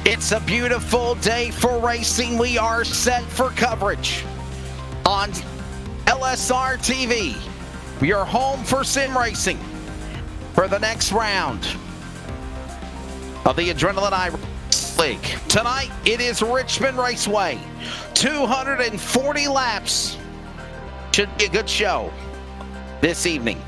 It's a beautiful day for racing. We are set for coverage on LSR TV. We are home for sim racing for the next round of the Adrenaline I League. Tonight, it is Richmond Raceway. 240 laps. Should be a good show this evening.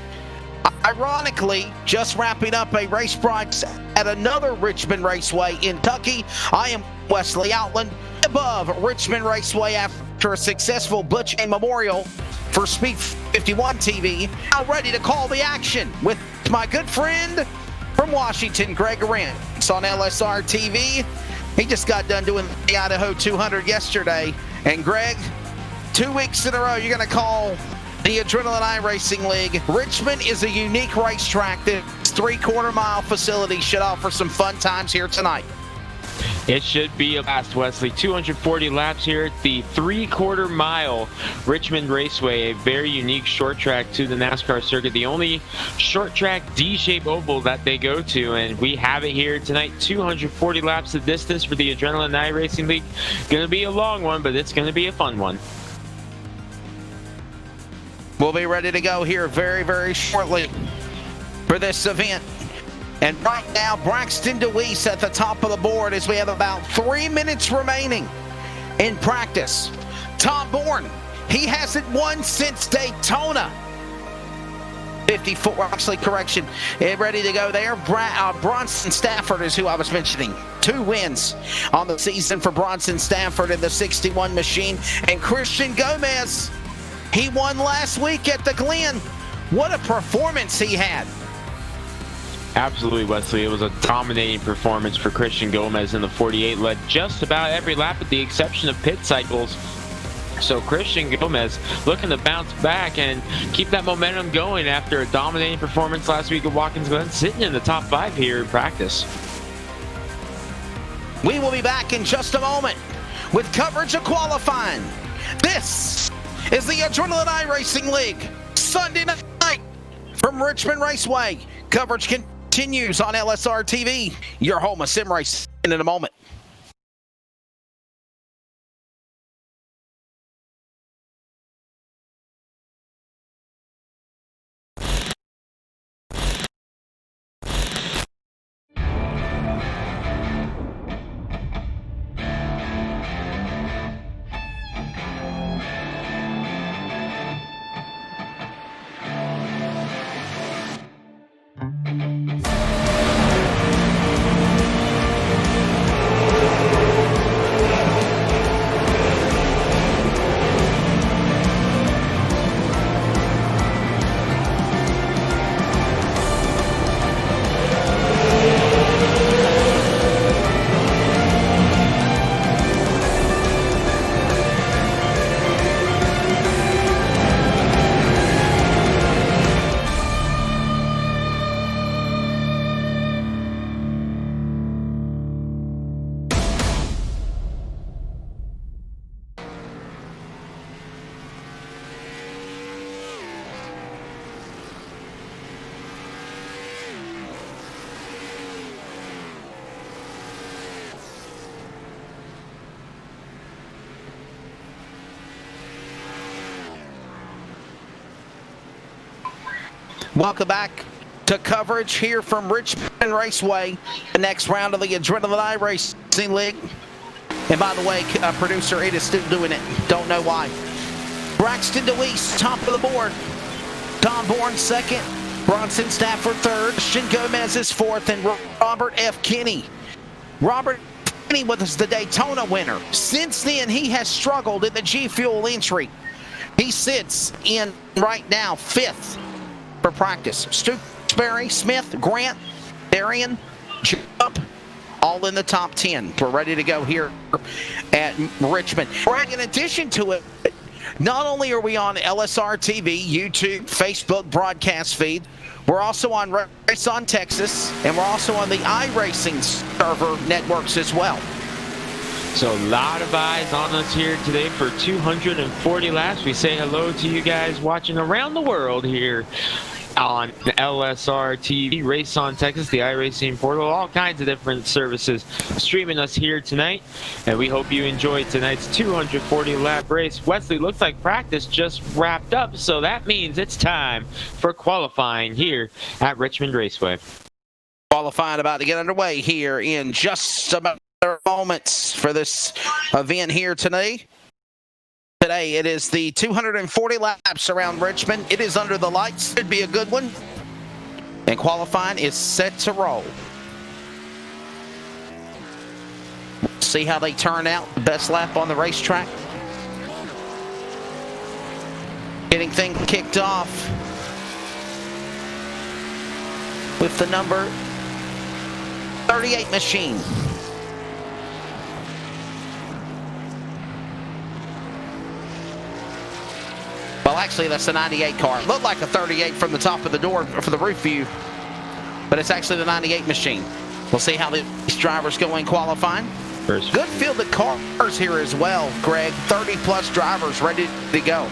Ironically, just wrapping up a race broadcast at another Richmond Raceway in Kentucky. I am Wesley Outland above Richmond Raceway after a successful Butch A Memorial for Speed 51 TV. Now ready to call the action with my good friend from Washington, Greg Arentz on LSR TV. He just got done doing the Idaho 200 yesterday. And Greg, 2 weeks in a row, you're going to call the Adrenaline iRacing League. Richmond is a unique racetrack. This 3/4 mile facility should offer some fun times here tonight. It should be a blast, Wesley. 240 laps here at the 3/4 mile Richmond Raceway, a very unique short track to the NASCAR circuit. The only short track D-shaped oval that they go to, and we have it here tonight. 240 laps of distance for the Adrenaline iRacing League. Going to be a long one, but it's going to be a fun one. We'll be ready to go here very, very shortly for this event. And right now, Braxton DeWeese at the top of the board as we have about 3 minutes remaining in practice. Tom Bourne, he hasn't won since Daytona. 54, actually, correction, ready to go there. Bronson Stafford is who I was mentioning. 2 wins on the season for Bronson Stafford in the 61 machine. And Christian Gomez, he won last week at the Glen. What a performance he had. Absolutely, Wesley. It was a dominating performance for Christian Gomez in the 48. Led just about every lap with the exception of pit cycles. So Christian Gomez looking to bounce back and keep that momentum going after a dominating performance last week at Watkins Glen, sitting in the top 5 here in practice. We will be back in just a moment with coverage of qualifying. This is the Adrenaline iRacing League Sunday night from Richmond Raceway. Coverage continues on LSR TV. Your home of sim racing in a moment. Welcome back to coverage here from Richmond Raceway, the next round of the Adrenaline iRacing League. And by the way, producer, it is still doing it. Don't know why. Braxton DeWeese, top of the board. Tom Bourne, second. Bronson Stafford, third. Christian Gomez is fourth. And Robert F. Kinney. Robert Kinney was the Daytona winner. Since then, he has struggled in the G Fuel entry. He sits in right now 5th. For practice. Stewksbury, Smith, Grant, Darian, Jump, all in the top 10. We're ready to go here at Richmond. In addition to it, not only are we on LSR TV, YouTube, Facebook broadcast feed, we're also on Race on Texas, and we're also on the iRacing server networks as well. So a lot of eyes on us here today for 240 laps. We say hello to you guys watching around the world here on LSR TV, Race on Texas, the iRacing portal, all kinds of different services streaming us here tonight. And we hope you enjoyed tonight's 240 lap race. Wesley, looks like practice just wrapped up, so that means it's time for qualifying here at Richmond Raceway. Qualifying about to get underway here in just about moments for this event here today. Today it is the 240 laps around Richmond. It is under the lights. It'd be a good one. And qualifying is set to roll. See how they turn out. Best lap on the racetrack. Getting things kicked off with the number 38 machine. Well, actually, that's the 98 car. It looked like a 38 from the top of the door for the roof view, but it's actually the 98 machine. We'll see how these drivers go in qualifying. Good field of cars here as well, Greg. 30-plus drivers ready to go.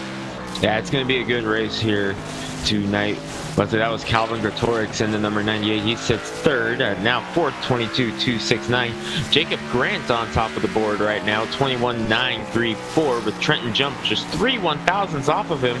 Yeah, it's going to be a good race here tonight. But that was Calvin Gretorix in the number 98. He sits third, now fourth, 22.269. Jacob Grant on top of the board right now, 21.934, with Trenton Jump just 3 1,000ths off of him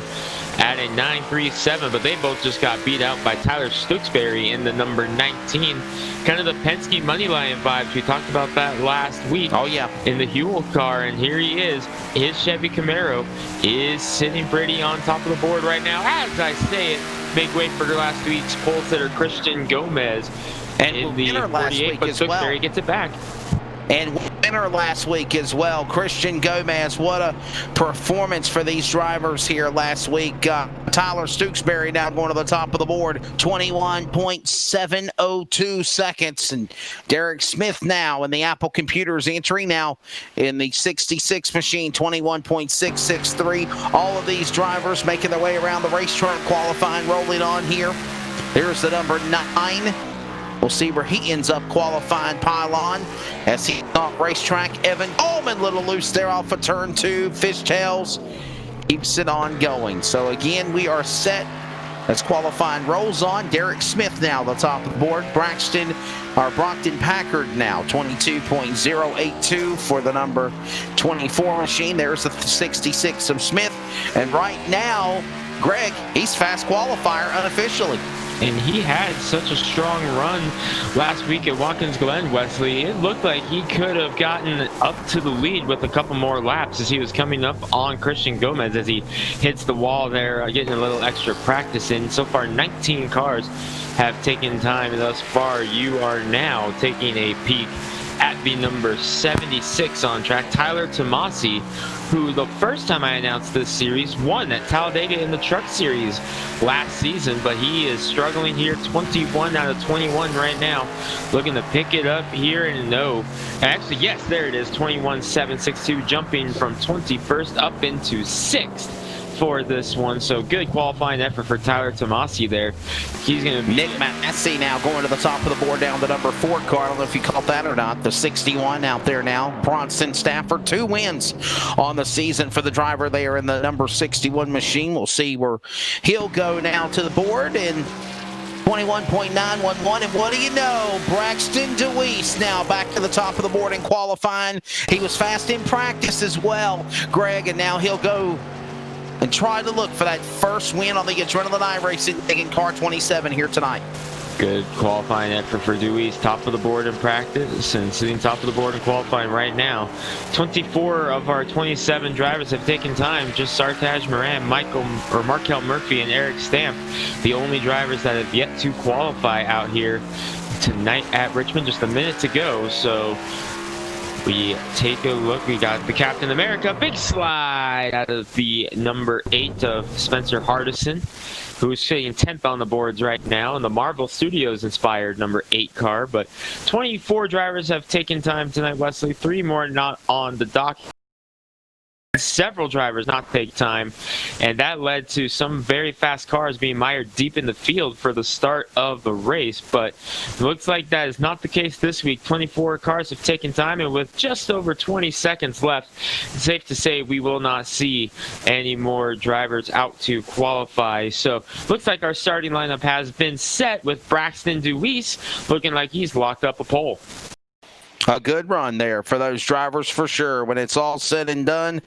at a 9.37. But they both just got beat out by Tyler Stooksbury in the number 19. Kind of the Penske Moneyline vibes. We talked about that last week. Oh, yeah. In the Huel car, and here he is. His Chevy Camaro is sitting pretty on top of the board right now, as I say it. Big wait for last week's pole sitter Christian Gomez and in the 48, but Stooksbury gets it back. And winner last week as well, Christian Gomez. What a performance for these drivers here last week. Tyler Stooksbury now going to the top of the board, 21.702 seconds. And Derek Smith now in the Apple Computers entry now in the 66 machine, 21.663. All of these drivers making their way around the racetrack, qualifying, rolling on here. Here's the number 9. We'll see where he ends up qualifying pylon as he's off racetrack. Evan Coleman, little loose there off of turn 2. Fishtails keeps it on going. So again, we are set as qualifying rolls on. Derek Smith now the top of the board. Brockton Packard now 22.082 for the number 24 machine. There's the 66 of Smith. And right now, Greg, he's fast qualifier unofficially. And he had such a strong run last week at Watkins Glen, Wesley. It looked like he could have gotten up to the lead with a couple more laps as he was coming up on Christian Gomez as he hits the wall there, getting a little extra practice in. So far, 19 cars have taken time thus far. You are now taking a peek at the number 76 on track, Tyler Tomasi, who the first time I announced this series won at Talladega in the Truck Series last season, but he is struggling here, 21 out of 21 right now, looking to pick it up here and no. Actually, yes, there it is, 21.762, jumping from 21st up into 6th for this one. So good qualifying effort for Tyler Tomasi there. He's going to be Nick Massey now going to the top of the board down the number 4 car. I don't know if you caught that or not. The 61 out there now. Bronson Stafford, 2 wins on the season for the driver there in the number 61 machine. We'll see where he'll go now to the board in 21.911. And what do you know? Braxton DeWeese now back to the top of the board in qualifying. He was fast in practice as well, Greg, and now he'll go and try to look for that first win on the Adrenaline iRacing in car 27 here tonight. Good qualifying effort for Dewey's, top of the board in practice and sitting top of the board in qualifying right now. 24 of our 27 drivers have taken time. Just Sartaj Moran, Markel Murphy, and Eric Stamp, the only drivers that have yet to qualify out here tonight at Richmond. Just a minute to go, so we take a look. We got the Captain America big slide out of the number 8 of Spencer Hardison, who's sitting 10th on the boards right now in the Marvel Studios inspired number 8 car. But 24 drivers have taken time tonight, Wesley. 3 more not on the dock. several drivers not take time, and that led to some very fast cars being mired deep in the field for the start of the race. But it looks like that is not the case this week. 24 cars have taken time, and with just over 20 seconds left, it's safe to say we will not see any more drivers out to qualify. So looks like our starting lineup has been set, with Braxton Deweese looking like he's locked up a pole. A good run there for those drivers for sure. When it's all said and done,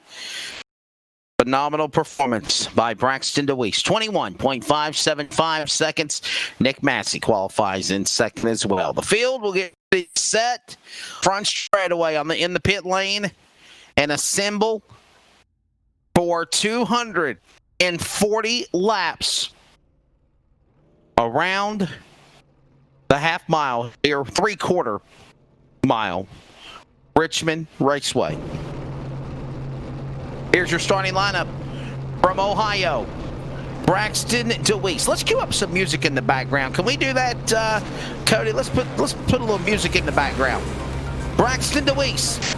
phenomenal performance by Braxton Deweese. 21.575 seconds. Nick Massey qualifies in second as well. The field will get set front straightaway in the pit lane and assemble for 240 laps around the half mile here, 3/4 mile, Richmond Raceway. Here's your starting lineup from Ohio. Braxton Deweese. Let's cue up some music in the background. Can we do that, Cody? Let's put a little music in the background. Braxton Deweese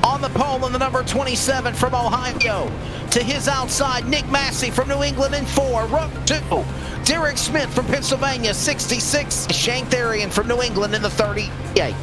on the pole in the number 27 from Ohio. To his outside, Nick Massey from New England in 4. Row 2, Derek Smith from Pennsylvania, 66. Shane Therian from New England in the 38.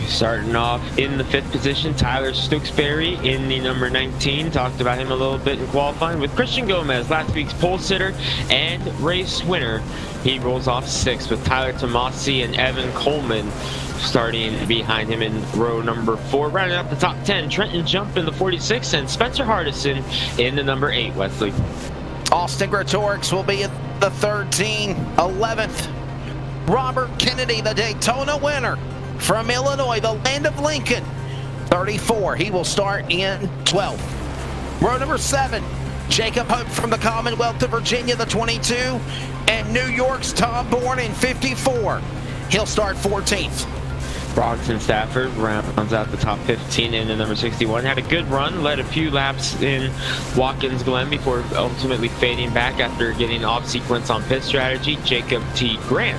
Starting off in the 5th position, Tyler Stokesbury in the number 19. Talked about him a little bit in qualifying, with Christian Gomez, last week's pole sitter and race winner. He rolls off 6th, with Tyler Tomasi and Evan Coleman starting behind him in row number 4. Rounding out the top 10, Trenton Jump in the 46th, and Spencer Hardison in the number 8, Wesley. Austin Gretorix will be in the 13. 11th, Robert Kennedy, the Daytona winner from Illinois, the land of Lincoln, 34. He will start in 12th. Row number 7, Jacob Hope from the Commonwealth of Virginia, the 22, and New York's Tom Bourne in 54. He'll start 14th. Bronson Stafford rounds out the top 15 in the number 61. Had a good run, led a few laps in Watkins Glen before ultimately fading back after getting off sequence on pit strategy. Jacob T. Grant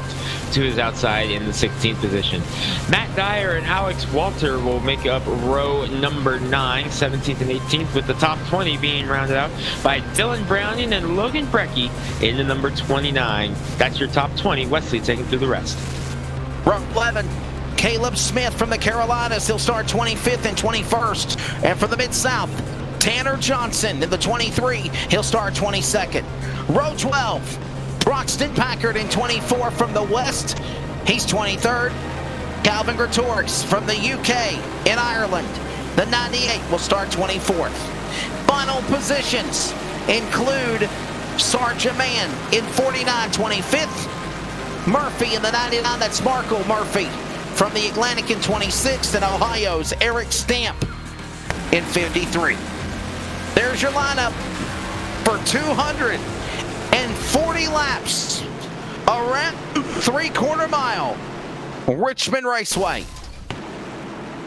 to his outside in the 16th position. Matt Dyer and Alex Walter will make up row number 9, 17th and 18th, with the top 20 being rounded out by Dylan Browning and Logan Brecky in the number 29. That's your top 20. Wesley taking through the rest. Row 11, Caleb Smith from the Carolinas. He'll start 25th and 21st. And for the Mid-South, Tanner Johnson in the 23. He'll start 22nd. Row 12, Broxton Packard in 24 from the West. He's 23rd. Calvin Gretorix from the UK in Ireland. The 98 will start 24th. Final positions include Sergeant Mann in 49, 25th. Murphy in the 99, that's Marco Murphy from the Atlantic in 26th, and Ohio's Eric Stamp in 53. There's your lineup for 240 laps around 3/4 mile, Richmond Raceway.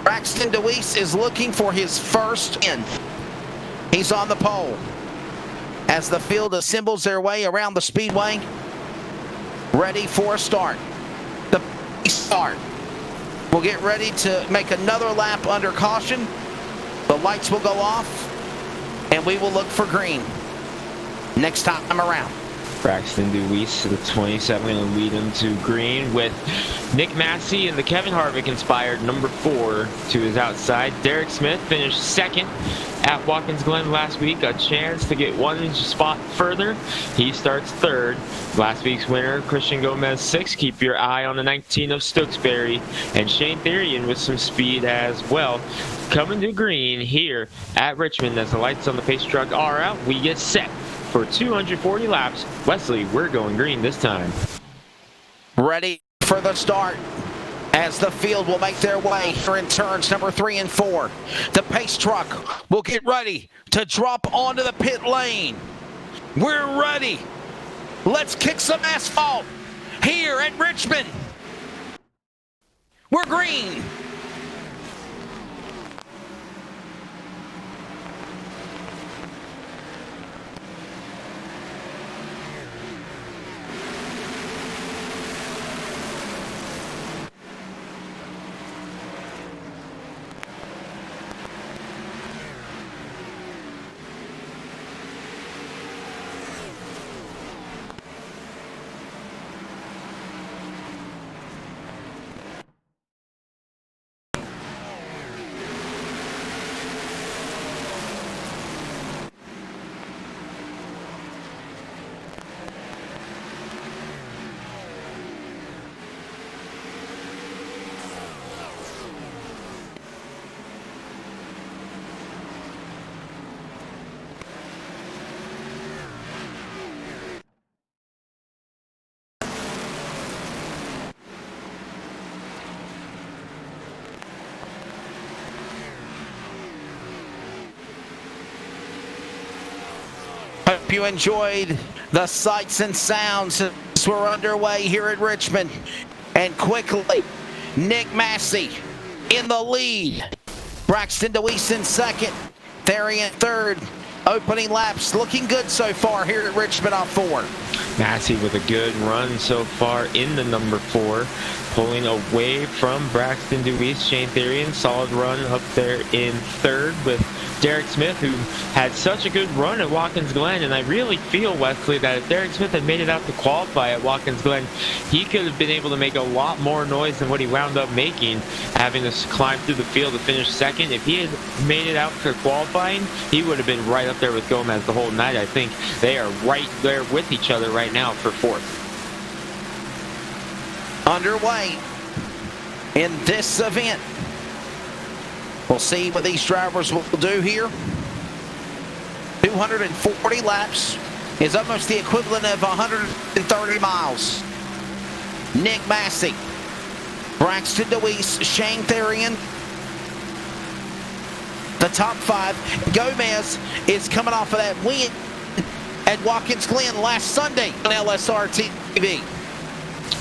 Braxton Deweese is looking for his first win. He's on the pole as the field assembles their way around the speedway, ready for a start. The start. We'll get ready to make another lap under caution. The lights will go off, and we will look for green next time around. Braxton Deweese, the 27, going to lead him to green, with Nick Massey and the Kevin Harvick-inspired number 4 to his outside. Derek Smith finished 2nd at Watkins Glen last week. A chance to get one spot further. He starts 3rd. Last week's winner, Christian Gomez, 6th. Keep your eye on the 19 of Stokesbury. And Shane Therian with some speed as well. Coming to green here at Richmond as the lights on the pace truck are out. We get set for 240 laps. Wesley, we're going green this time. Ready for the start as the field will make their way here in turns number 3 and 4. The pace truck will get ready to drop onto the pit lane. We're ready. Let's kick some asphalt here at Richmond. We're green. Hope you enjoyed the sights and sounds as we're underway here at Richmond. And quickly, Nick Massey in the lead. Braxton DeWeese in second. Therian third. Opening laps looking good so far here at Richmond on 4. Massey with a good run so far in the number 4, pulling away from Braxton DeWeese. Shane Therian, solid run up there in third with Derek Smith, who had such a good run at Watkins Glen. And I really feel, Wesley, that if Derek Smith had made it out to qualify at Watkins Glen, he could have been able to make a lot more noise than what he wound up making, having to climb through the field to finish second. If he had made it out for qualifying, he would have been right up there with Gomez the whole night. I think they are right there with each other right now for 4th. Underway in this event. We'll see what these drivers will do here. 240 laps is almost the equivalent of 130 miles. Nick Massey, Braxton DeWeese, Shane Therian, the top 5. Gomez is coming off of that win at Watkins Glen last Sunday on LSR TV.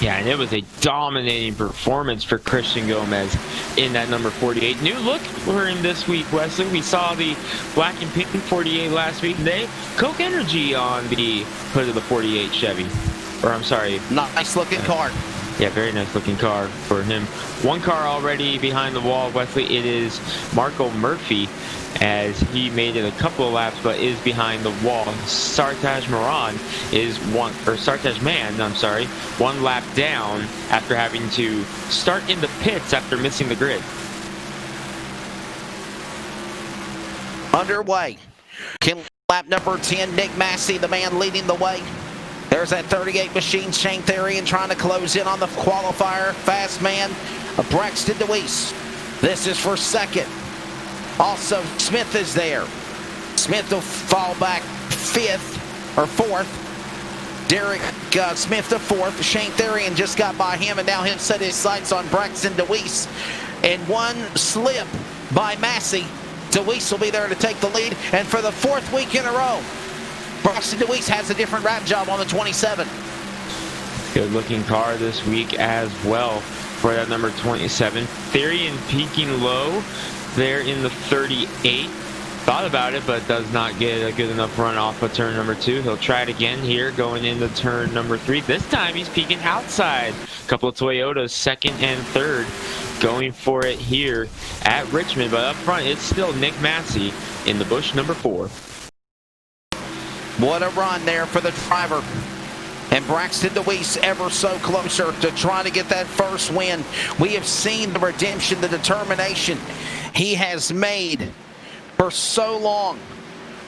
Yeah, and it was a dominating performance for Christian Gomez in that number 48. New look for him this week, Wesley. We saw the black and pink 48 last week. They Coke Energy on the hood of the 48 Chevy. Or I'm sorry. Nice looking car. Yeah, very nice looking car for him. One car already behind the wall, Wesley. It is Marco Murphy, as he made it a couple of laps, but is behind the wall. Sartaj Man, one lap down after having to start in the pits after missing the grid. Underway. Lap number 10, Nick Massey, the man leading the way. There's that 38 machine, Shane Therian trying to close in on the qualifier. Fast man, Braxton DeWeese. This is for second. Also, Smith is there. Smith will fall back 5th or 4th. Derek Smith to 4th. Shane Therian just got by him, and now he'll set his sights on Braxton DeWeese. And one slip by Massey. DeWeese will be there to take the lead. And for the 4th week in a row, Braxton DeWeese has a different wrap job on the 27. Good looking car this week as well for that number 27. Therian peaking low there in the 38. Thought about it, but does not get a good enough run off of turn number 2. He'll try it again here going into turn number 3. This time he's peaking outside. A couple of Toyotas, 2nd and 3rd, going for it here at Richmond. But up front, it's still Nick Massey in the bush number 4. What a run there for the driver. And Braxton DeWeese ever so closer to trying to get that first win. We have seen the redemption, the determination he has made for so long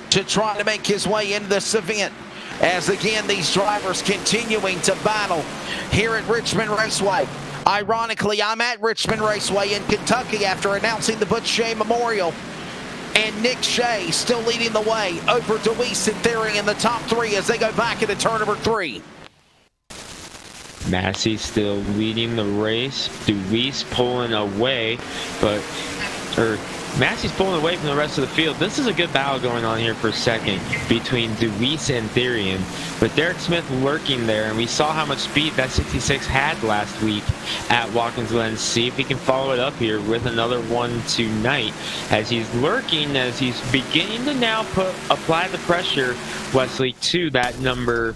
to try to make his way into this event. As again, these drivers continuing to battle here at Richmond Raceway. Ironically, I'm at Richmond Raceway in Kentucky after announcing the Butch Shea Memorial. And Nick Shea still leading the way over DeWeese and Therian in the top 3 as they go back into turn number 3. Massey still leading the race. DeWeese pulling away, Massey's pulling away from the rest of the field. This is a good battle going on here for second between DeWeese and Therian, with Derek Smith lurking there, and we saw how much speed that 66 had last week at Watkins Glen. See if he can follow it up here with another one tonight, as he's lurking, as he's beginning to now apply the pressure, Wesley, to that number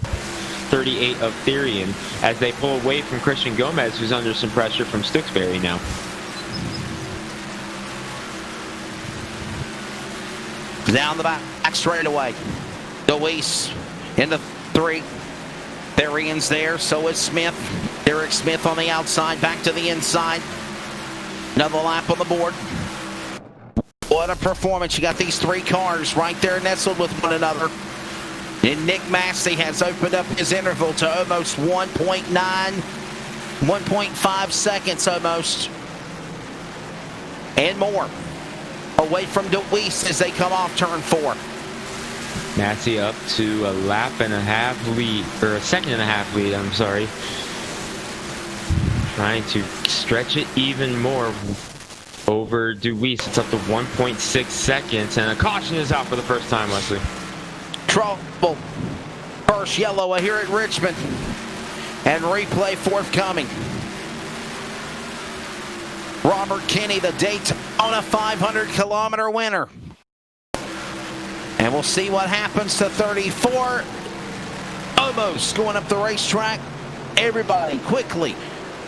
38 of Therian, as they pull away from Christian Gomez, who's under some pressure from Stooksbury now. Down the back straightaway. DeWeese in the 3. Therian's there, so is Smith. Derek Smith on the outside, back to the inside. Another lap on the board. What a performance. You got these 3 cars right there nestled with one another. And Nick Massey has opened up his interval to almost 1.5 seconds almost. And more. Away from DeWeese as they come off turn 4. Massey up to a lap and a half lead, or a second and a half lead, I'm sorry. Trying to stretch it even more over DeWeese. It's up to 1.6 seconds, and a caution is out for the first time, Wesley. trouble. First yellow here at Richmond. And replay forthcoming. Robert Kinney, the Daytona 500-kilometer winner. And we'll see what happens to 34. Almost going up the racetrack. Everybody quickly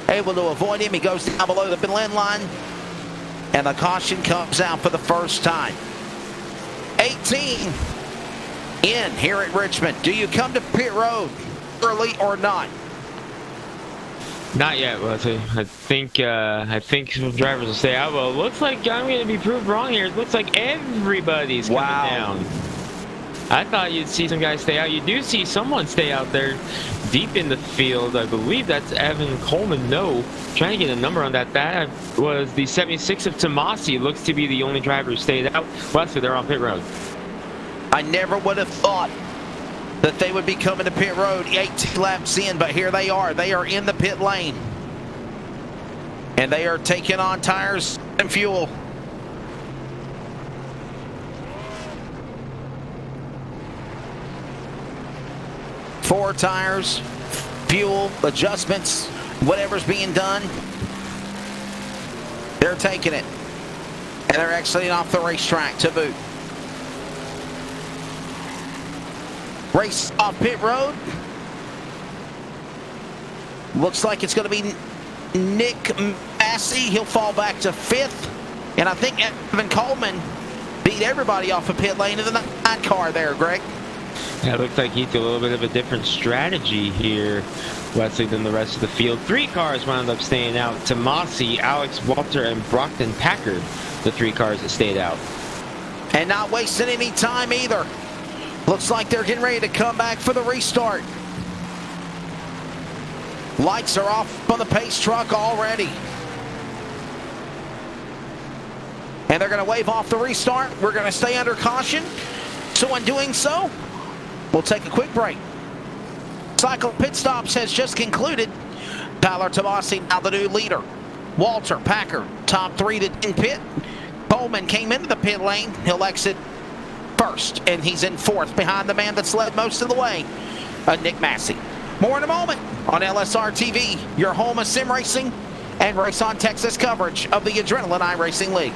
able to avoid him. He goes down below the pit line. And the caution comes out for the first time. 18 in here at Richmond. Do you come to pit road early or not? Not yet, Wesley. I think some drivers will stay out. Well, it looks like I'm going to be proved wrong here. It looks like everybody's coming down. I thought you'd see some guys stay out. You do see someone stay out there deep in the field. I believe that's Evan Coleman. No, trying to get a number on that. That was the 76 of Tomasi. Looks to be the only driver who stayed out. Wesley, they're on pit road. I never would have thought that they would be coming to pit road 18 laps in, but here they are. They are in the pit lane. And they are taking on tires and fuel. Four tires, fuel, adjustments, whatever's being done. They're taking it. And they're exiting off the racetrack to boot. Race off pit road. Looks like it's going to be Nick Massey. He'll fall back to 5th. And I think Evan Coleman beat everybody off a pit lane in the 9 car there, Greg. Yeah, it looks like he took a little bit of a different strategy here, Wesley, than the rest of the field. 3 cars wound up staying out. Tomasi, Alex Walter, and Brockton Packard, the 3 cars that stayed out. And not wasting any time either. Looks like they're getting ready to come back for the restart. Lights are off on the pace truck already. And they're going to wave off the restart. We're going to stay under caution. So in doing so, we'll take a quick break. Cycle pit stops has just concluded. Tyler Tomasi now the new leader. Walter Packard, top 3 to in pit. Coleman came into the pit lane. He'll exit first, and he's in 4th behind the man that's led most of the way, Nick Massey. More in a moment on LSR TV, your home of sim racing and Race on Texas coverage of the Adrenaline iRacing League.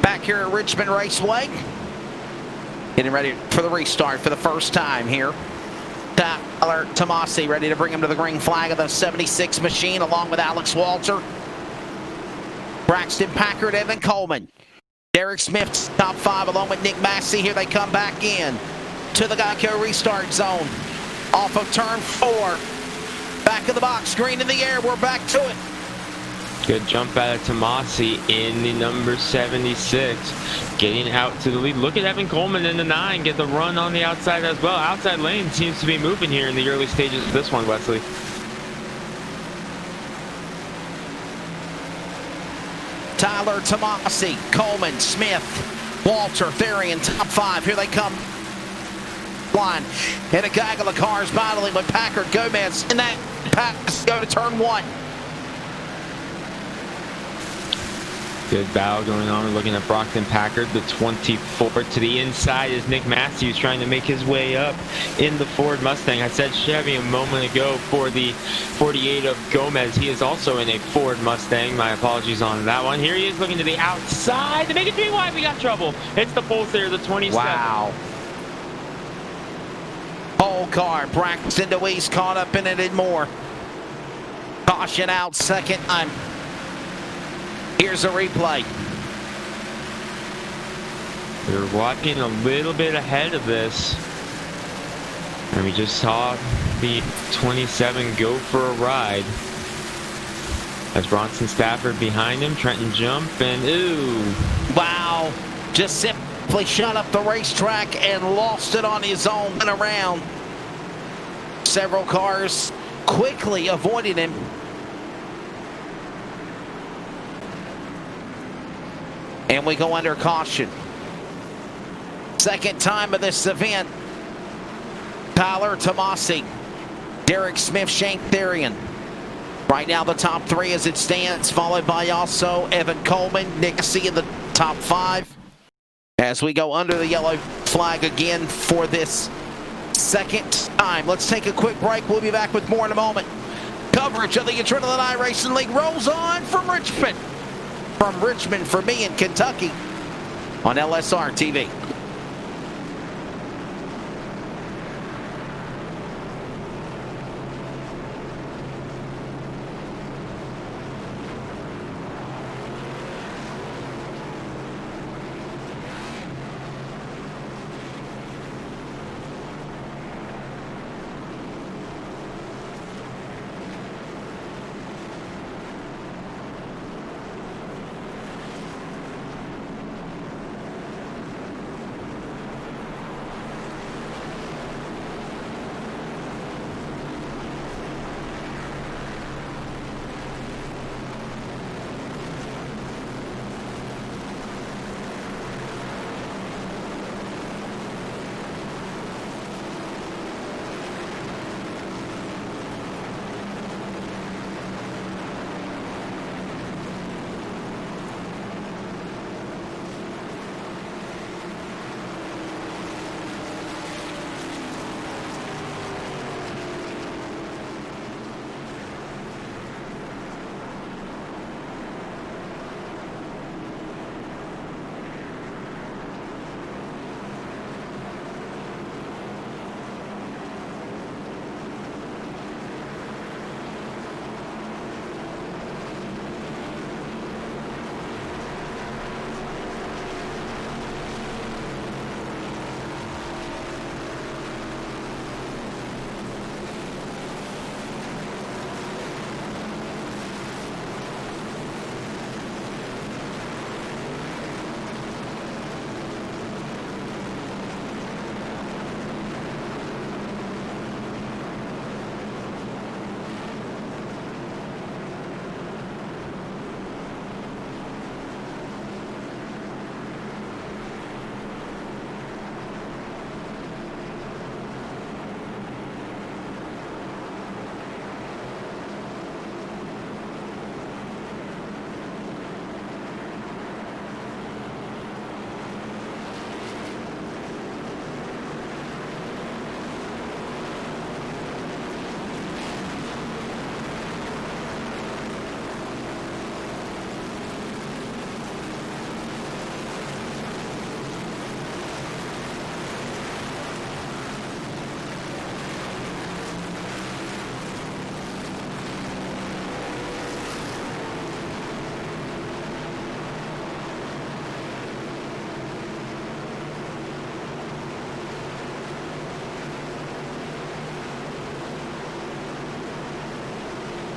Back here at Richmond Raceway. Getting ready for the restart for the first time here. Tyler Tomasi ready to bring him to the green flag of the 76 machine along with Alex Walter. Braxton Packard, Evan Coleman. Derek Smith, top 5 along with Nick Massey. Here they come back in to the Geico restart zone. Off of turn 4. Back of the box, green in the air. We're back to it. Good jump out of Tomasi in the number 76. Getting out to the lead. Look at Evan Coleman in the 9. Get the run on the outside as well. Outside lane seems to be moving here in the early stages of this one, Wesley. Tyler Tomasi, Coleman, Smith, Walter, Therian, top 5. Here they come. Line. And a gaggle of cars battling with Packard, Gomez. And that pass go to turn 1. Good battle going on. We're looking at Brockton Packard, the 24 to the inside is Nick Matthews trying to make his way up in the Ford Mustang. I said Chevy a moment ago for the 48 of Gomez. He is also in a Ford Mustang. My apologies on that one. Here he is looking to the outside to make it 3 wide. We got trouble. It's the pulse there, the 27. Wow. Whole car. Braxton DeWeese caught up in it and more. Caution out second time. Here's a replay. We're walking a little bit ahead of this. And we just saw the 27 go for a ride. As Bronson Stafford behind him, Trenton jump, and ooh. Wow. Just simply shot up the racetrack and lost it on his own and around. Several cars quickly avoided him. And we go under caution. Second time of this event. Tyler Tomasi, Derek Smith, Shanktarian. Right now the top 3 as it stands, followed by also Evan Coleman, Nick C in the top 5. As we go under the yellow flag again for this second time. Let's take a quick break. We'll be back with more in a moment. Coverage of the Adrenaline iRacing League rolls on from Richmond. From Richmond for me in Kentucky on LSR TV.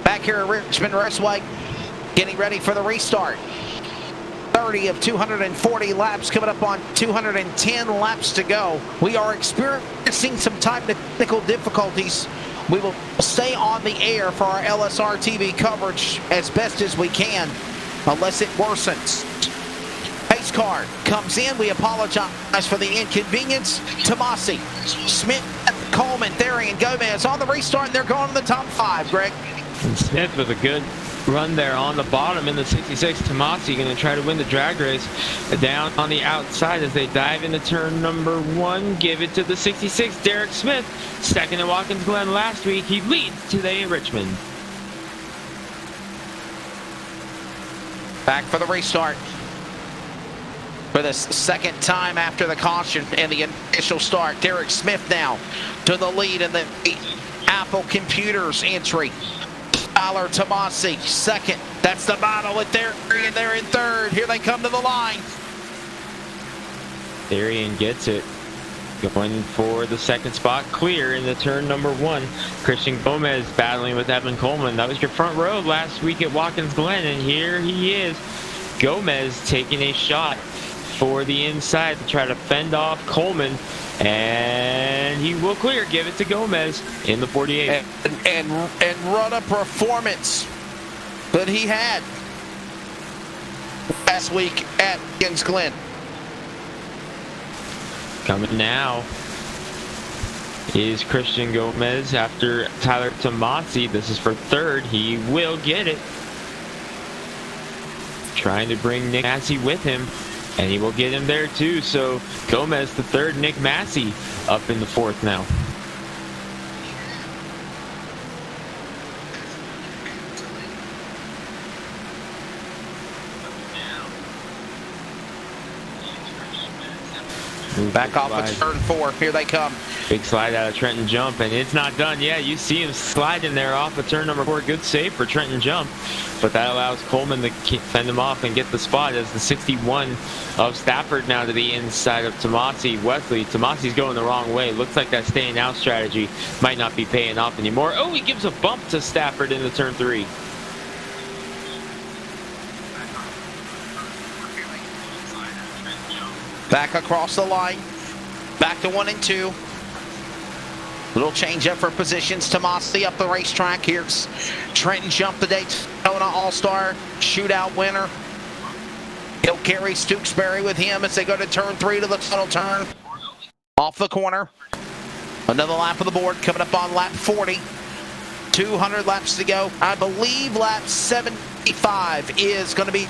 Back here at Richmond Raceway, getting ready for the restart. 30 of 240 laps coming up on 210 laps to go. We are experiencing some technical difficulties. We will stay on the air for our LSR TV coverage as best as we can, unless it worsens. Pace car comes in. We apologize for the inconvenience. Tomasi, Smith, Coleman, Therian, Gomez on the restart, and they're going to the top 5, Greg. And Smith with a good run there on the bottom in the 66. Tomasi going to try to win the drag race down on the outside as they dive into turn number 1. Give it to the 66, Derek Smith. Second at Watkins Glen last week. He leads today at Richmond. Back for the restart. For the second time after the caution and the initial start. Derek Smith now to the lead in the Apple Computers entry. Tyler Tomasi second. That's the battle with Therian. They're in third. Here they come to the line. Therian gets it. Going for the second spot, clear in the turn number 1. Christian Gomez battling with Evan Coleman. That was your front row last week at Watkins Glen, and here he is. Gomez taking a shot for the inside to try to fend off Coleman, and he will clear. Give it to Gomez in the 48. And run a performance that he had last week at Watkins Glen. Coming now is Christian Gomez after Tyler Tomasi. This is for third. He will get it. Trying to bring Nick Massey with him, and he will get him there too. So Gomez the third, Nick Massey up in the fourth now. Back off of turn 4. Here they come. Big slide out of Trenton Jump, and it's not done yet. You see him sliding there off of turn number 4. Good save for Trenton Jump, but that allows Coleman to fend him off and get the spot as the 61 of Stafford now to the inside of Tomasi. Wesley, Tomasi's going the wrong way. Looks like that staying out strategy might not be paying off anymore. Oh, he gives a bump to Stafford into turn 3. Back across the line. Back to 1 and 2. Little change up for positions. Tomasi up the racetrack. Here's Trenton Jump, the Daytona All-Star Shootout winner. He'll carry Stooksbury with him as they go to turn 3 to the tunnel turn. Off the corner. Another lap of the board coming up on lap 40. 200 laps to go. I believe lap 75 is going to be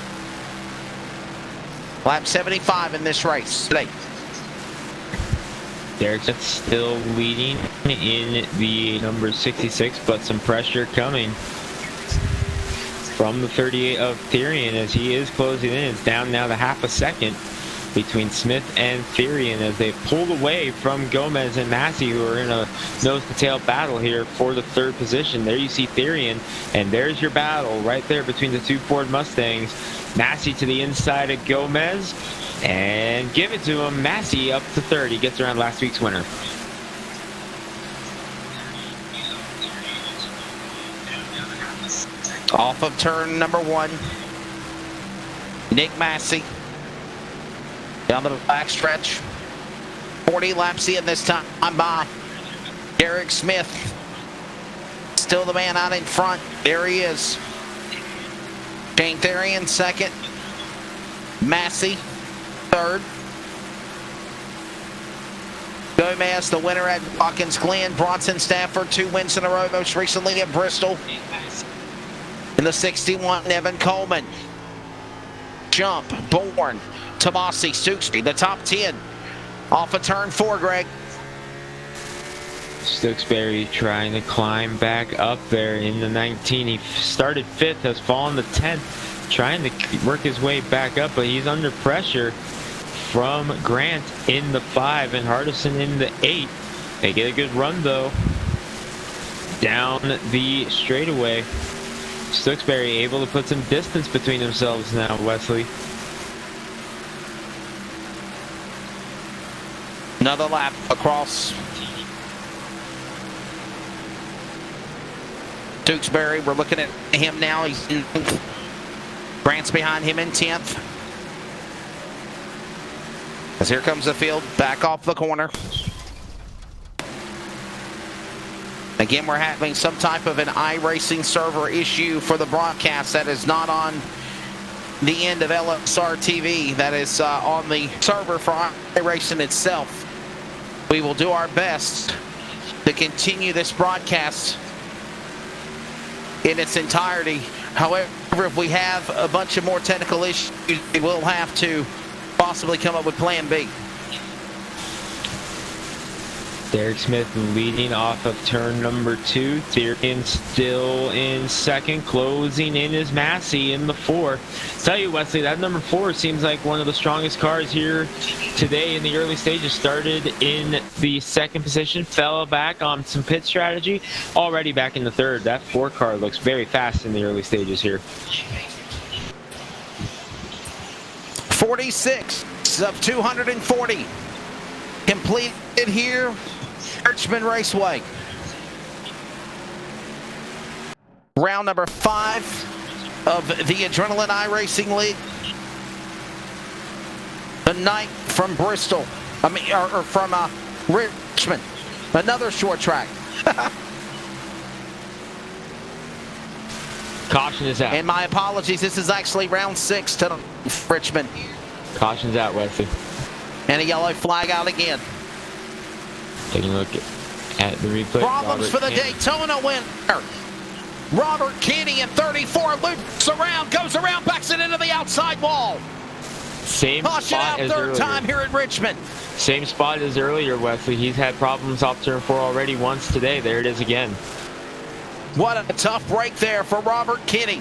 lap 75 in this race today. Derek's still leading in the number 66, but some pressure coming from the 38 of Therian as he is closing in. It's down now to half a second between Smith and Therian as they've pulled away from Gomez and Massey, who are in a nose-to-tail battle here for the third position. There you see Therian, and there's your battle right there between the two Ford Mustangs. Massey to the inside of Gomez, and give it to him. Massey up to third. He gets around last week's winner. Off of turn number 1, Nick Massey down the back stretch. 40 laps in this time by Derek Smith. Still the man out in front. There he is. Shane Therian second. Massey third. Gomez, the winner at Watkins Glen. Bronson Stafford, 2 wins in a row, most recently at Bristol. In the 61, Evan Coleman. Jump, Bourne, Tomasi, Stooksbury, the top 10. Off of turn 4, Greg. Stooksbury trying to climb back up there in the 19. He started 5th, has fallen to 10th, trying to work his way back up, but he's under pressure from Grant in the 5 and Hardison in the 8. They get a good run though down the straightaway. Stooksbury able to put some distance between themselves now, Wesley. Another lap across. Stooksbury, we're looking at him now. He's in 9th. Grant's behind him in 10th. As here comes the field, back off the corner. Again, we're having some type of an iRacing server issue for the broadcast that is not on the end of LSR TV. That is on the server for iRacing itself. We will do our best to continue this broadcast in its entirety However, if we have a bunch of more technical issues, we'll have to possibly come up with plan B. Derek Smith leading off of turn number 2. Therian still in second. Closing in is Massey in the 4. Tell you, Wesley, that number 4 seems like one of the strongest cars here today in the early stages. Started in the second position, fell back on some pit strategy, already back in the third. That 4 car looks very fast in the early stages here. 46 of 240 completed here. Richmond Raceway. Round number 5 of the Adrenaline iRacing League. The night from Bristol. Or from Richmond. Another short track. Caution is out. And my apologies, this is actually round 6 to Richmond. Caution's out, Wesley. And a yellow flag out again. Taking a look at the replay. Problems for the Daytona winner. Robert Kinney in 34 loops around, goes around, backs it into the outside wall. Same Caution spot out as third earlier. time here at Richmond. Same spot as earlier, Wesley. He's had problems off turn 4 already once today. There it is again. What a tough break there for Robert Kinney.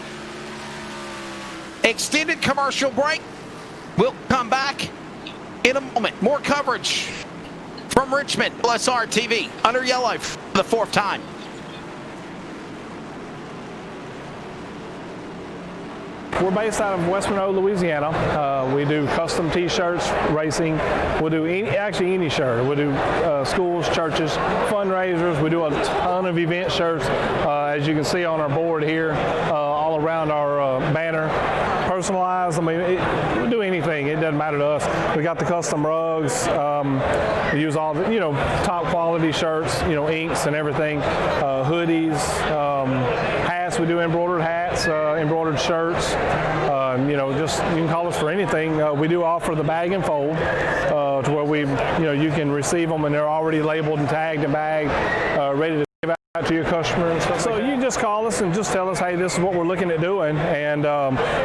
Extended commercial break. We'll come back in a moment. More coverage from Richmond, LSR TV, under yellow for the 4th time. We're based out of West Monroe, Louisiana. We do custom T-shirts, racing. We'll do any shirt. We'll do schools, churches, fundraisers. We do a ton of event shirts, as you can see on our board here, all around our banner. Personalized. I mean, we do anything. It doesn't matter to us. We got the custom rugs. We use all the, top quality shirts, inks and everything. Hoodies, hats. We do embroidered hats, embroidered shirts. Just you can call us for anything. We do offer the bag and fold, to where you can receive them and they're already labeled and tagged and bagged, ready to give out to your customer and stuff. So you just call us and just tell us, hey, this is what we're looking at doing, and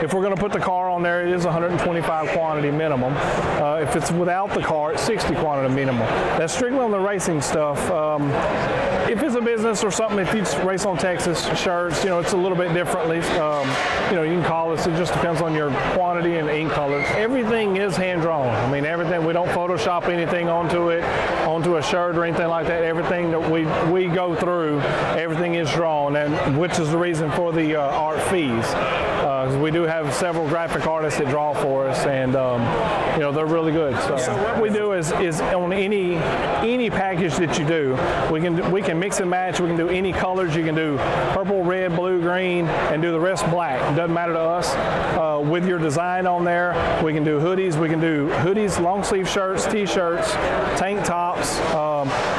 if we're going to put the car on there, it is 125 quantity minimum. If it's without the car, it's 60 quantity minimum. That's strictly on the racing stuff. If it's a business or something, if you race on Texas shirts, it's a little bit differently. You can call us. It just depends on your quantity and ink color. Everything is hand drawn. I mean, everything. We don't Photoshop anything onto a shirt or anything like that. Everything that we go through, everything is drawn, and which is the reason for the art fees. We do have several graphic artists that draw for us, and they're really good. So what we do is on any package that you do, we can mix and match. We can do any colors. You can do purple, red, blue, green, and do the rest black. It doesn't matter to us. With your design on there, we can do hoodies. We can do hoodies, long sleeve shirts, T-shirts, tank tops.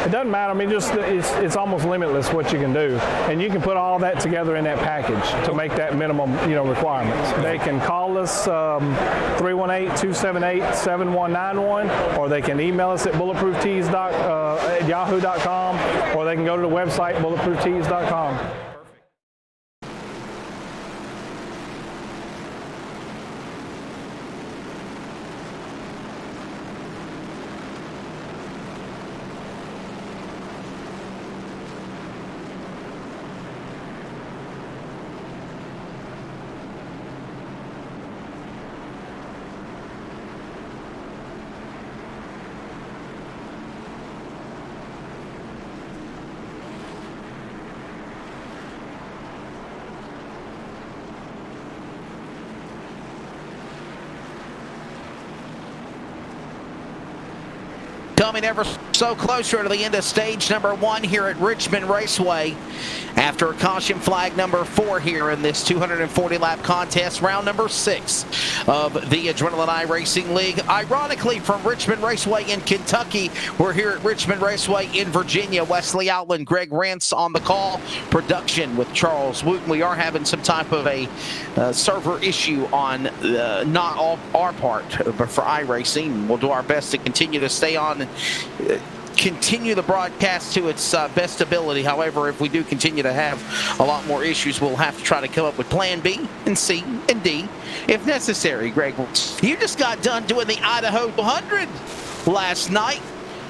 It doesn't matter. I mean, it's almost limitless what you can do, and you can put all that together in that package to make that minimum requirements. They can call us 318-278-7191, or they can email us at bulletprooftees at yahoo.com, or they can go to the website bulletprooftees.com. Coming ever so closer to the end of stage number 1 here at Richmond Raceway. After caution flag number 4 here in this 240-lap contest, round number 6 of the Adrenaline iRacing League. Ironically, from Richmond Raceway in Kentucky, we're here at Richmond Raceway in Virginia. Wesley Outland, Greg Rance on the call. Production with Charles Wooten. We are having some type of a server issue on not all our part, but for iRacing. We'll do our best to continue to stay on continue the broadcast to its best ability. However, if we do continue to have a lot more issues, we'll have to try to come up with plan B and C and D if necessary. Greg, you just got done doing the Idaho 200 last night.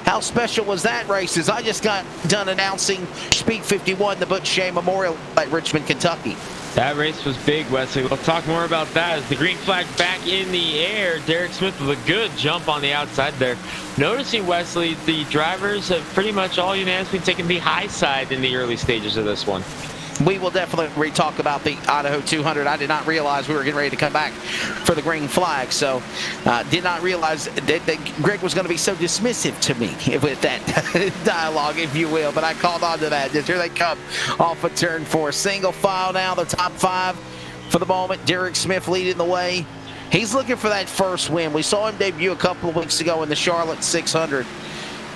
How special was that race? As I just got done announcing Speed 51, the Butch Shea Memorial at Richmond, Kentucky. That race was big, Wesley. We'll talk more about that as the green flag back in the air. Derek Smith with a good jump on the outside there. Noticing, Wesley, the drivers have pretty much all unanimously taken the high side in the early stages of this one. We will definitely talk about the Idaho 200. I did not realize we were getting ready to come back for the green flag, so did not realize that Greg was going to be so dismissive to me with that dialogue, if you will, but I called on to that. Here they come off of turn 4. Single file now, the top 5 for the moment. Derek Smith leading the way. He's looking for that first win. We saw him debut a couple of weeks ago in the Charlotte 600.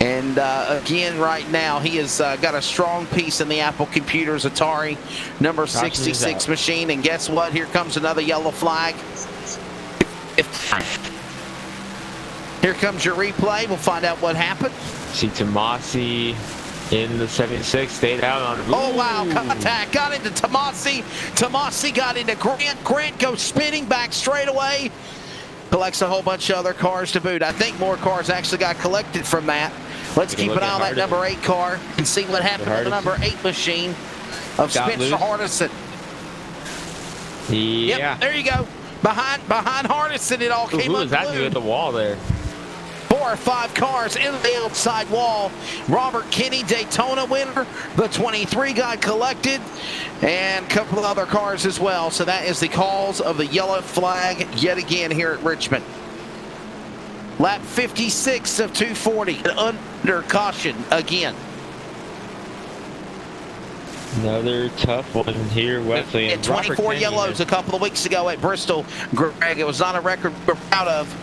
And again, right now, he has got a strong piece in the Apple Computers Atari number 66 machine. And guess what? Here comes another yellow flag. Here comes your replay. We'll find out what happened. See Tomasi in the 76, stayed out on. Oh, wow. Contact. Got into Tomasi. Tomasi got into Grant. Grant goes spinning back straight away. Collects a whole bunch of other cars to boot. I think more cars actually got collected from that. Let's keep an eye on that number 8 car and see what happened with the number 8 machine of Spencer Hardison. Yeah. Yep, there you go. Behind Hardison, it all came unglued. Who was that dude at the wall there? 4 or 5 cars in the outside wall. Robert Kinney, Daytona winner. The 23 got collected. And a couple of other cars as well. So that is the cause of the yellow flag yet again here at Richmond. Lap 56 of 240. Under caution again. Another tough one here, Wesley. And 24 yellows a couple of weeks ago at Bristol. Greg, it was not a record we're proud of.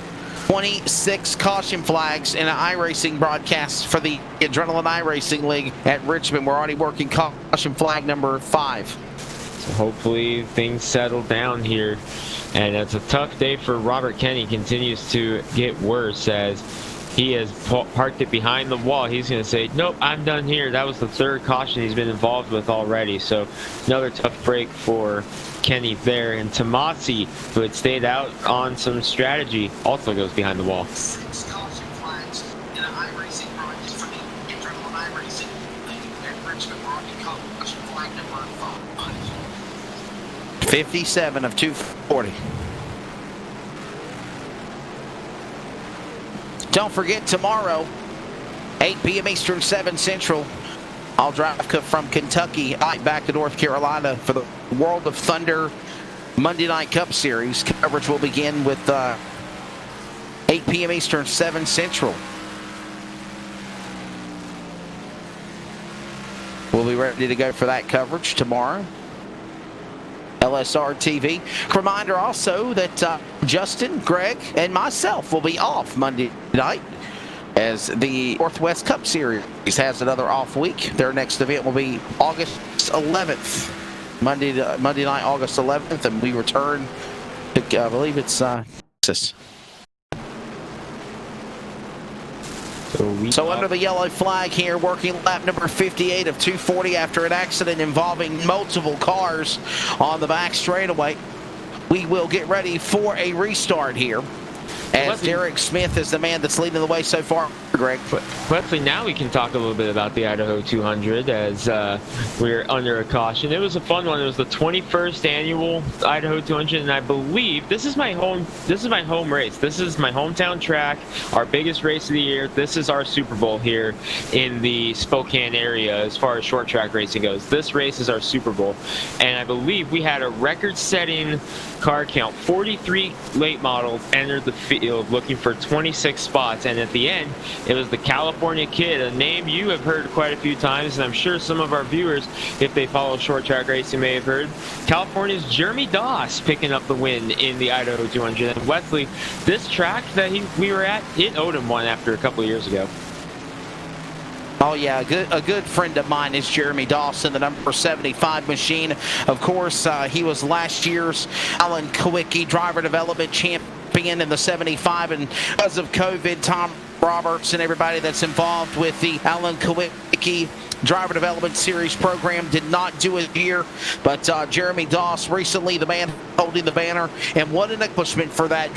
26 caution flags in an iRacing broadcast for the Adrenaline iRacing League at Richmond. We're already working caution flag number 5. So hopefully things settle down here. And it's a tough day for Robert Kenny. Continues to get worse as he has parked it behind the wall. He's going to say, nope, I'm done here. That was the 3rd caution he's been involved with already. So another tough break for Kenny there. And Tomasi, who had stayed out on some strategy, also goes behind the wall. 6 caution flags in an iRacing broadcast for the Adrenaline iRacing League at Richmond. We're already caution flag number 5. 57 of 240. Don't forget, tomorrow, 8 p.m. Eastern, 7 Central, I'll drive from Kentucky back to North Carolina for the World of Thunder Monday Night Cup Series. Coverage will begin with 8 p.m. Eastern, 7 Central. We'll be ready to go for that coverage tomorrow. LSR TV. Reminder also that Justin, Greg, and myself will be off Monday night as the Northwest Cup Series has another off week. Their next event will be August 11th. Monday night, August 11th, and we return to, I believe it's Texas. So under the yellow flag here, working lap number 58 of 240 after an accident involving multiple cars on the back straightaway. We will get ready for a restart here. As Derek Smith is the man that's leading the way so far, Greg. Wesley, now we can talk a little bit about the Idaho 200 as we're under a caution. It was a fun one. It was the 21st annual Idaho 200, and I believe this is my home race. This is my hometown track, our biggest race of the year. This is our Super Bowl here in the Spokane area as far as short track racing goes. This race is our Super Bowl, and I believe we had a record-setting car count. 43 late models entered the field looking for 26 spots, and at the end it was the California Kid, a name you have heard quite a few times, and I'm sure some of our viewers, if they follow short track racing, may have heard. California's Jeremy Doss picking up the win in the Idaho 200. And Wesley, this track that we were at, it owed him one after a couple of years ago. Oh, yeah, a good friend of mine is Jeremy Dawson, the number 75 machine. Of course, he was last year's Alan Kowicki driver development champion in the 75, and because of COVID, Tom Roberts and everybody that's involved with the Alan Kowicki Driver Development Series program did not do it here, but Jeremy Doss, recently the man holding the banner, and what an accomplishment for that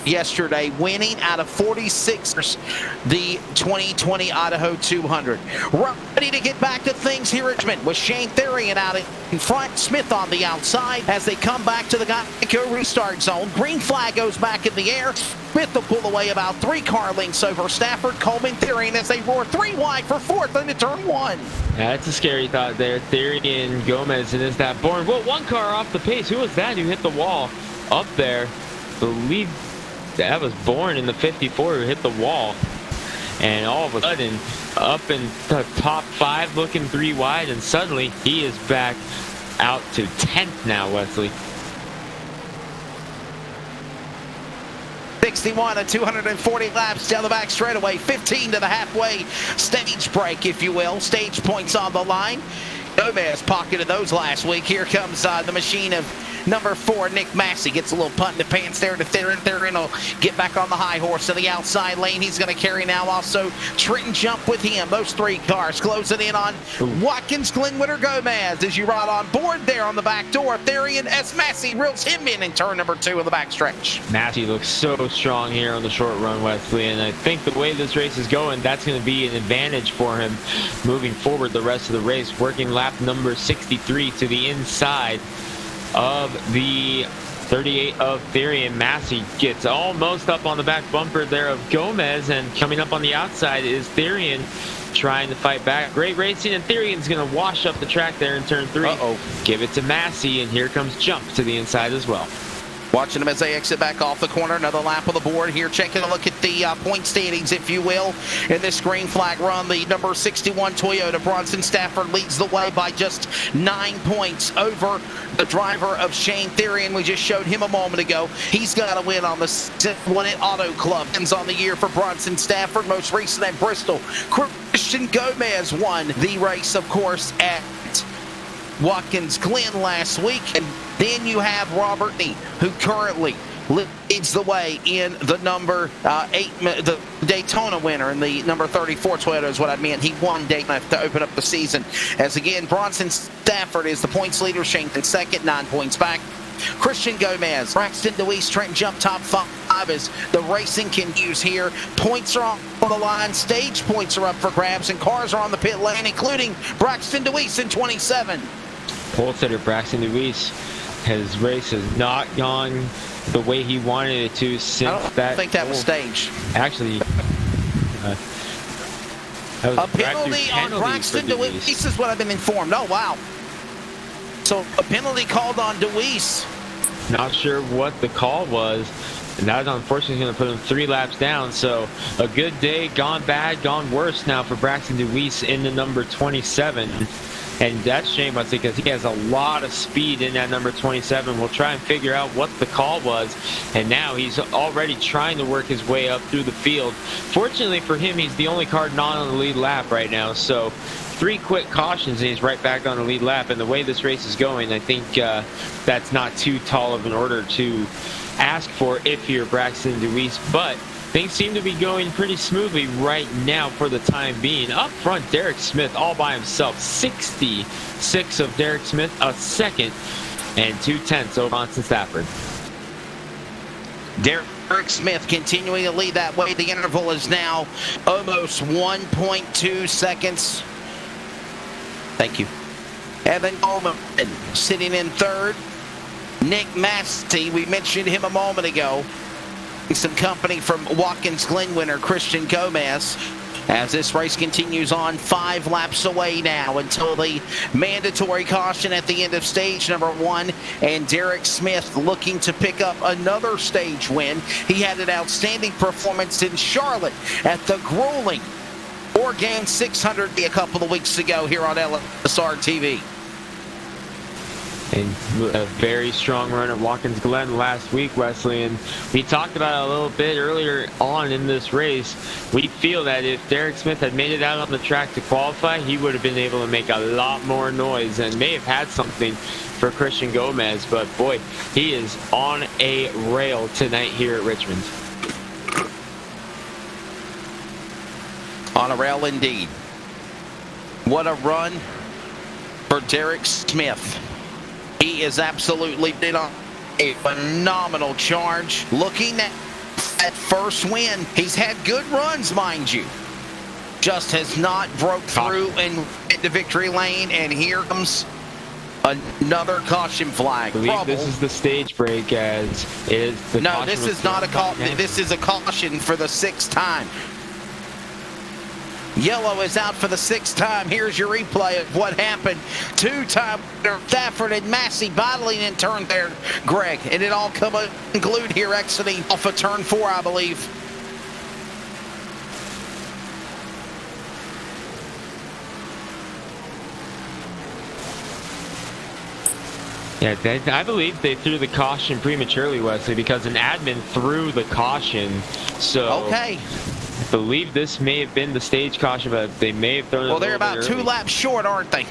yesterday, winning out of 46ers the 2020 Idaho 200. Ready to get back to things here at Richmond with Shane Therian out in front, Smith on the outside as they come back to the Geico restart zone. Green flag goes back in the air. Smith will pull away about 3 car lengths over Stafford, Coleman, Therian as they roar 3 wide for 4th into turn 1. That's a scary thought there. Therian, Gomez, and is that Bourne? Well, 1 car off the pace. Who was that who hit the wall up there? Believe that was Bourne in the 54 who hit the wall. And all of a sudden, up in the top 5, looking 3 wide, and suddenly he is back out to 10th now, Wesley. 61 and 240 laps down the back straightaway, 15 to the halfway stage break, if you will. Stage points on the line. Gomez pocketed those last week. Here comes the machine of number 4, Nick Massey. Gets a little punt in the pants there to Therian. Therian will get back on the high horse in the outside lane. He's going to carry now also Trenton Jump with him. Those 3 cars closing in on Watkins, Glenwitter, Gomez as you ride on board there on the back door. Therian as Massey reels him in turn number 2 in the backstretch. Massey looks so strong here on the short run, Wesley, and I think the way this race is going, that's going to be an advantage for him moving forward the rest of the race. Working lap number 63 to the inside of the 38 of Therian. Massey gets almost up on the back bumper there of Gomez, and coming up on the outside is Therian trying to fight back. Great racing, and Therian's going to wash up the track there in turn 3. Give it to Massey, and here comes Jump to the inside as well. Watching them as they exit back off the corner. Another lap on the board here. Taking a look at the point standings, if you will. In this green flag run, the number 61 Toyota, Bronson Stafford, leads the way by just 9 points over the driver of Shane Therian. We just showed him a moment ago. He's got a win on the 1 at Auto Club. Ends on the year for Bronson Stafford. Most recent at Bristol. Christian Gomez won the race, of course, at Watkins Glen last week. And then you have Robert Nee, who currently leads the way in the number 8, the Daytona winner, and the number 34 Toyota is what I meant. He won Daytona to open up the season. As again, Bronson Stafford is the points leader. Shane in second, 9 points back. Christian Gomez, Braxton DeWeese, Trenton Jump top 5 as the racing continues here. Points are on the line. Stage points are up for grabs, and cars are on the pit lane, including Braxton DeWeese in 27. Pole sitter Braxton DeWeese. His race has not gone the way he wanted it to since I don't think that was staged. Actually, that was a penalty on Braxton DeWeese is what I've been informed. Oh, wow. So a penalty called on DeWeese. Not sure what the call was, and that unfortunately going to put him 3 laps down. So a good day gone bad, gone worse now for Braxton DeWeese in the number 27. And that's shame, Wesley, because he has a lot of speed in that number 27. We'll try and figure out what the call was. And now he's already trying to work his way up through the field. Fortunately for him, he's the only car not on the lead lap right now. So 3 quick cautions and he's right back on the lead lap. And the way this race is going, I think that's not too tall of an order to ask for if you're Braxton DeWeese. But things seem to be going pretty smoothly right now for the time being. Up front, Derek Smith all by himself. 66 of Derek Smith, a second, and 2/10 over Bronson Stafford. Derek Smith continuing to lead that way. The interval is now almost 1.2 seconds. Thank you. Evan Coleman sitting in 3rd. Nick Massey, we mentioned him a moment ago. Some company from Watkins Glen winner Christian Gomez as this race continues on. 5 laps away now until the mandatory caution at the end of stage number 1, and Derek Smith looking to pick up another stage win. He had an outstanding performance in Charlotte at the grueling Organ 600 a couple of weeks ago here on LSR TV. And a very strong run at Watkins Glen last week, Wesley, and we talked about it a little bit earlier on in this race. We feel that if Derek Smith had made it out on the track to qualify, he would have been able to make a lot more noise and may have had something for Christian Gomez, but boy, he is on a rail tonight here at Richmond. On a rail indeed. What a run for Derek Smith. He is absolutely been on a phenomenal charge. Looking at that first win, he's had good runs, mind you. Just has not broke through and into victory lane, and here comes another caution flag. I believe this is the stage break, as it is the No, this is not a caution. This is a caution for the 6th time. Yellow is out for the 6th time. Here's your replay of what happened. 2-time Stafford and Massey battling in turn there, Greg. And it all come unglued here, exiting off of turn 4, I believe. Yeah, I believe they threw the caution prematurely, Wesley, because an admin threw the caution. So okay. I believe this may have been the stage caution, but they may have thrown it. Well, they're about 2 laps short, aren't they?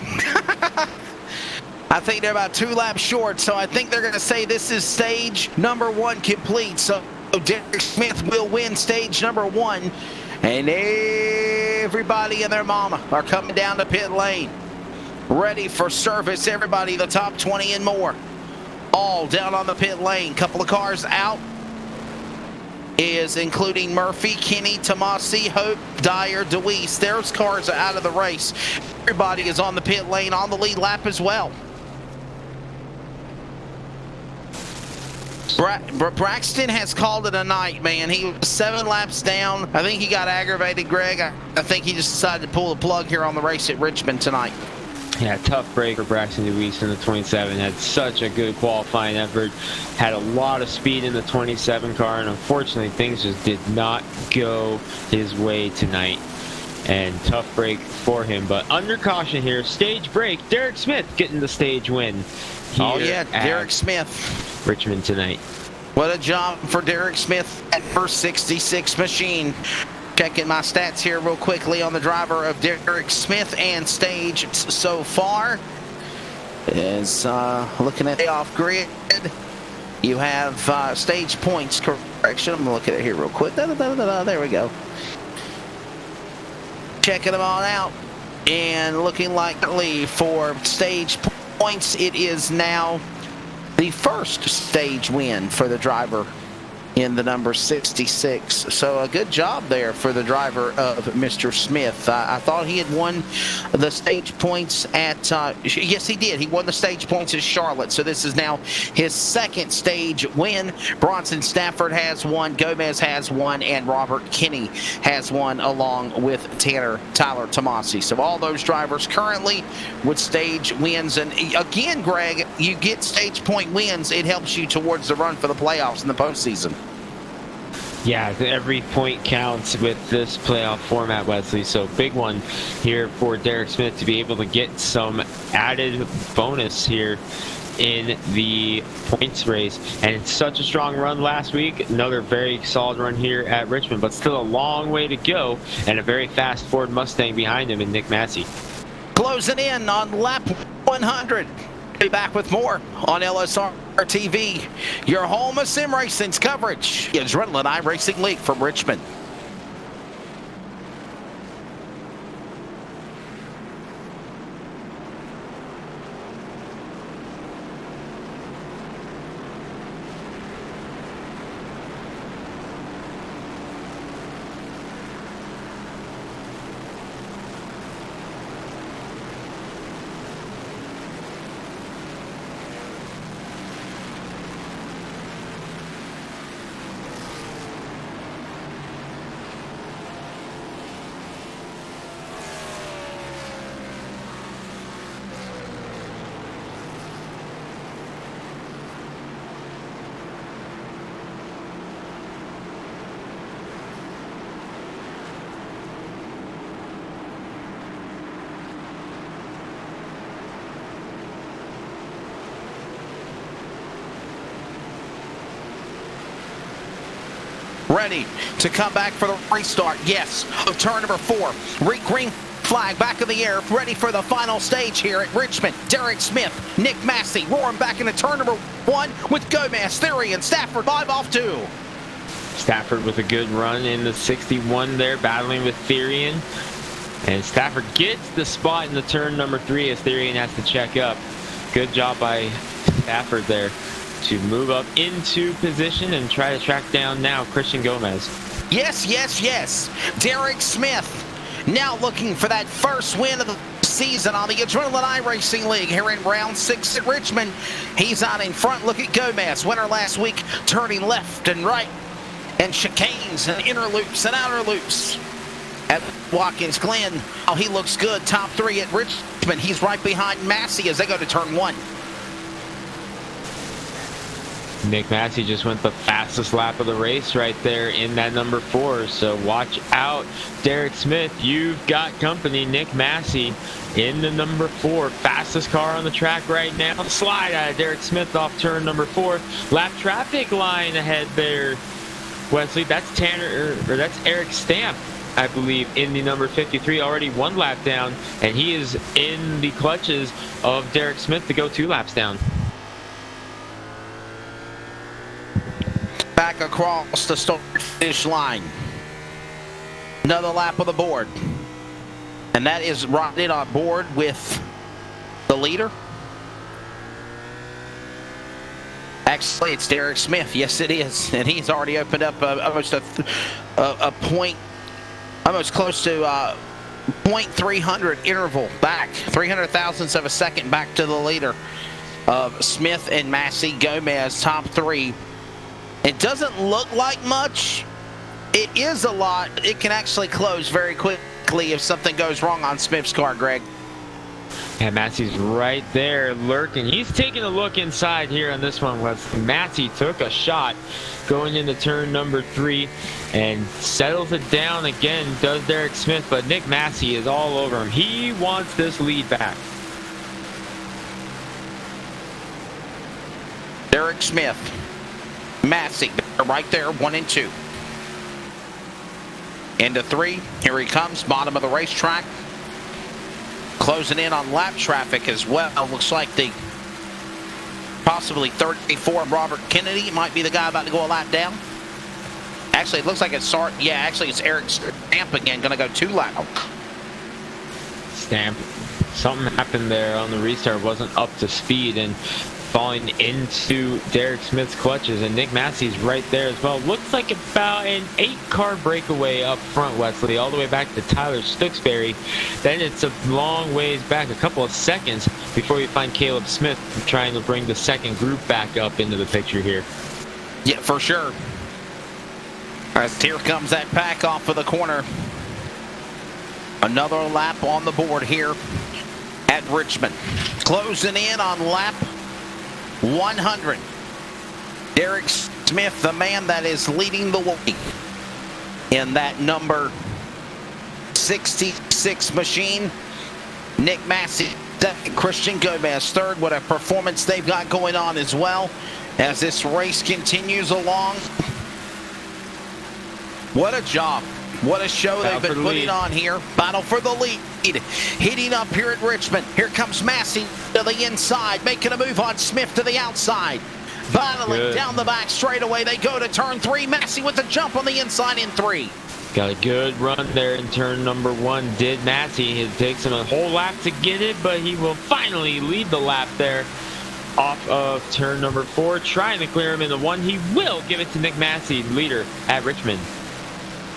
I think they're about 2 laps short, so I think they're going to say this is stage number 1 complete. So Derek Smith will win stage number 1, and everybody and their mama are coming down to pit lane, ready for service. Everybody, the top 20 and more, all down on the pit lane. Couple of cars out is including Murphy, Kenny, Tomasi, Hope, Dyer, DeWeese. Their cars are out of the race. Everybody is on the pit lane on the lead lap as well. Braxton has called it a night, man. He was 7 laps down. I think he got aggravated, Greg. I think he just decided to pull the plug here on the race at Richmond tonight. Yeah, tough break for Braxton DeWeese in the 27. Had such a good qualifying effort. Had a lot of speed in the 27 car, and unfortunately things just did not go his way tonight. And tough break for him. But under caution here, stage break. Derek Smith getting the stage win. Oh yeah, Derek Smith. Richmond tonight. What a job for Derek Smith at first 66 machine. Checking my stats here real quickly on the driver of Derek Smith and stage so far. Is looking at the off grid. You have stage points correction. I'm gonna look at it here real quick. There we go. Checking them all out and looking likely for stage points. It is now the first stage win for the driver in the number 66. So a good job there for the driver of Mr. Smith. I thought he had won the stage points at, yes he did. He won the stage points at Charlotte. So this is now his 2nd stage win. Bronson Stafford has one, Gomez has one, and Robert Kinney has one along with Tyler Tomasi. So all those drivers currently with stage wins. And again, Greg, you get stage point wins, it helps you towards the run for the playoffs in the postseason. Yeah, every point counts with this playoff format, Wesley. So big one here for Derek Smith to be able to get some added bonus here in the points race. And it's such a strong run last week. Another very solid run here at Richmond, but still a long way to go, and a very fast Ford Mustang behind him in Nick Massey. Closing in on lap 100. Be back with more on LSR TV, your home of sim racing's coverage. Adrenaline iRacing League from Richmond. Ready to come back for the restart. Yes, of turn number 4. Green flag back in the air, ready for the final stage here at Richmond. Derek Smith, Nick Massey roaring back into turn number 1 with Gomez, Theory, and Stafford 5 off 2. Stafford with a good run in the 61 there, battling with Therian. And Stafford gets the spot in the turn number 3 as Therian has to check up. Good job by Stafford there to move up into position and try to track down now Christian Gomez. Yes, yes, yes. Derek Smith now looking for that first win of the season on the Adrenaline iRacing League here in round 6 at Richmond. He's out in front. Look at Gomez, winner last week, turning left and right and chicanes and inner loops and outer loops at Watkins Glen. Oh, he looks good. Top 3 at Richmond. He's right behind Massey as they go to turn 1. Nick Massey just went the fastest lap of the race right there in that number 4. So watch out, Derek Smith. You've got company. Nick Massey in the number 4. Fastest car on the track right now. Slide out of Derek Smith off turn number 4. Lap traffic line ahead there, Wesley. That's that's Eric Stamp, I believe, in the number 53. Already 1 lap down, and he is in the clutches of Derek Smith to go 2 laps down. Back across the start-finish line. Another lap of the board. And that is right in on board with the leader. Actually, it's Derek Smith. Yes, it is. And he's already opened up almost a point, almost close to 0.300 interval back, 300 thousandths of a second back to the leader of Smith and Massey. Gomez, top 3. It doesn't look like much. It is a lot. It can actually close very quickly if something goes wrong on Smith's car, Greg. And Massey's right there lurking. He's taking a look inside here on this one. Massey took a shot going into turn number 3 and settles it down again, does Derek Smith, but Nick Massey is all over him. He wants this lead back. Derek Smith. Massey right there, 1 and 2. Into 3. Here he comes, bottom of the racetrack. Closing in on lap traffic as well. Looks like the possibly 34 Robert Kennedy might be the guy about to go a lap down. Actually, it looks like it's it's Eric Stamp again, going to go 2 laps. Stamp. Something happened there on the restart, wasn't up to speed and falling into Derek Smith's clutches, and Nick Massey's right there as well. Looks like about an 8-car breakaway up front, Wesley, all the way back to Tyler Stooksbury. Then it's a long ways back, a couple of seconds before you find Caleb Smith trying to bring the second group back up into the picture here. Yeah, for sure. As here comes that pack off of the corner. Another lap on the board here at Richmond. Closing in on lap 100. Derek Smith, the man that is leading the way in that number 66 machine. Nick Massey second, Christian Gomez third. What a performance they've got going on as well as this race continues along. What a job. What a show they've been putting on here. Battle for the lead. Heating up here at Richmond. Here comes Massey to the inside, making a move on Smith to the outside. Battling down the back straightaway. They go to turn 3. Massey with a jump on the inside in 3. Got a good run there in turn number 1. Did Massey. It takes him a whole lap to get it, but he will finally lead the lap there off of turn number 4. Trying to clear him in the 1. He will give it to Nick Massey, leader at Richmond.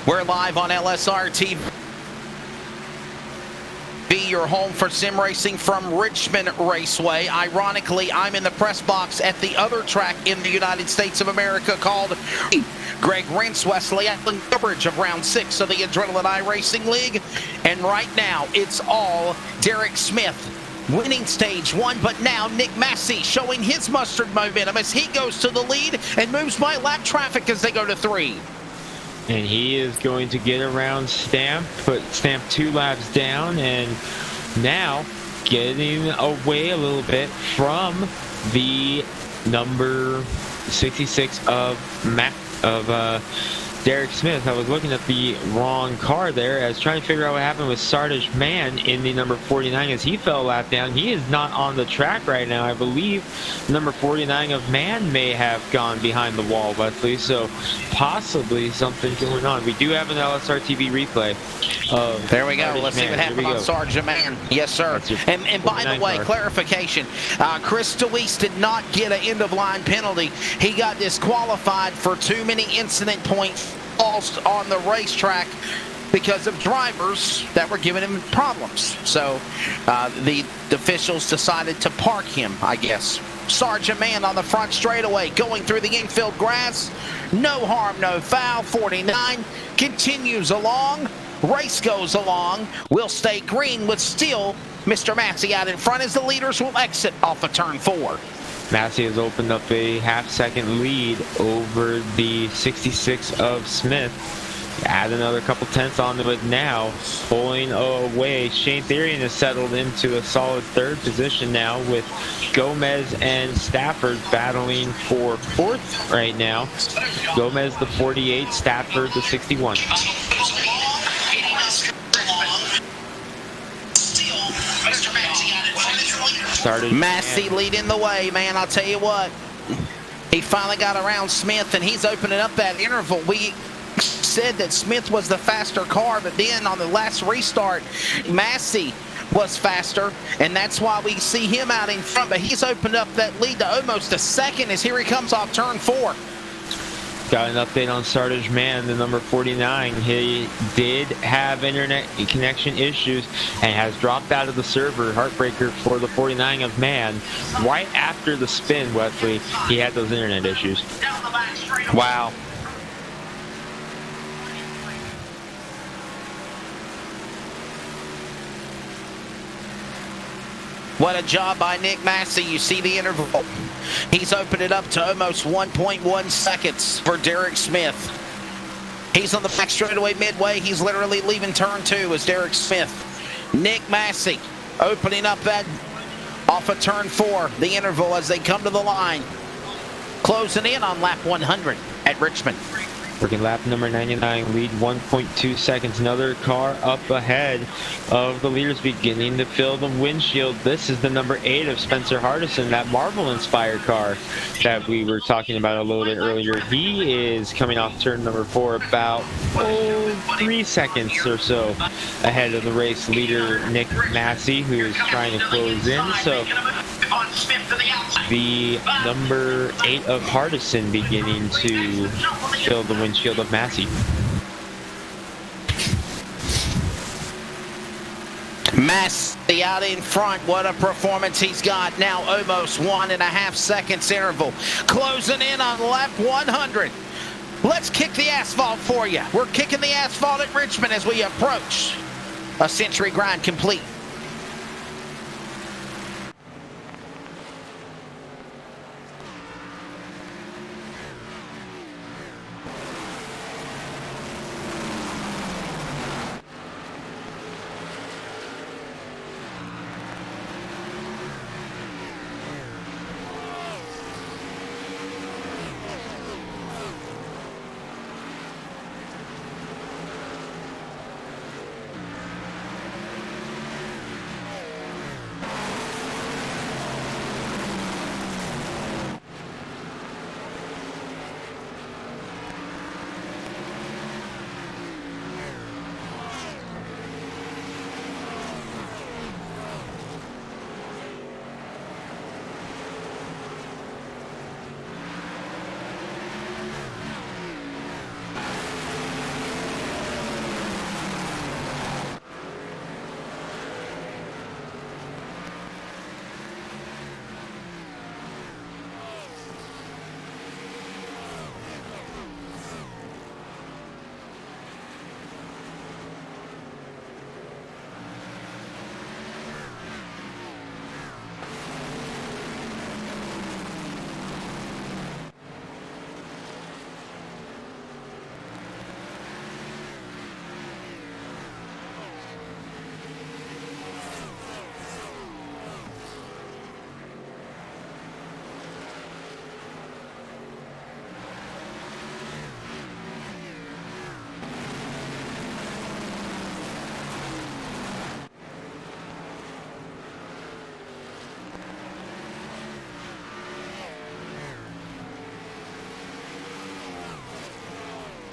We're live on LSR TV. Be your home for sim racing from Richmond Raceway. Ironically, I'm in the press box at the other track in the United States of America called Greg Rentz, Wesley Atlan coverage of round 6 of the Adrenaline iRacing League. And right now, it's all Derek Smith winning stage 1, but now Nick Massey showing his mustard momentum as he goes to the lead and moves by lap traffic as they go to 3. And he is going to get around Stamp, put Stamp 2 laps down, and now getting away a little bit from the number 66 of Derek Smith. I was looking at the wrong car there. I was trying to figure out what happened with Sardaj Man in the number 49 as he fell lap down. He is not on the track right now. I believe number 49 of Man may have gone behind the wall, Wesley, so possibly something going on. We do have an LSR TV replay. There we go. Sardaj Let's see Man. what happened on Sergeant Man. Yes, sir. And by the way, clarification, Chris DeWeese did not get an end-of-line penalty. He got disqualified for too many incident points lost on the racetrack because of drivers that were giving him problems. So the officials decided to park him, I guess. Sergeant Man on the front straightaway, going through the infield grass. No harm, no foul. 49 continues along. Race goes along. Will stay green with still Mr. Massey out in front as the leaders will exit off of turn 4. Massey has opened up a half-second lead over the 66 of Smith. Add another couple tenths onto it now. Pulling away, Shane Therian has settled into a solid third position now with Gomez and Stafford battling for fourth right now. Gomez the 48, Stafford the 61. Massey leading the way, man. I'll tell you what. He finally got around Smith, and he's opening up that interval. We said that Smith was the faster car, but then on the last restart, Massey was faster, and that's why we see him out in front. But he's opened up that lead to almost a second as here he comes off turn 4. Got an update on Sardaj Man, the number 49. He did have internet connection issues and has dropped out of the server. Heartbreaker for the 49 of Man. Right after the spin, Wesley, he had those internet issues. Wow. What a job by Nick Massey. You see the interval. He's opened it up to almost 1.1 seconds for Derek Smith. He's on the back straightaway midway. He's literally leaving turn 2 as Derek Smith. Nick Massey opening up that off of turn 4, the interval as they come to the line. Closing in on lap 100 at Richmond. Working lap number 99, lead 1.2 seconds. Another car up ahead of the leaders, beginning to fill the windshield. This is the number 8 of Spencer Hardison, that Marvel-inspired car that we were talking about a little bit earlier. He is coming off turn number 4 about 3 seconds or so ahead of the race leader, Nick Massey, who is trying to close in. So the number 8 of Hardison beginning to fill the windshield of Massey. Massey out in front. What a performance he's got. Now almost 1.5 seconds interval. Closing in on lap 100. Let's kick the asphalt for you. We're kicking the asphalt at Richmond as we approach a century grind complete.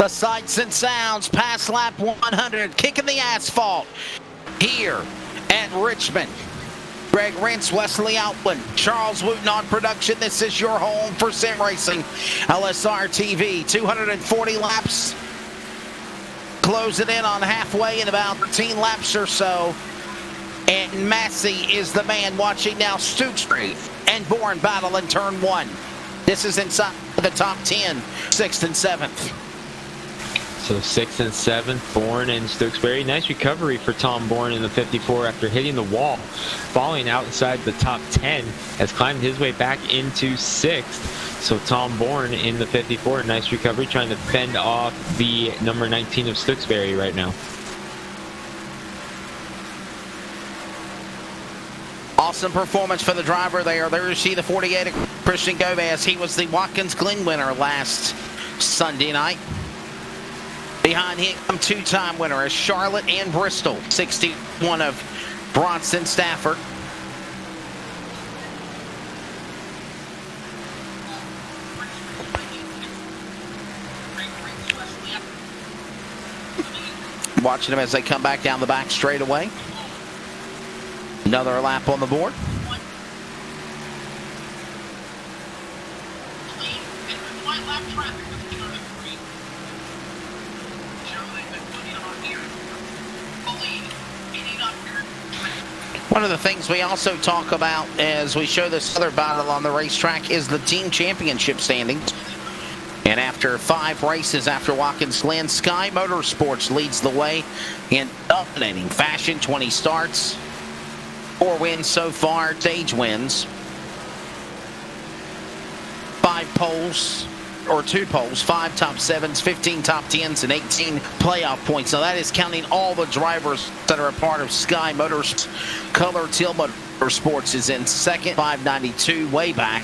The sights and sounds past lap 100, kicking the asphalt here at Richmond. Greg Rentz, Wesley Outland, Charles Wooten on production. This is your home for sim racing. LSR TV, 240 laps. Close it in on halfway in about 13 laps or so. And Massey is the man watching now. Stooksbury and Bourne battle in turn 1. This is inside the top 10, 6th and 7th. So 6th and 7th, Bourne and Stooksbury. Nice recovery for Tom Bourne in the 54 after hitting the wall. Falling outside the top 10, has climbed his way back into 6th. So Tom Bourne in the 54, nice recovery, trying to fend off the number 19 of Stooksbury right now. Awesome performance for the driver there. There you see the 48 of Christian Gomez. He was the Watkins Glen winner last Sunday night. Behind him, two-time winner is Charlotte and Bristol. 61 of Bronson Stafford. Watching them as they come back down the back straightaway. Another lap on the board. One of the things we also talk about as we show this other battle on the racetrack is the team championship standings. And after 5 races after Watkins Glen, Sky Motorsports leads the way in dominating fashion. 20 starts, 4 wins so far, stage wins, 5 poles, or 2 poles, 5 top 7s, 15 top 10s, and 18 playoff points. Now that is counting all the drivers that are a part of Sky Motors. Color Teal Motorsports is in second, 592 way back.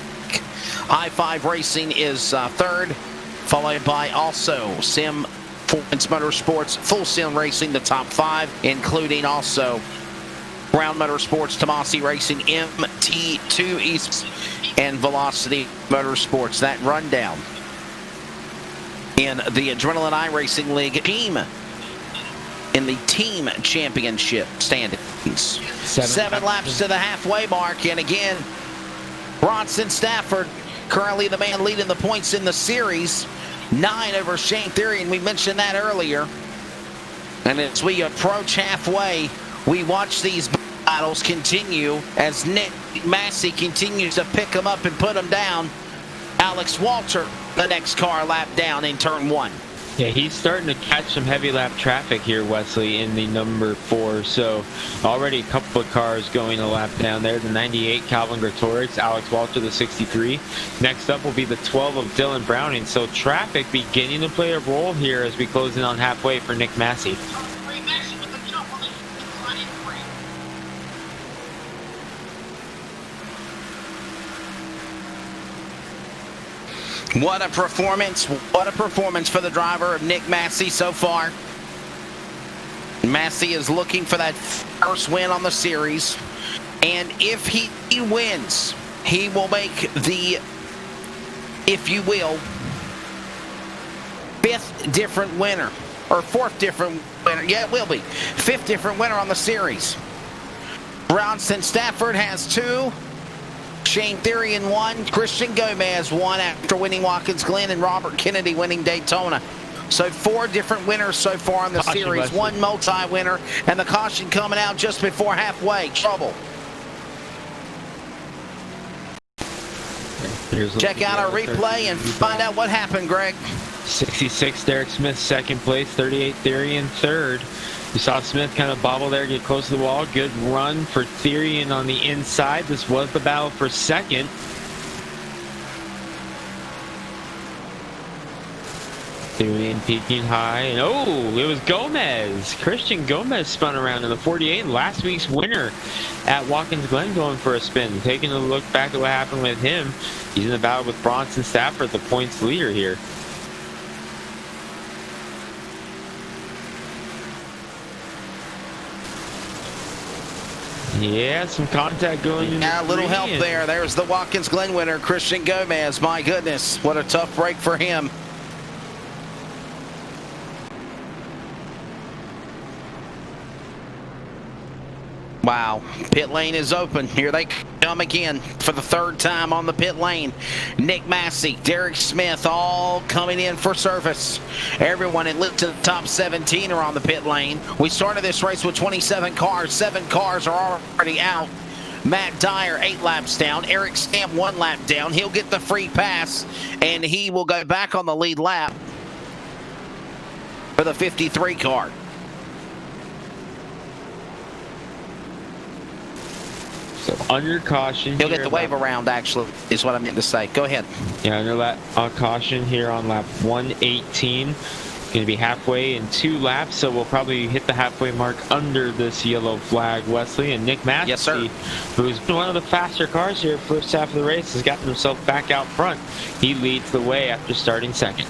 High 5 Racing is third, followed by also Sim Performance Motorsports, Full Sim Racing, the top 5, including also Brown Motorsports, Tomasi Racing, MT2 East, and Velocity Motorsports. That rundown in the Adrenaline iRacing League team in the team championship standings. 7 laps to the halfway mark, and again, Bronson Stafford currently the man leading the points in the series. 9 over Shane Theory, and we mentioned that earlier. And as we approach halfway, we watch these battles continue as Nick Massey continues to pick them up and put them down. Alex Walter, the next car lap down in turn 1. Yeah, he's starting to catch some heavy lap traffic here, Wesley, in the number 4. So already a couple of cars going a lap down there. The 98, Calvin Gretorix, Alex Walter, the 63. Next up will be the 12 of Dylan Browning. So traffic beginning to play a role here as we close in on halfway for Nick Massey. What a performance for the driver of Nick Massey so far. Massey is looking for that first win on the series, and if he wins, he will make the, if you will, 5th different winner, or 4th different winner. Yeah, it will be 5th different winner on the series. Bronson Stafford has 2. Shane Theory in 1, Christian Gomez 1 after winning Watkins Glen, and Robert Kennedy winning Daytona. So 4 different winners so far in the series, 1 multi-winner, and the caution coming out just before halfway. Trouble. Check out our replay and find out what happened, Greg. 66, Derek Smith, 2nd place. 38, Theory in 3rd. You saw Smith kind of bobble there, get close to the wall. Good run for Theory and on the inside. This was the battle for 2nd. Theory peaking high. And oh, it was Gomez. Christian Gomez spun around in the 48. Last week's winner at Watkins Glen going for a spin. Taking a look back at what happened with him. He's in the battle with Bronson Stafford, the points leader here. Yeah, some contact going in. Yeah, a little help there. There's the Watkins Glen winner, Christian Gomez. My goodness, what a tough break for him. Wow, pit lane is open. Here they come again for the third time on the pit lane. Nick Massey, Derek Smith, all coming in for service. Everyone at least to the top 17 are on the pit lane. We started this race with 27 cars. 7 cars are already out. Matt Dyer, 8 laps down. Eric Stamp, 1 lap down. He'll get the free pass, and he will go back on the lead lap for the 53 car. So under caution. He'll get the wave around, actually, is what I meant to say. Go ahead. Yeah, under caution here on lap 118. Going to be halfway in 2 laps, so we'll probably hit the halfway mark under this yellow flag, Wesley. And Nick Massey, yes, sir, who's been one of the faster cars here first half of the race, has gotten himself back out front. He leads the way after starting second.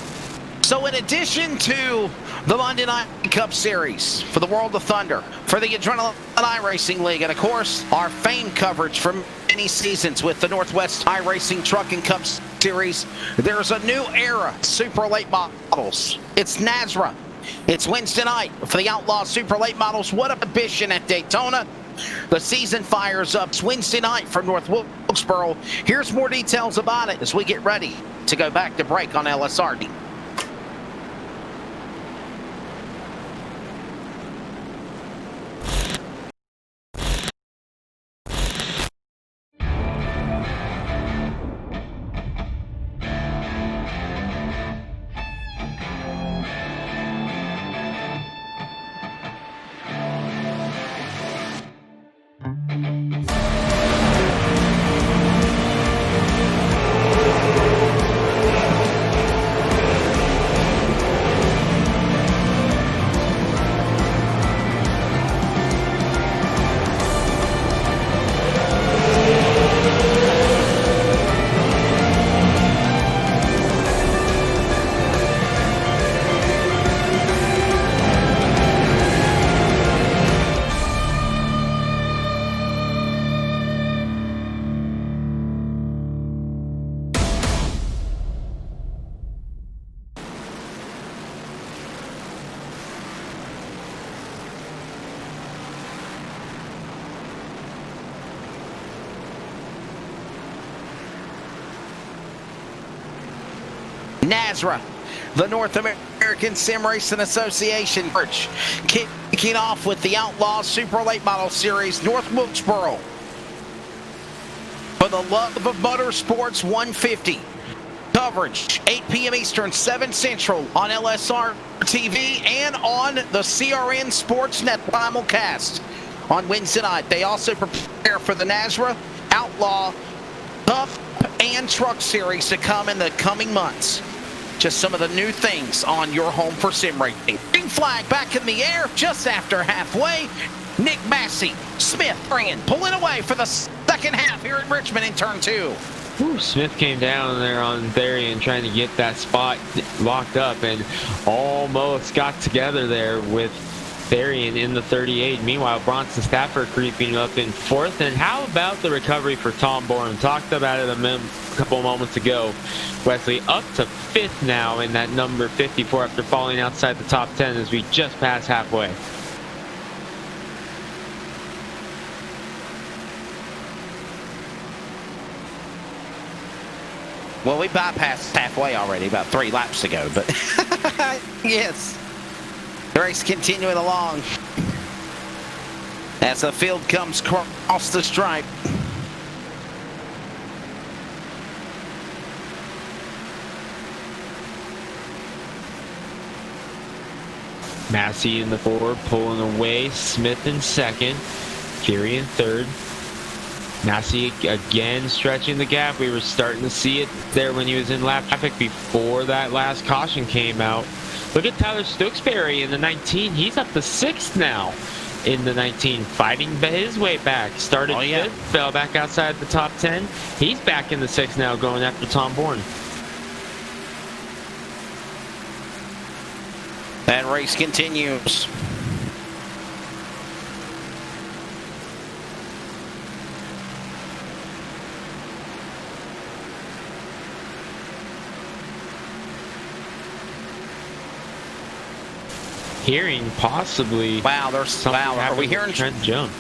So in addition to the Monday Night Cup Series, for the World of Thunder, for the Adrenaline iRacing League, and of course, our fame coverage from many seasons with the Northwest iRacing Truck and Cup Series, there's a new era, super late models. It's NASRA. It's Wednesday night for the Outlaw Super Late Models. What a ambition at Daytona. The season fires up. It's Wednesday night from North Wilkesboro. Here's more details about it as we get ready to go back to break on LSRD. NASRA, the North American Sim Racing Association, kicking off with the Outlaw Super Late Model Series, North Wilkesboro. For the love of motorsports 150. Coverage, 8 p.m. Eastern, 7 Central on LSR TV and on the CRN Sportsnet simulcast on Wednesday night. They also prepare for the NASRA Outlaw Cup and Truck Series to come in the coming months. Just some of the new things on your home for sim racing. Green flag back in the air just after halfway. Nick Massey, Smith, pulling away for the second half here at Richmond in turn 2. Ooh, Smith came down there on Therian trying to get that spot locked up and almost got together there with Therian in the 38. Meanwhile, Bronson Stafford creeping up in 4th. And how about the recovery for Tom Bourne? Talked about it a couple of moments ago. Wesley up to 5th now in that number 54 after falling outside the top 10 as we just passed halfway. Well, we bypassed halfway already about 3 laps ago, but yes. The race continuing along as the field comes across the stripe. Massey in the 4, pulling away. Smith in 2nd. Curie in 3rd. Massey again stretching the gap. We were starting to see it there when he was in lap traffic before that last caution came out. Look at Tyler Stokesbury in the 19. He's up to 6th now in the 19, fighting his way back. Started 5th, fell back outside the top 10. He's back in the 6th now, going after Tom Bourne. That race continues. Hearing possibly. Wow, there's something. Are we hearing Trent Jones?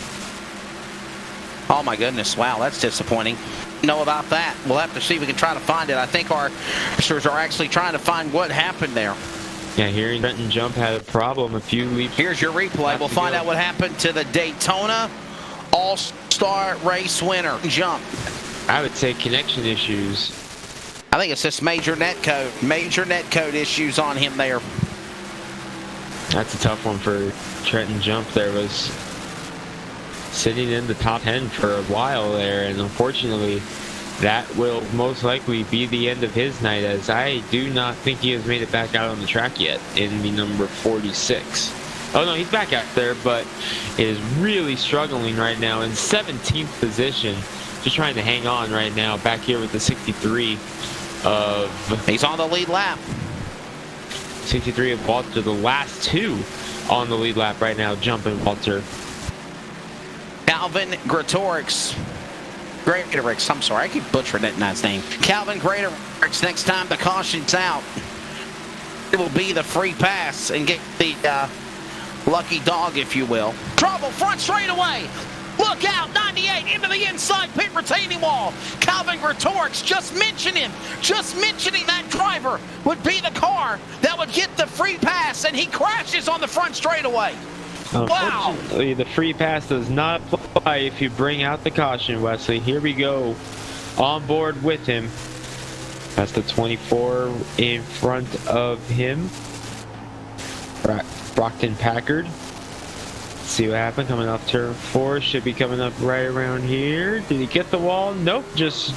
Oh my goodness, wow, that's disappointing. Know about that. We'll have to see if we can try to find it. I think our officers are actually trying to find what happened there. Yeah, here Trenton Jump had a problem a few leaps. Here's your replay. We'll find out what happened to the Daytona All-Star Race winner, Jump. I would say connection issues. I think it's just major netcode issues on him there. That's a tough one for Trenton Jump. There was sitting in the top 10 for a while there, and unfortunately that will most likely be the end of his night, as I do not think he has made it back out on the track yet in the number 46. Oh no, he's back out there, but is really struggling right now in 17th position, just trying to hang on right now back here with the 63 of... He's on the lead lap. 63 of Walter, the last two on the lead lap right now, jumping Walter. Calvin Gretorix. I'm sorry, I keep butchering that guy's name. Calvin Gretorix, next time the caution's out, it will be the free pass and get the lucky dog, if you will. Trouble front straightaway. Look out, 98 into the inside pit retaining wall. Calvin Gretorix, just mentioning that driver would be the car that would get the free pass, and he crashes on the front straightaway. Wow. Unfortunately, the free pass does not apply if you bring out the caution, Wesley. Here we go. On board with him. That's the 24 in front of him. Brockton Packard. See what happened coming off turn 4. Should be coming up right around here. Did he get the wall? Nope. Just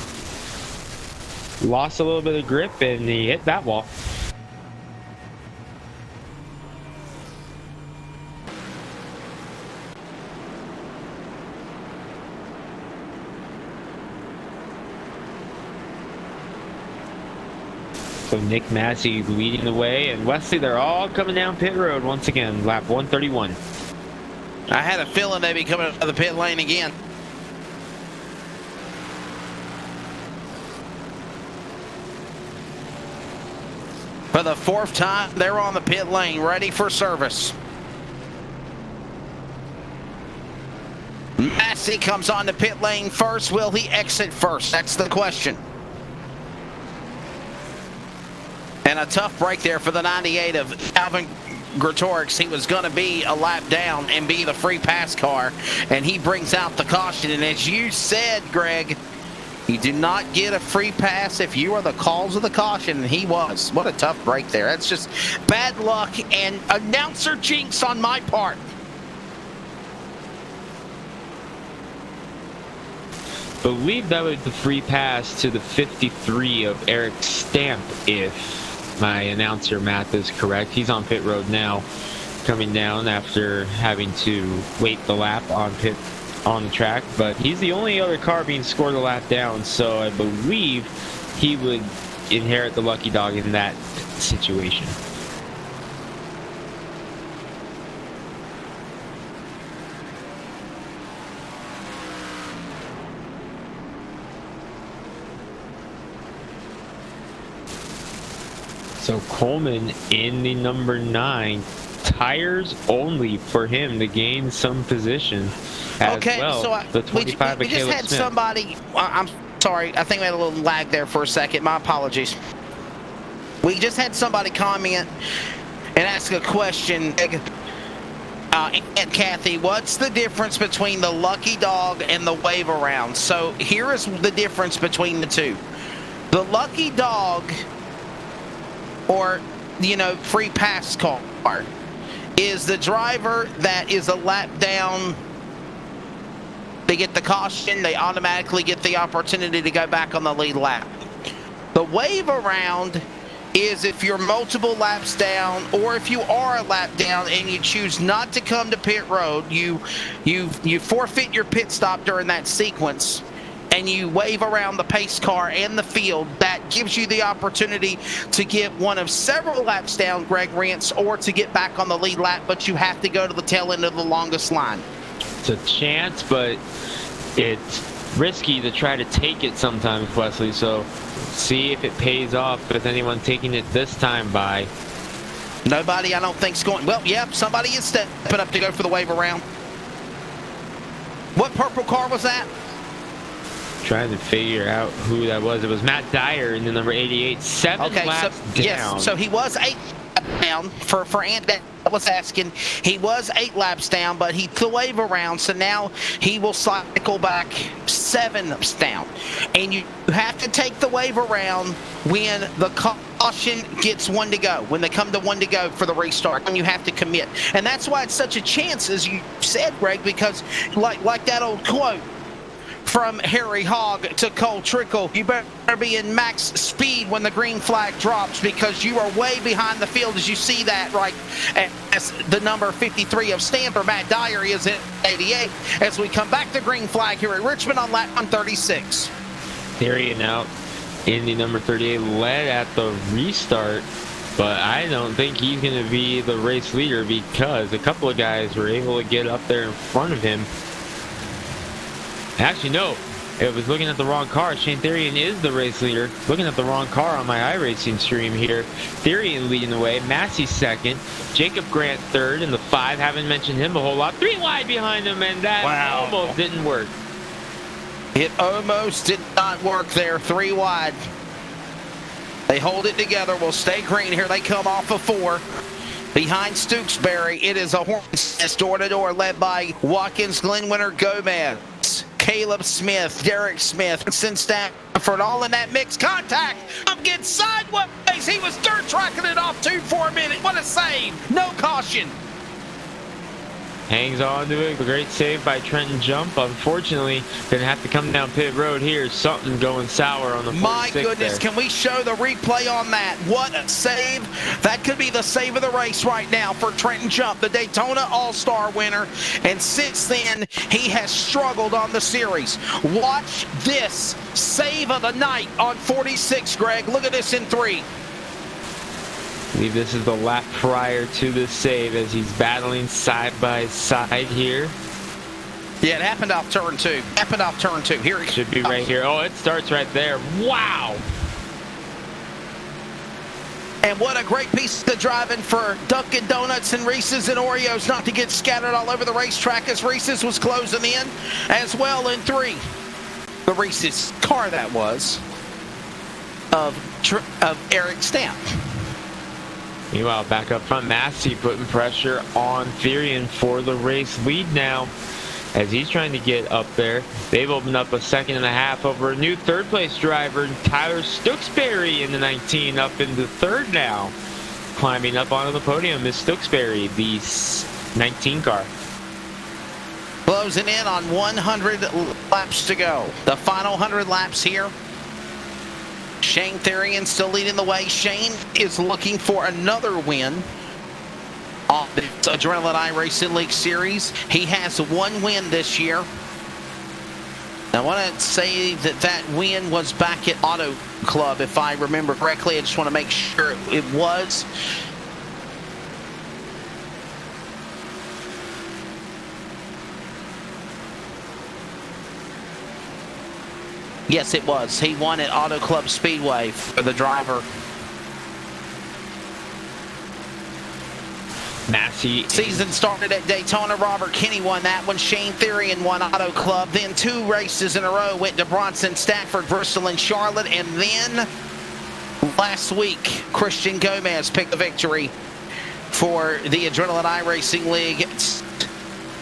lost a little bit of grip and he hit that wall. So Nick Massey leading the way, and Wesley, they're all coming down pit road once again, lap 131. I had a feeling they'd be coming out of the pit lane again. For the 4th time, they're on the pit lane, ready for service. Massey comes on the pit lane first. Will he exit first? That's the question. And a tough break there for the 98 of Calvin Gretorix. He was going to be a lap down and be the free pass car, and he brings out the caution. And as you said, Greg, you do not get a free pass if you are the cause of the caution, and he was. What a tough break there. That's just bad luck and announcer jinx on my part. Believe that was the free pass to the 53 of Eric Stamp, if my announcer math is correct. He's on pit road now, coming down after having to wait the lap on the track, but he's the only other car being scored a lap down, so I believe he would inherit the lucky dog in that situation. So Coleman in the number 9, tires only for him to gain some position as well. So the 25 we just had somebody, I'm sorry, I think we had a little lag there for a second. My apologies. We just had somebody comment and ask a question. And Kathy, what's the difference between the lucky dog and the wave around? So here is the difference between the two. The lucky dog, or, you know, free pass car, is the driver that is a lap down. They get the caution, they automatically get the opportunity to go back on the lead lap. The wave around is if you're multiple laps down, or if you are a lap down and you choose not to come to pit road, you forfeit your pit stop during that sequence, and you wave around the pace car and the field. That gives you the opportunity to get one of several laps down, Greg Rentz, or to get back on the lead lap, but you have to go to the tail end of the longest line. It's a chance, but it's risky to try to take it sometimes, Wesley, so see if it pays off with anyone taking it this time by. Nobody, I don't think, is going. Well, yeah, somebody is stepping up to go for the wave around. What purple car was that? Trying to figure out who that was. It was Matt Dyer in the number 88. 7 laps down. Yes, so he was 8 laps down for Andy. I was asking. He was 8 laps down, but he threw the wave around, so now he will cycle back 7 laps down. And you have to take the wave around when the caution gets 1 to go, when they come to 1 to go for the restart, and you have to commit. And that's why it's such a chance, as you said, Greg, because like that old quote from Harry Hogg to Cole Trickle, you better be in max speed when the green flag drops, because you are way behind the field, as you see that right as the number 53 of Stanford. Matt Dyer is at 88 as we come back to green flag here at Richmond on lap 136. Therian out in the number 38, led at the restart, but I don't think he's going to be the race leader, because a couple of guys were able to get up there in front of him. Actually, no. It was looking at the wrong car. Shane Therian is the race leader. Looking at the wrong car on my iRacing stream here. Therian leading the way. Massey second. Jacob Grant third. And the 5, haven't mentioned him a whole lot. 3 wide behind him, and that almost didn't work. It almost did not work there. 3 wide. They hold it together. Will stay green here. They come off of 4. Behind Stooksbury, it is a hornet's nest door-to-door, led by Watkins, Glenwinter, Gomez, Caleb Smith, Derek Smith, Winston Stafford, all in that mixed contact. I'm getting sideways. He was dirt tracking it off 2 for a minute. What a save. No caution. Hangs on to it. A great save by Trenton Jump. Unfortunately, going to have to come down pit road here. Something going sour on the 46 My goodness, there. can we show the replay on that? What a save. That could be the save of the race right now for Trenton Jump, the Daytona All-Star winner. And since then, he has struggled on the series. Watch this save of the night on 46, Greg. Look at this in 3. I believe this is the lap prior to the save, as he's battling side by side here. Yeah, it happened off turn 2. Happened off turn 2. Here it should be right here. Oh, it starts right there. Wow. And what a great piece of driving for Dunkin' Donuts and Reese's and Oreos not to get scattered all over the racetrack, as Reese's was closing in as well in 3. The Reese's car that was of Eric Stamp. Meanwhile, back up front, Massey putting pressure on Therian for the race lead now, as he's trying to get up there. They've opened up a 2.5 seconds over a new third-place driver, Tyler Stooksbury, in the 19, up into 3rd now. Climbing up onto the podium is Stooksbury, the 19 car. Closing in on 100 laps to go. The final 100 laps here. Shane Therian still leading the way. Shane is looking for another win on the Adrenaline iRacing League Series. He has 1 win this year. I want to say that win was back at Auto Club, if I remember correctly. I just want to make sure it was. Yes, it was. He won at Auto Club Speedway for the driver. Massey. Season started at Daytona. Robert Kinney won that one. Shane Therian won Auto Club. Then 2 races in a row went to Bronson, Stafford, Bristol, and Charlotte. And then last week, Christian Gomez picked the victory for the Adrenaline iRacing League.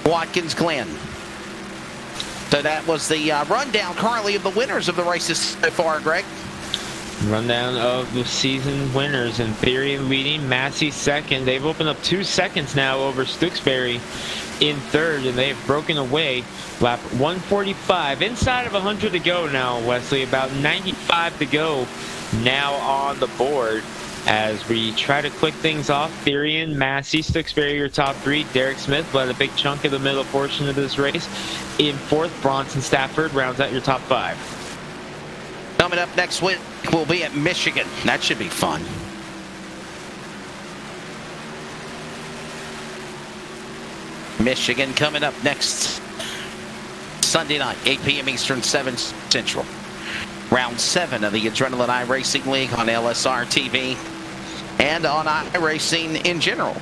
Watkins Glen. So that was the rundown currently of the winners of the races so far, Greg. Rundown of the season winners, and Therian leading, Massey second. They've opened up 2 seconds now over Stooksbury in 3rd, and they've broken away. Lap 145, inside of 100 to go now, Wesley. About 95 to go now on the board. As we try to click things off, Therian, Massey, Stooksbury, your top 3. Derek Smith led a big chunk of the middle portion of this race. In 4th, Bronson Stafford rounds out your top 5. Coming up next week, we'll be at Michigan. That should be fun. Michigan coming up next Sunday night, 8 p.m. Eastern, 7 Central. Round 7 of the Adrenaline iRacing League on LSR TV and on iRacing in general.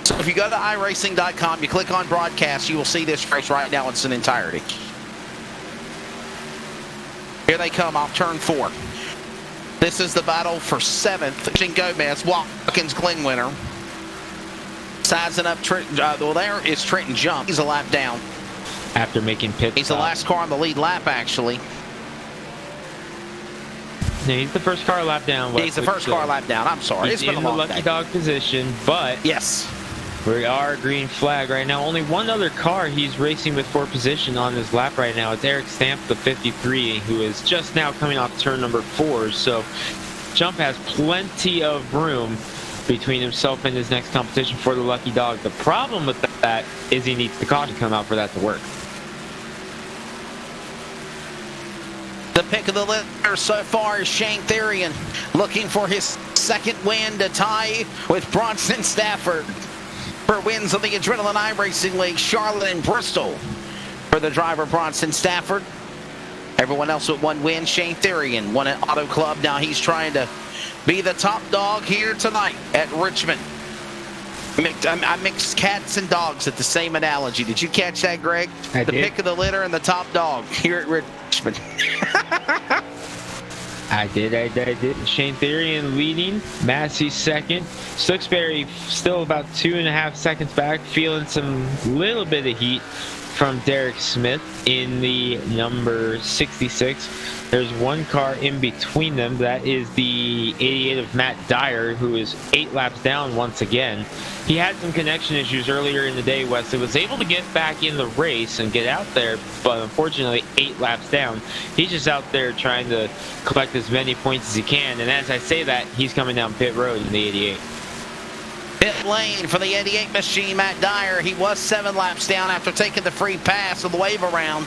So if you go to iRacing.com, you click on broadcast, you will see this race right now in its entirety. Here they come off turn 4. This is the battle for 7th. Gomez, Watkins, Glenwinter. Sizing up Trenton. Well, there is Trenton Jump. He's a lap down. After making pit He's the last car on the lead lap, actually. No, he's the first car lap down. He's the first car lap down. I'm sorry. He's It's been a in the long lucky day. dog position, but Yes. we are green flag right now. Only one other car he's racing with for position on his lap right now. It's Eric Stamp, the 53, who is just now coming off turn number 4. So Jump has plenty of room between himself and his next competition for the lucky dog. The problem with that is he needs the caution to come out for that to work. The pick of the litter so far is Shane Therian, looking for his second win to tie with Bronson Stafford for wins of the Adrenaline iRacing League, Charlotte and Bristol. For the driver, Bronson Stafford. Everyone else with 1 win. Shane Therian won at Auto Club. Now he's trying to be the top dog here tonight at Richmond. I mixed cats and dogs at the same analogy. Did you catch that, Greg? I the did. pick of the litter and the top dog here at Richmond. I did. Shane Therian leading, Massey second. Stooksbury still about 2.5 seconds back, feeling some little bit of heat from Derek Smith in the number 66. There's one car in between them. That is the 88 of Matt Dyer, who is 8 laps down once again. He had some connection issues earlier in the day. Wesley was able to get back in the race and get out there, but unfortunately 8 laps down. He's just out there trying to collect as many points as he can, and as I say that, he's coming down pit road in the 88. Pit lane for the 88 machine, Matt Dyer. He was 7 laps down after taking the free pass of the wave around.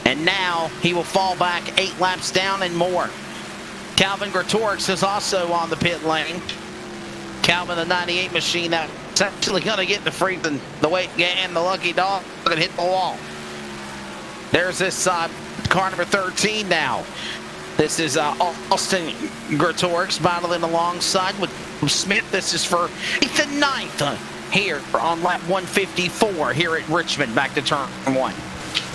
And now he will fall back 8 laps down and more. Calvin Gretorix is also on the pit lane. Calvin, the 98 machine, that's actually going to get the free and the weight and the lucky dog and hit the wall. There's this car number 13 now. This is Austin Gretorix battling alongside with Smith. This is for 8th and 9th here on lap 154 here at Richmond. Back to turn 1.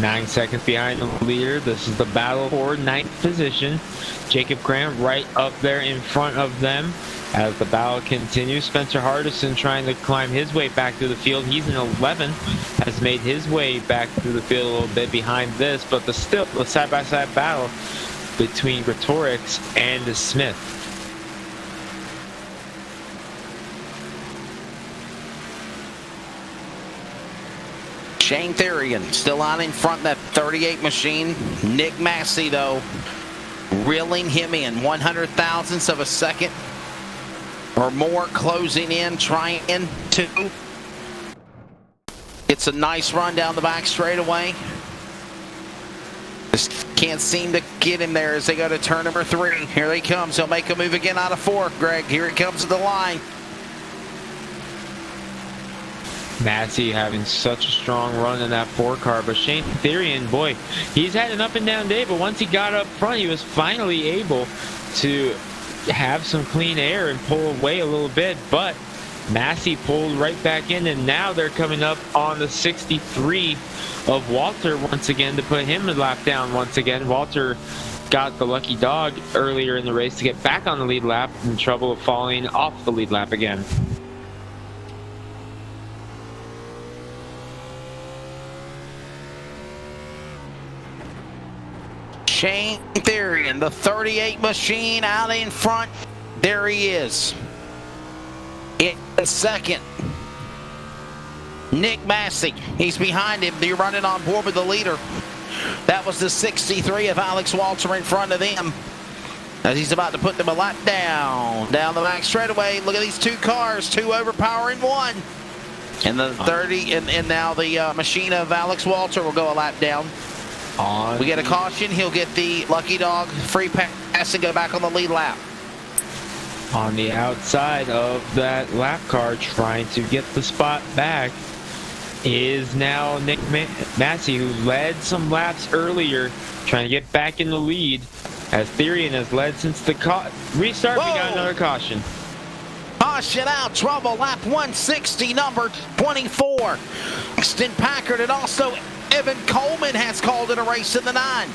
9 seconds behind the leader. This is the battle for 9th position. Jacob Grant right up there in front of them as the battle continues. Spencer Hardison trying to climb his way back through the field. He's in 11th, has made his way back through the field a little bit behind this, but the side-by-side battle between Gretorix and Smith. Shane Therian still out in front of that 38 machine. Nick Massey, though, reeling him in 100,000ths of a second or more, closing in, trying to. It's a nice run down the back straightaway. Just can't seem to get him there as they go to turn number 3. Here they comes. He'll make a move again out of 4. Greg, here he comes to the line. Massey having such a strong run in that 4 car, but Shane Therian, boy, he's had an up and down day, but once he got up front, he was finally able to have some clean air and pull away a little bit, but Massey pulled right back in, and now they're coming up on the 63 of Walter once again to put him a lap down once again. Walter got the lucky dog earlier in the race to get back on the lead lap, in trouble of falling off the lead lap again. Shane Therian, the 38 machine out in front. There he is. In second, Nick Massey. He's behind him. They're running on board with the leader. That was the 63 of Alex Walter in front of them. As he's about to put them a lap down the back straightaway. Look at these 2 cars, 2 overpowering 1. And the 30, and now the machine of Alex Walter will go a lap down. We get a caution. He'll get the lucky dog free pass and go back on the lead lap. On the outside of that lap car, trying to get the spot back, is now Nick Massey, who led some laps earlier, trying to get back in the lead. As Therian has led since the restart. Whoa. We got another caution. Caution out, trouble, lap 160, number 24. Paxton Packard, and also Evan Coleman has called it a race in the 9.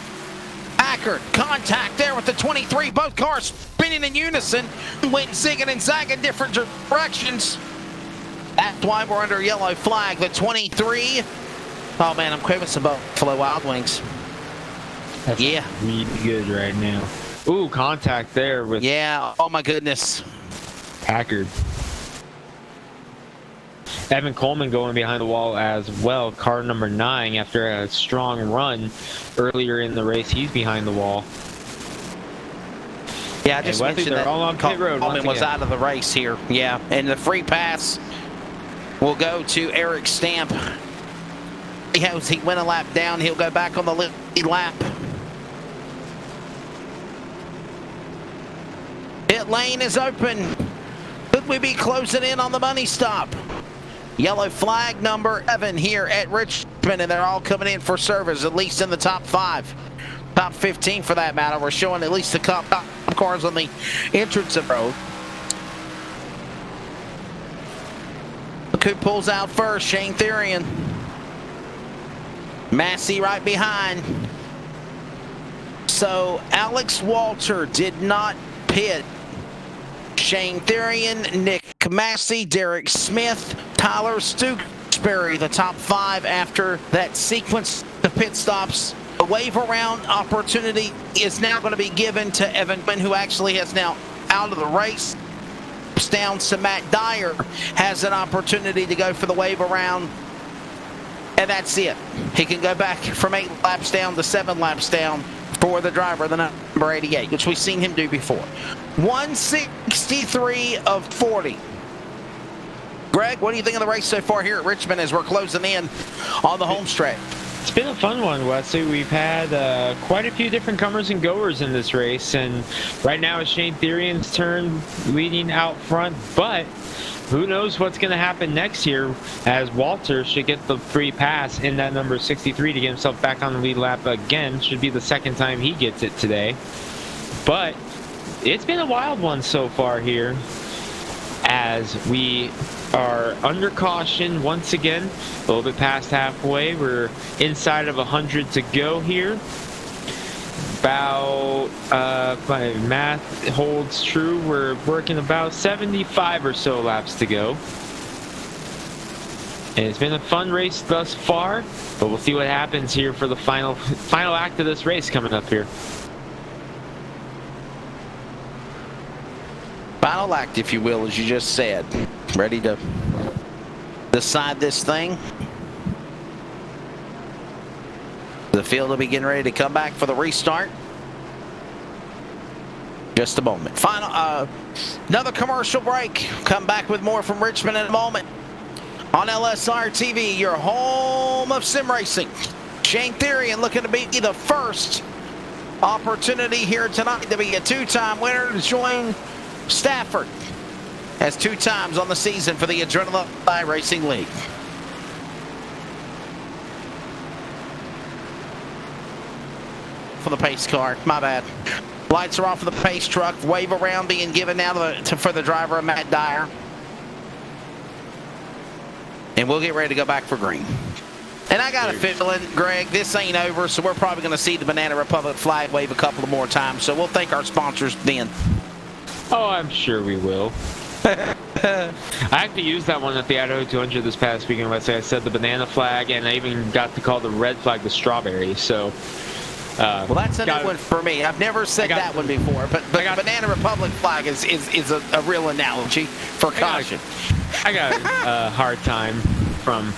Packard. Contact there with the 23. Both cars spinning in unison. Went zigging and zagging different directions. That's why we're under a yellow flag. The 23. Oh, man, I'm craving some Buffalo Wild Wings. That's really good right now. Ooh, contact there with... Yeah, oh, my goodness. Packard. Evan Coleman going behind the wall as well. Car number 9 after a strong run earlier in the race. He's behind the wall. Yeah, I just mentioned that all on pit road Coleman was out of the race here. Yeah, and the free pass will go to Eric Stamp. He went a lap down. He'll go back on the lead lap. Pit lane is open. Could we be closing in on the money stop? Yellow flag number 7 here at Richmond, and they're all coming in for service, at least in the top 5. Top 15 for that matter. We're showing at least the top cars on the entrance of the road. Look who pulls out first, Shane Therian. Massey right behind. So Alex Walter did not pit. Shane Therian, Nick Massey, Derek Smith, Tyler Stewksbury, the top 5 after that sequence of pit stops. A wave around opportunity is now going to be given to Evan Quinn, who actually has now out of the race. Down to Matt Dyer, has an opportunity to go for the wave around. And that's it. He can go back from 8 laps down to 7 laps down for the driver, the number 88, which we've seen him do before. 163 of 40. Greg, what do you think of the race so far here at Richmond as we're closing in on the home stretch? It's been a fun one, Wesley. We've had quite a few different comers and goers in this race, and right now it's Shane Therian's turn leading out front, but who knows what's going to happen next year, as Walter should get the free pass in that number 63 to get himself back on the lead lap again. Should be the second time he gets it today. But it's been a wild one so far here, as we are under caution once again, a little bit past halfway. We're inside of 100 to go here. About, if my math holds true, we're working about 75 or so laps to go. And it's been a fun race thus far, but we'll see what happens here for the final act of this race coming up here. Final act, if you will, as you just said. Ready to decide this thing. The field will be getting ready to come back for the restart. Just a moment. Final, another commercial break. Come back with more from Richmond in a moment. On LSR TV, your home of sim racing. Shane Therian looking to be the first opportunity here tonight to be a 2-time winner to join Stafford as 2 times on the season for the Adrenaline Racing League. For the pace car, my bad. Lights are off for the pace truck. Wave around being given now for the driver, Matt Dyer. And we'll get ready to go back for green. And I got a feeling, Greg, this ain't over, so we're probably going to see the Banana Republic flag wave a couple of more times. So we'll thank our sponsors then. Oh, I'm sure we will. I actually used that one at the Idaho 200 this past weekend. I said the banana flag, and I even got to call the red flag the strawberry. So, well, that's a new one for me. I've never said that one before, but Banana Republic flag is a real analogy for caution. I got a hard time from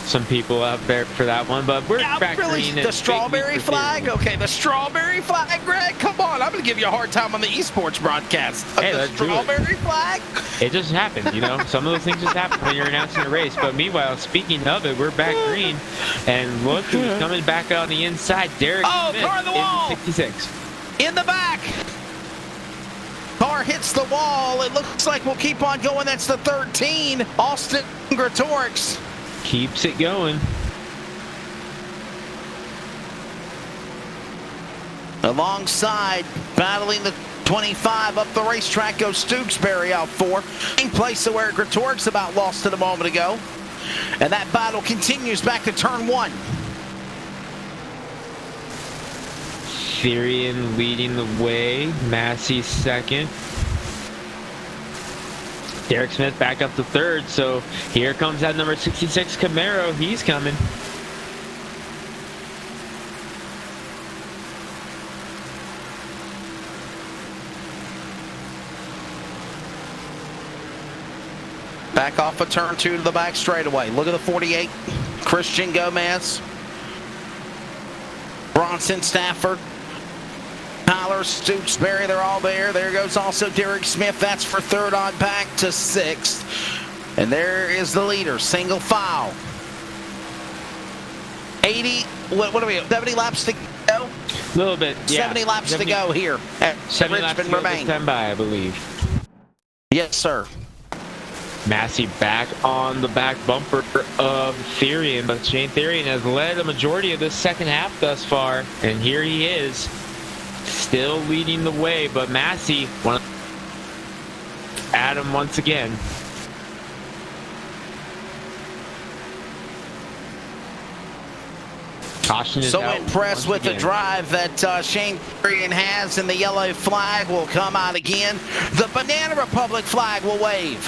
some people out there for that one, but we're back green. The strawberry flag? Okay, the strawberry flag, Greg? Come on, I'm going to give you a hard time on the esports broadcast. Hey, the strawberry flag? It just happens, you know. Some of those things just happen when you're announcing a race. But meanwhile, speaking of it, we're back green. And look who's coming back on the inside. Derek Smith car in the wall. 66. In the back. Car hits the wall. It looks like we'll keep on going. That's the 13. Austin Gretorix keeps it going. Alongside, battling the 25 up the racetrack goes Stewksbury out 4. Same place where Gretorix about lost it a moment ago. And that battle continues back to turn 1. Therian leading the way. Massey second. Derek Smith back up to third. So here comes that number 66 Camaro. He's coming. Back off of turn 2 to the back straightaway. Look at the 48. Christian Gomez. Bronson Stafford. Tyler Stooksbury, they're all there. There goes also Derek Smith. That's for third on back to sixth. And there is the leader, single file. 80, what are we, 70 laps to go? A little bit, yeah. 70 laps to go here at 70 laps Richmond to go this time by, I believe. Yes, sir. Massey back on the back bumper of Therian, but Shane Therian has led a majority of this second half thus far, and here he is, still leading the way, but Massey, Adam once again. Caution is so out impressed with again. the drive that Shane Therian has, and the yellow flag will come out again. The Banana Republic flag will wave.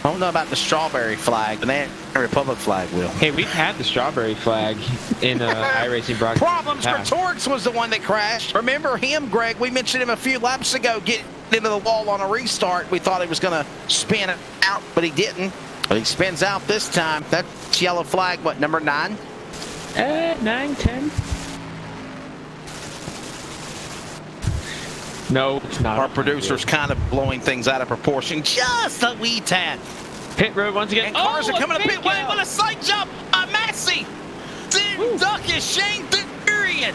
I don't know about the strawberry flag. Banana Republic flag will. Hey, we've had the strawberry flag in iRacing broadcast. Problems for Torx was the one that crashed. Remember him, Greg? We mentioned him a few laps ago getting into the wall on a restart. We thought he was going to spin it out, but he didn't. But he spins out this time. That's yellow flag, what, number 9? 9, 10. No, it's not. Our producer's kind of blowing things out of proportion just a wee tad. Pit road once again. And cars are coming up pit lane. What a side jump! Massey! Duck is Shane Therian.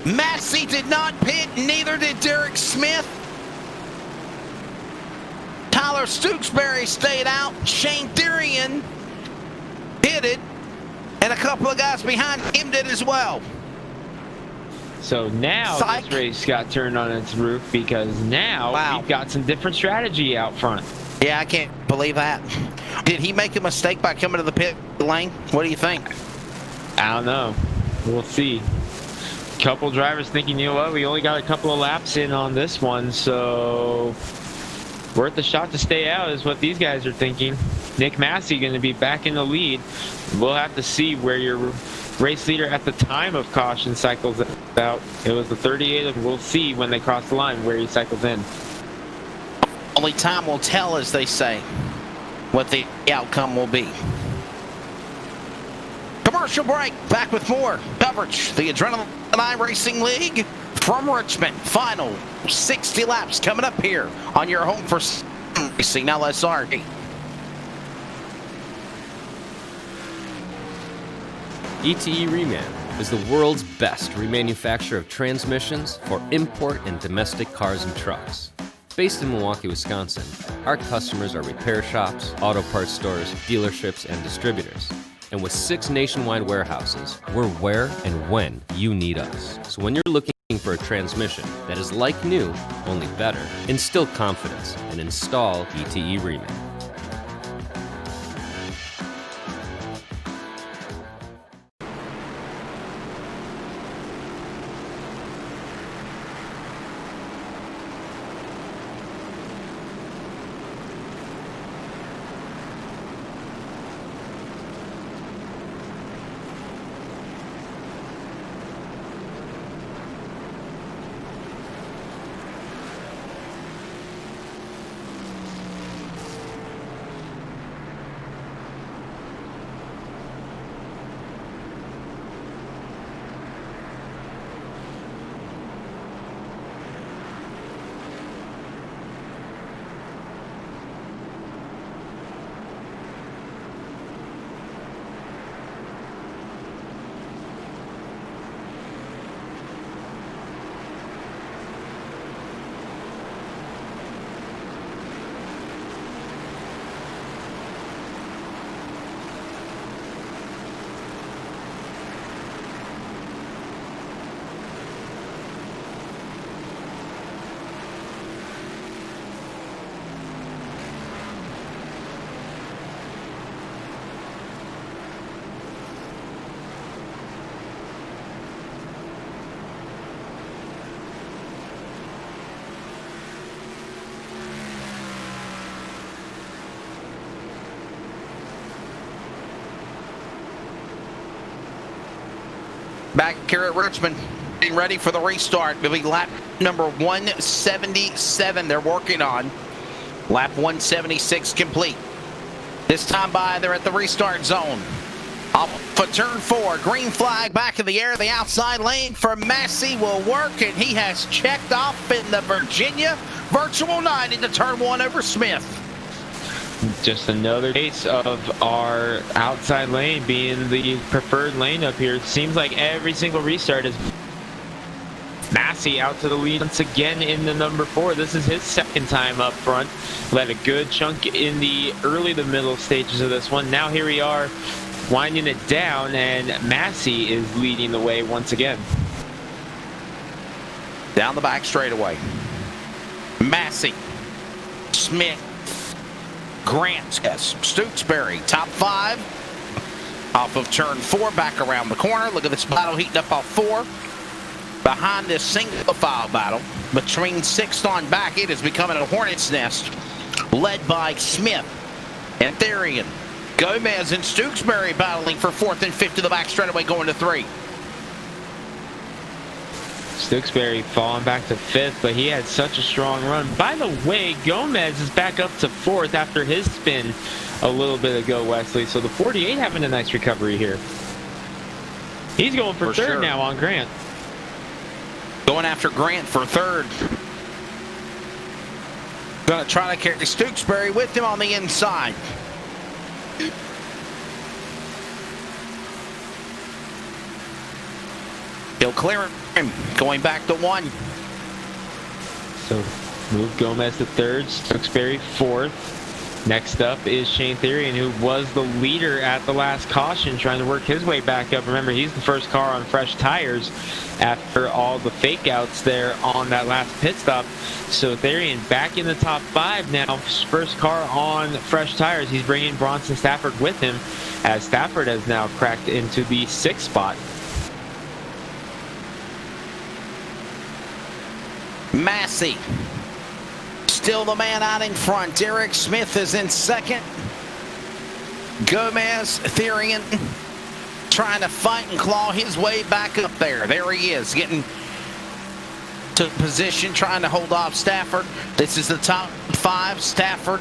Massey did not pit, neither did Derek Smith. Tyler Stooksbury stayed out. Shane Therian pitted, and a couple of guys behind him did as well. So now this race got turned on its roof because now we've got some different strategy out front. Yeah, I can't believe that. Did he make a mistake by coming to the pit lane? What do you think? I don't know. We'll see. Couple drivers thinking, you know what, we only got a couple of laps in on this one, so worth a shot to stay out is what these guys are thinking. Nick Massey going to be back in the lead. We'll have to see where your race leader at the time of caution cycles out. It was the 38, and we'll see when they cross the line where he cycles in. Only time will tell, as they say, what the outcome will be. Commercial break. Back with more coverage. The Adrenaline iRacing League from Richmond. Final 60 laps coming up here on your home for racing LSR. ETE Reman is the world's best remanufacturer of transmissions for import and domestic cars and trucks. Based in Milwaukee, Wisconsin, our customers are repair shops, auto parts stores, dealerships, and distributors. And with 6 nationwide warehouses, we're where and when you need us. So when you're looking for a transmission that is like new, only better, instill confidence and install ETE Reman. back here at Richmond, getting ready for the restart. It'll be lap number 177 they're working on. Lap 176 complete. This time by, they're at the restart zone. Off for turn 4, green flag back in the air. The outside lane for Massey will work, and he has checked off in the Virginia Virtual 9 into turn 1 over Smith. Just another case of our outside lane being the preferred lane up here. It seems like every single restart is Massey out to the lead once again in the number 4. This is his second time up front. Led a good chunk in the early to middle stages of this one. Now here we are winding it down, and Massey is leading the way once again. Down the back straightaway. Massey, Smith, Grant, yes, Stooksbury, top 5. Off of turn 4, back around the corner. Look at this battle heating up off 4. Behind this single file battle, between 6th on back, it is becoming a hornet's nest, led by Smith and Therian. Gomez and Stooksbury battling for 4th and 5th to the back straightaway, going to 3. Stooksbury falling back to 5th, but he had such a strong run. By the way, Gomez is back up to 4th after his spin a little bit ago, Wesley. So the 48 having a nice recovery here. He's going for 3rd sure. now on Grant. Going after Grant for 3rd. Going to try to carry Stooksbury with him on the inside. He'll clear him, going back to 1. So move Gomez to 3rd, Stooksbury 4th. Next up is Shane Therian, who was the leader at the last caution, trying to work his way back up. Remember, he's the first car on fresh tires after all the fake outs there on that last pit stop. So Therian back in the top 5 now, first car on fresh tires. He's bringing Bronson Stafford with him, as Stafford has now cracked into the 6th spot. Massey, still the man out in front. Derek Smith is in 2nd. Gomez, Therian, trying to fight and claw his way back up there. There he is, getting to position, trying to hold off Stafford. This is the top 5. Stafford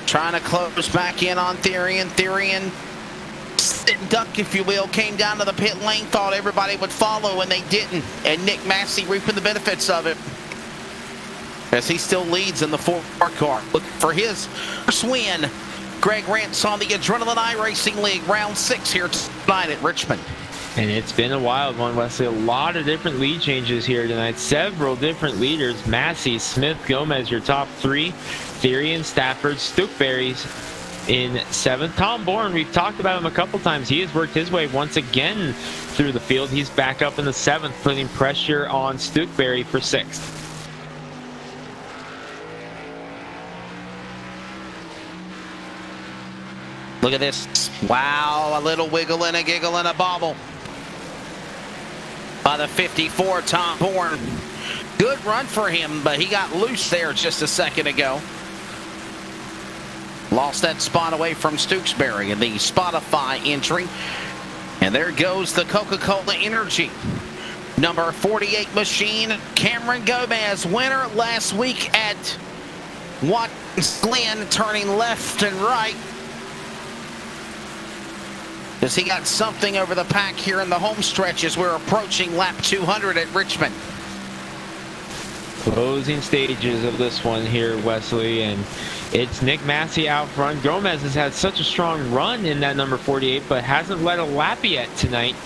trying to close back in on Therian. Therian, sit and duck, if you will, came down to the pit lane, thought everybody would follow, and they didn't. And Nick Massey reaping the benefits of it, as he still leads in the 4 car. Looking for his first win. Greg Rance on the Adrenaline iRacing League, round 6 here tonight at Richmond. And it's been a wild one, Wesley. A lot of different lead changes here tonight. Several different leaders. Massey, Smith, Gomez, your top 3. Therian, Stafford, Stooksbury's in 7th. Tom Bourne, we've talked about him a couple times. He has worked his way once again through the field. He's back up in the 7th, putting pressure on Stooksbury for 6th. Look at this. Wow, a little wiggle and a giggle and a bobble by the 54, Tom Bourne. Good run for him, but he got loose there just a second ago. Lost that spot away from Stooksbury in the Spotify entry. And there goes the Coca-Cola Energy. Number 48 machine, Cameron Gomez, winner last week at Watkins Glen, turning left and right. As he got something over the pack here in the home stretch as we're approaching lap 200 at Richmond. Closing stages of this one here, Wesley, and it's Nick Massey out front. Gomez has had such a strong run in that number 48, but hasn't led a lap yet tonight.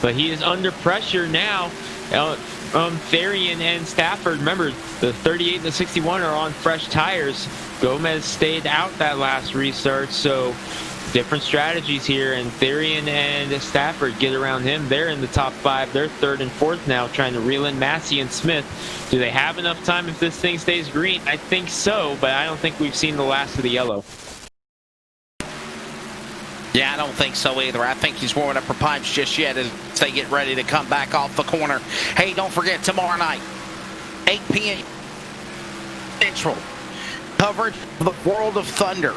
But he is under pressure now. Therian and Stafford, remember, the 38 and the 61 are on fresh tires. Gomez stayed out that last restart, so different strategies here, and Therian and Stafford get around him. They're in the top 5. They're 3rd and 4th now, trying to reel in Massey and Smith. Do they have enough time if this thing stays green? I think so, but I don't think we've seen the last of the yellow. Yeah, I don't think so either. I think he's warming up her pipes just yet as they get ready to come back off the corner. Hey, don't forget, tomorrow night, 8 p.m. Central, coverage of the World of Thunder.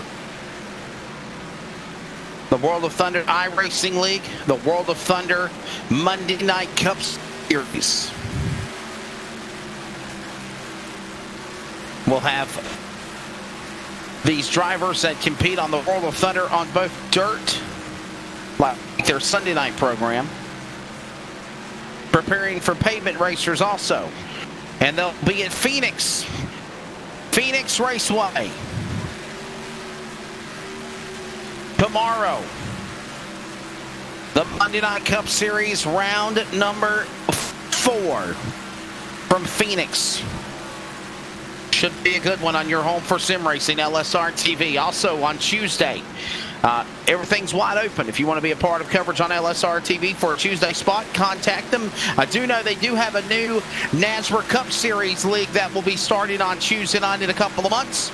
the World of Thunder iRacing League, the World of Thunder Monday Night Cup Series. We'll have these drivers that compete on the World of Thunder on both dirt, like their Sunday night program, preparing for pavement racers also. And they'll be at Phoenix Raceway tomorrow. The Monday Night Cup Series round number 4 from Phoenix. Should be a good one on your home for sim racing, LSR TV. Also on Tuesday, everything's wide open. If you want to be a part of coverage on LSR TV for a Tuesday spot, contact them. I do know they do have a new NASRA Cup Series league that will be starting on Tuesday night in a couple of months.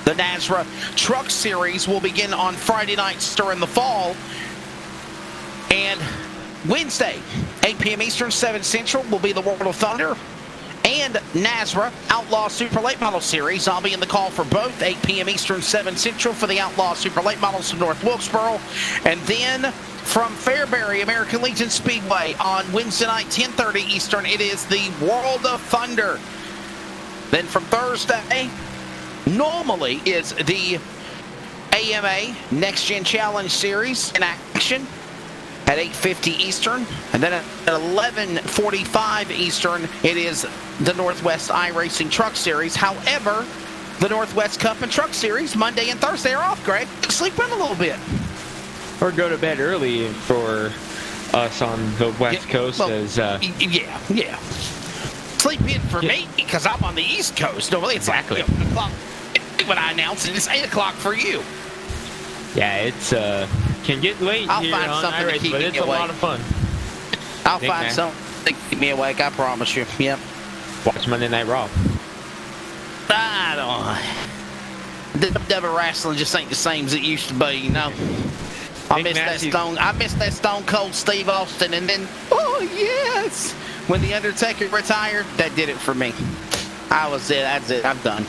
The NASRA Truck Series will begin on Friday nights during the fall. And Wednesday, 8 p.m. Eastern, 7 Central, will be the World of Thunder and NASRA Outlaw Super Late Model Series. I'll be in the call for both, 8 p.m. Eastern, 7 Central for the Outlaw Super Late Models from North Wilkesboro. And then from Fairbury American Legion Speedway on Wednesday night, 10:30 Eastern, it is the World of Thunder. Then from Thursday, normally is the AMA Next Gen Challenge Series in action at 8:50 Eastern, and then at 11:45 Eastern, it is the Northwest iRacing Truck Series. However, the Northwest Cup and Truck Series, Monday and Thursday, are off, Greg. Sleep in a little bit. Or go to bed early for us on the West Coast. Well, yeah. Sleep in for me, because I'm on the East Coast. Normally it's Exactly. like 8 o'clock when I announce it. It's 8 o'clock for you. Yeah, it's can get late I'll here find on something to iRacing, keep but me it's a awake. lot of fun. I'll Nick, find man. something to keep me awake, I promise you. Yep. Watch Monday Night Raw. I don't. The WWE wrestling just ain't the same as it used to be, you know. I Nick miss that Stone Cold Steve Austin, and then yes, when the Undertaker retired, that did it for me. That's it. I'm done.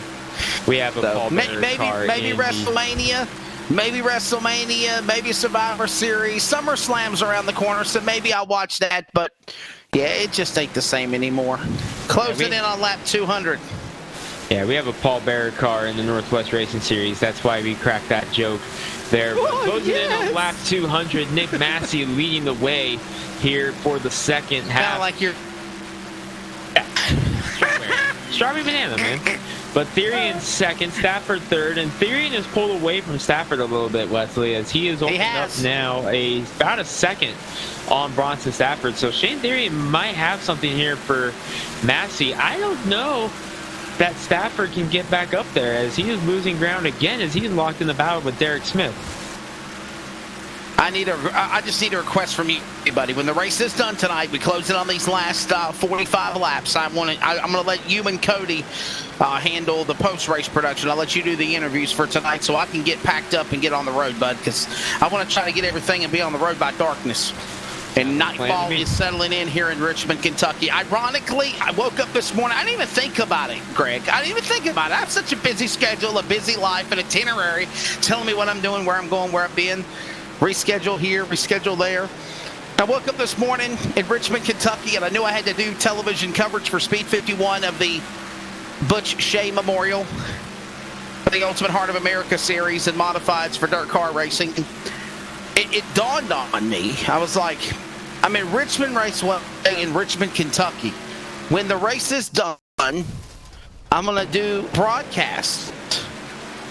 We have a Paul Bearer car maybe in WrestleMania. Maybe Survivor Series. SummerSlam's around the corner, so maybe I'll watch that. But yeah, it just ain't the same anymore. Closing in on lap 200. Yeah, we have a Paul Bearer car in the Northwest Racing Series. That's why we cracked that joke there. Closing in on lap 200, Nick Massey leading the way here for the second half. Kind of like you're. Strawberry banana, man. But Therian second, Stafford third, and Therian has pulled away from Stafford a little bit, Wesley, as he is opening up now about a second on Bronson Stafford. So Shane Therian might have something here for Massey. I don't know that Stafford can get back up there, as he is losing ground again as he's locked in the battle with Derek Smith. I just need a request from you, buddy. When the race is done tonight, we close it on these last 45 laps. I'm going to let you and Cody handle the post-race production. I'll let you do the interviews for tonight so I can get packed up and get on the road, bud, because I want to try to get everything and be on the road by darkness. And nightfall is settling in here in Richmond, Kentucky. Ironically, I woke up this morning. I didn't even think about it, Greg. I didn't even think about it. I have such a busy schedule, a busy life, an itinerary telling me what I'm doing, where I'm going, where I've been. Reschedule here, reschedule there. I woke up this morning in Richmond, Kentucky, and I knew I had to do television coverage for Speed 51 of the Butch Shea Memorial for the Ultimate Heart of America series and modifieds for dirt car racing. It dawned on me. I was like, I'm in Richmond Raceway in Richmond, Kentucky. When the race is done, I'm going to do broadcast.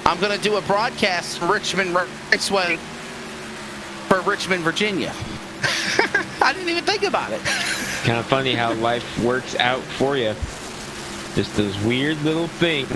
I'm going to do a broadcast from Richmond Raceway for Richmond, Virginia. I didn't even think about it. Kind of funny how life works out for you. Just those weird little things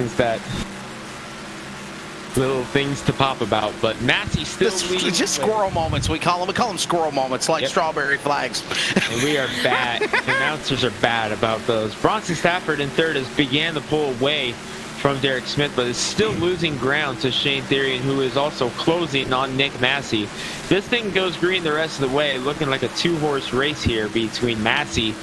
to pop about. But Massey still leading. Just squirrel moments, we call them. We call them squirrel moments, like strawberry flags. And we are bad. The announcers are bad about those. Bronson Stafford in third has began to pull away from Derek Smith, but is still losing ground to Shane Therian, who is also closing on Nick Massey. This thing goes green the rest of the way, looking like a two-horse race here between Massey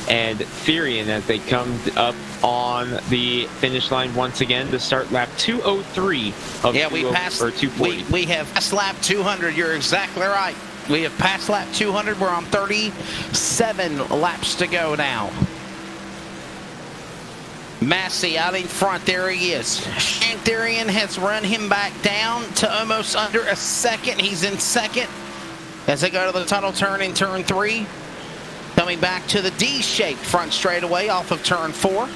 and Therian as they come up on the finish line once again to start lap 203 of we passed, or 240. We have passed lap 200. You're exactly right. We have passed lap 200. We're on 37 laps to go now. Massey out in front. There he is. Therian has run him back down to almost under a second. He's in second as they go to the tunnel turn in turn 3. Coming back to the D-shaped front straightaway off of turn 4.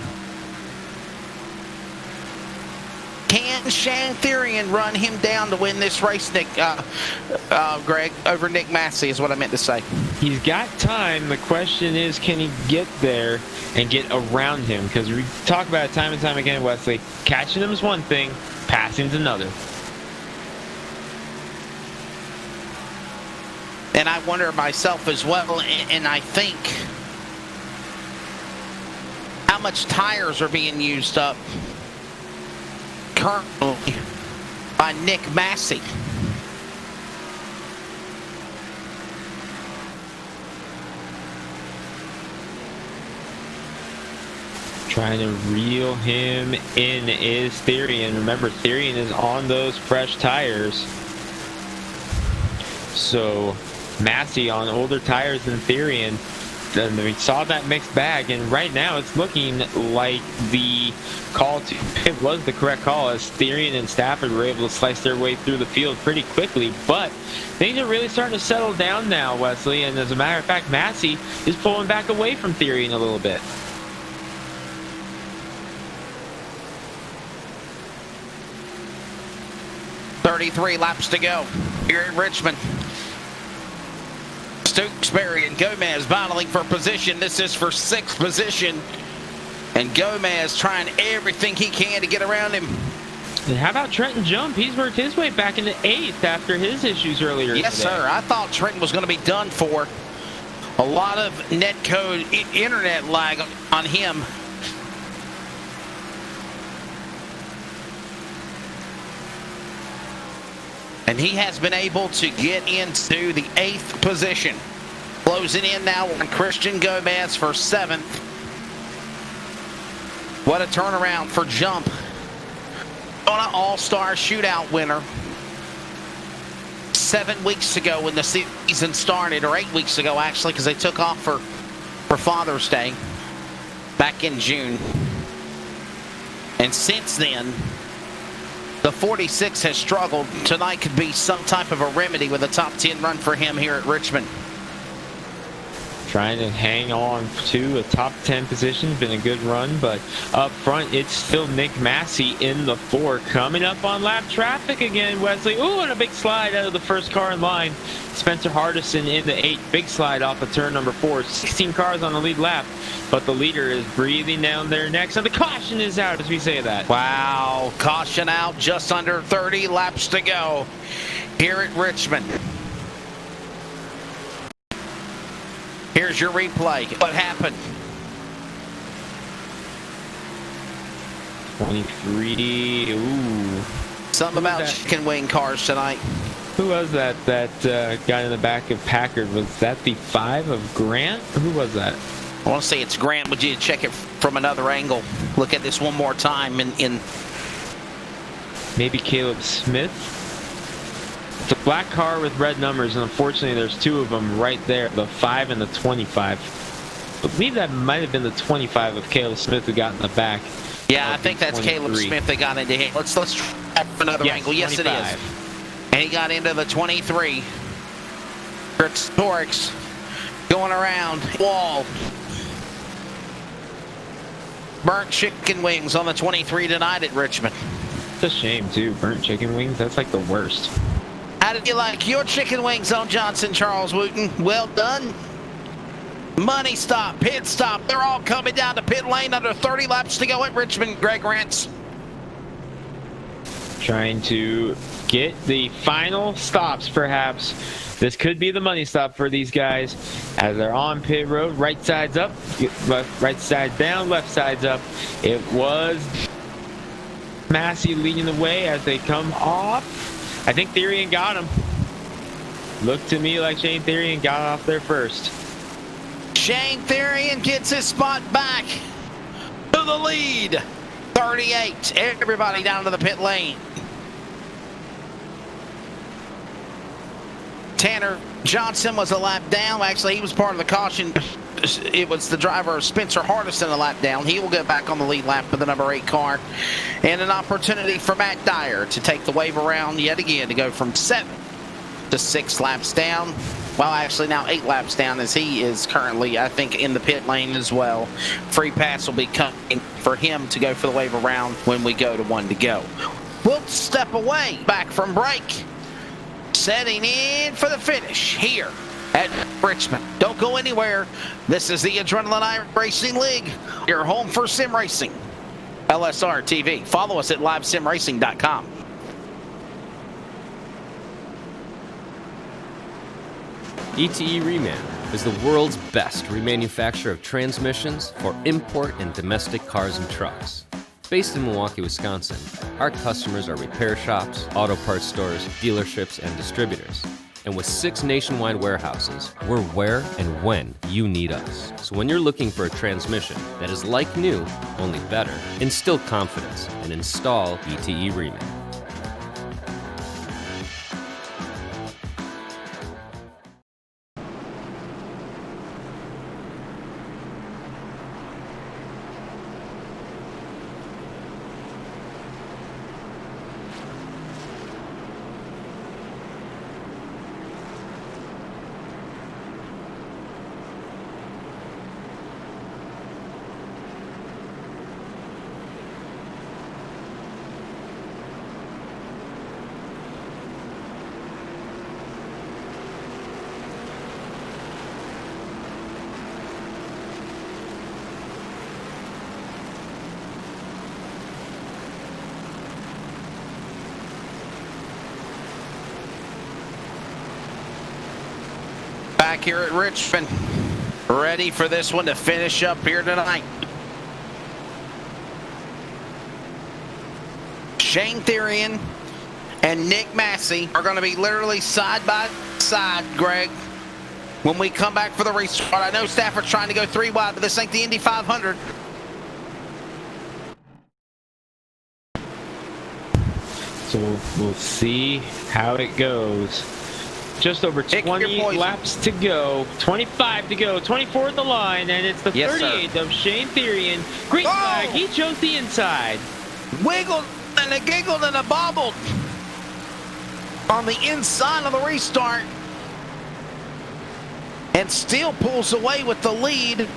Can Therian run him down to win this race, Nick, Greg, over Nick Massey is what I meant to say. He's got time. The question is, can he get there and get around him? Because we talk about it time and time again, Wesley. Catching him is one thing, passing is another. And I wonder myself as well, and I think how much tires are being used up currently by Nick Massey. Trying to reel him in is Therian. Remember, Therian is on those fresh tires. So Massey on older tires than Therian. We saw that mixed bag, and right now it's looking like the call to pit was the correct call, as Therian and Stafford were able to slice their way through the field pretty quickly. But things are really starting to settle down now, Wesley, and as a matter of fact, Massey is pulling back away from Therian a little bit. .33 laps to go here in Richmond. Stokesbury and Gomez battling for position. This is for 6th position. And Gomez trying everything he can to get around him. And how about Trenton Jump? He's worked his way back into 8th after his issues earlier Yes, today. sir. I thought Trenton was going to be done for. A lot of netcode internet lag on him. And he has been able to get into the 8th position. Closing in now on Christian Gomez for 7th. What a turnaround for Jump. On an all-star shootout winner. 7 weeks ago when the season started, or 8 weeks ago actually, because they took off for Father's Day back in June. And since then, the 46 has struggled. Tonight could be some type of a remedy with a top 10 run for him here at Richmond. Trying to hang on to a top 10 position. Been a good run, but up front, it's still Nick Massey in the 4. Coming up on lap traffic again, Wesley. Ooh, and a big slide out of the first car in line. Spencer Hardison in the 8. Big slide off of turn number 4. 16 cars on the lead lap, but the leader is breathing down their necks, and the caution is out as we say that. Wow, caution out, just under 30 laps to go here at Richmond. Here's your replay. What happened? 23. Ooh. Something about chicken wing cars tonight. Who was that guy in the back of Packard? Was that the 5 of Grant? Who was that? I want to say it's Grant. Would you check it from another angle? Look at this one more time. In maybe Caleb Smith? It's a black car with red numbers, and unfortunately there's 2 of them right there, the 5 and the 25. I believe that might have been the 25 of Caleb Smith who got in the back. Yeah, I think that's 23. Caleb Smith that got into him. Let's try from another angle. 25. Yes, it is. And he got into the 23. Chris Torx going around wall. Burnt chicken wings on the 23 tonight at Richmond. It's a shame too. Burnt chicken wings, that's like the worst. How did you like your chicken wings on Johnson, Charles Wooten? Well done. Money stop, pit stop. They're all coming down to pit lane under 30 laps to go at Richmond. Greg Rentz. Trying to get the final stops, perhaps. This could be the money stop for these guys as they're on pit road. Right side's up, right side down, left side's up. It was Massey leading the way as they come off. I think Therian got him. Looked to me like Shane Therian got off there first. Shane Therian gets his spot back to the lead. 38. Everybody down to the pit lane. Tanner Johnson was a lap down. Actually, he was part of the caution. It was the driver, Spencer Hardison, a lap down. He will get back on the lead lap for the number 8 car. And an opportunity for Matt Dyer to take the wave around yet again to go from 7 to 6 laps down. Well, actually now 8 laps down, as he is currently, I think, in the pit lane as well. Free pass will be coming for him to go for the wave around when we go to 1 to go. We'll step away back from break. Setting in for the finish here at Richmond. Don't go anywhere. This is the Adrenaline Racing League, your home for sim racing. LSR TV. Follow us at livesimracing.com. ETE Reman is the world's best remanufacturer of transmissions for import and domestic cars and trucks. Based in Milwaukee, Wisconsin, our customers are repair shops, auto parts stores, dealerships, and distributors. And with 6 nationwide warehouses, we're where and when you need us. So when you're looking for a transmission that is like new, only better, instill confidence and install ETE Reman. Back here at Richmond, ready for this one to finish up here tonight. Shane Therian and Nick Massey are going to be literally side by side, Greg, when we come back for the restart. I know Stafford's trying to go 3 wide, but this ain't the Indy 500. So we'll see how it goes. Just over 20 laps to go, 25 to go, 24 at the line, and it's the 38th of Shane Therian. Green flag, he chose the inside. Wiggled and a giggled and a bobbled on the inside of the restart. And still pulls away with the lead.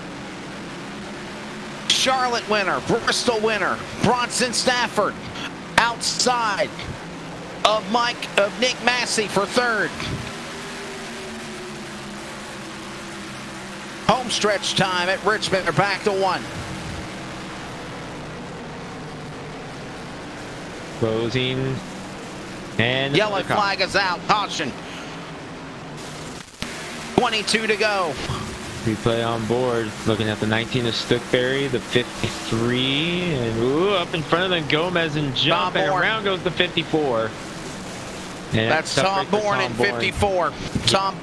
Charlotte winner, Bristol winner, Bronson Stafford outside of Nick Massey for 3rd. Home stretch time at Richmond. They're back to 1. Closing. And yellow flag is out. Caution. 22 to go. Replay on board. Looking at the 19 of Stuckberry, the 53, and up in front of them, Gomez and jump, and around goes the 54. And that's Tom Bourne in 54. Tom.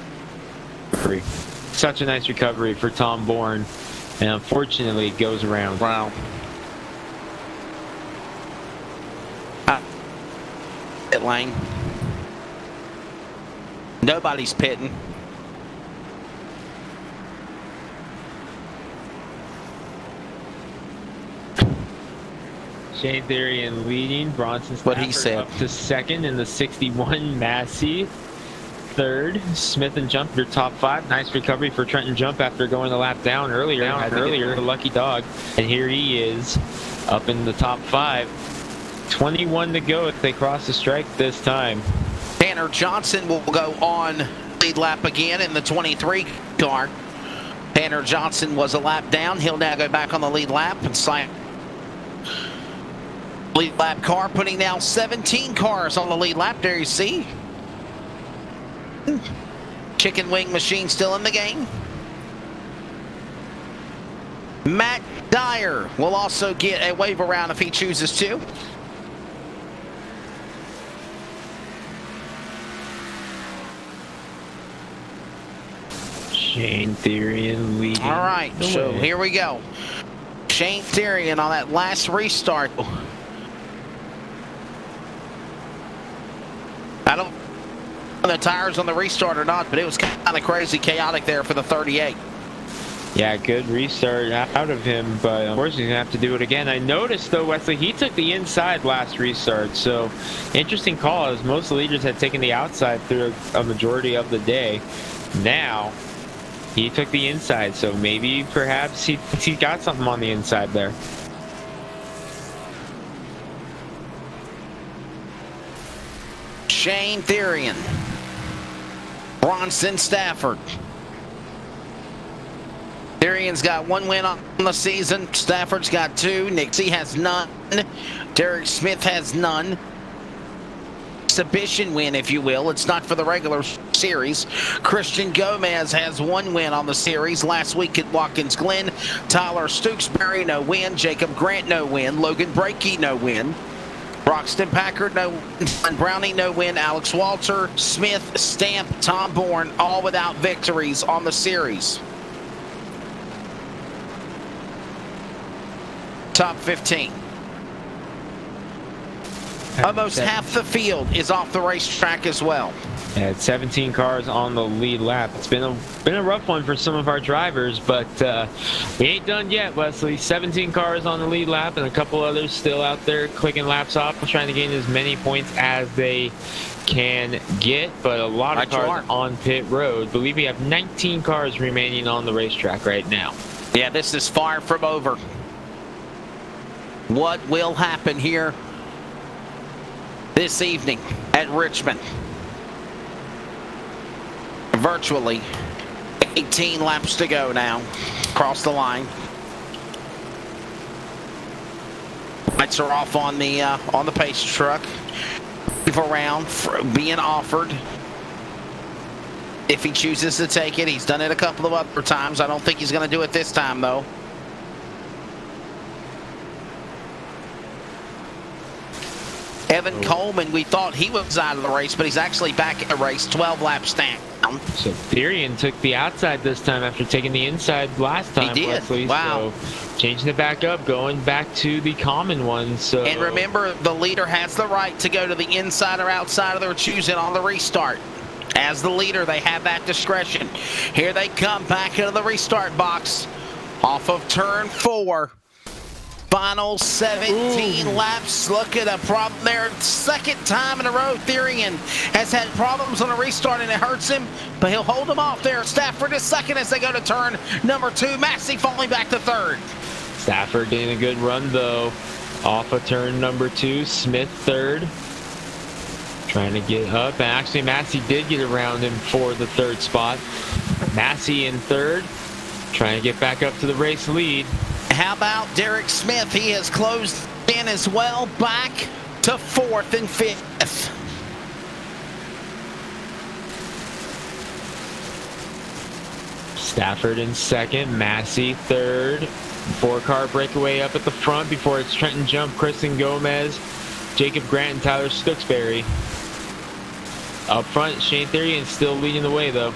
Such a nice recovery for Tom Bourne, and unfortunately it goes around. Wow. Pit lane. Nobody's pitting. Shane Therian leading, Bronson Stafford what he said. Up to 2nd in the 61, Massey 3rd. Smith and Jump, your top 5. Nice recovery for Trenton Jump after going the lap down earlier. The lucky dog. And here he is up in the top 5. 21 to go if they cross the strike this time. Tanner Johnson will go on lead lap again in the 23 car. Tanner Johnson was a lap down. He'll now go back on the lead lap and sign. Lead lap car putting now 17 cars on the lead lap. There you see. Chicken wing machine still in the game. Matt Dyer will also get a wave around if he chooses to. Shane Therian leading. All right, the so way. here we go. Shane Therian on that last restart. I don't know the tires on the restart or not, but it was kind of crazy, chaotic there for the 38. Yeah, good restart out of him, but unfortunately he's going to have to do it again. I noticed, though, Wesley, he took the inside last restart, so interesting call, as most leaders had taken the outside through a majority of the day. Now, he took the inside, so maybe perhaps he got something on the inside there. Shane Therian. Bronson Stafford. Therian's got 1 win on the season. Stafford's got 2. Nixie has none. Derek Smith has none. Exhibition win, if you will. It's not for the regular series. Christian Gomez has 1 win on the series. Last week at Watkins Glen. Tyler Stooksbury, no win. Jacob Grant, no win. Logan Brakey, no win. Broxton Packard, no win. Brownie, no win. Alex Walter, Smith, Stamp, Tom Bourne, all without victories on the series. Top 15. Almost half the field is off the racetrack as well. Yeah, it's 17 cars on the lead lap. It's been a rough one for some of our drivers, but we ain't done yet, Wesley. 17 cars on the lead lap and a couple others still out there clicking laps off, trying to gain as many points as they can get, but a lot of cars on pit road. I believe we have 19 cars remaining on the racetrack right now. Yeah, this is far from over. What will happen here this evening at Richmond? Virtually 18 laps to go now. Across the line. Lights are off on the pace truck. Around being offered. If he chooses to take it, he's done it a couple of other times. I don't think he's going to do it this time, though. Evan Coleman, we thought he was out of the race, but he's actually back in the race, 12 laps down. So Therian took the outside this time after taking the inside last time. He did. Wesley, wow. So changing it back up, going back to the common one. So. And remember, the leader has the right to go to the inside or outside of their choosing on the restart. As the leader, they have that discretion. Here they come back into the restart box off of turn 4. Final 17 laps. Look at a problem there. Second time in a row, Therian has had problems on a restart, and it hurts him, but he'll hold them off there. Stafford is second as they go to turn number 2. Massey falling back to third. Stafford getting a good run, though, off of turn number 2. Smith third. Trying to get up, and actually Massey did get around him for the third spot. Massey in third, trying to get back up to the race lead. How about Derek Smith? He has closed in as well, back to 4th and 5th. Stafford in second, Massey third. 4-car breakaway up at the front before it's Trenton Jump, Kristen Gomez, Jacob Grant, and Tyler Stooksbury. Up front, Shane Therian still leading the way, though.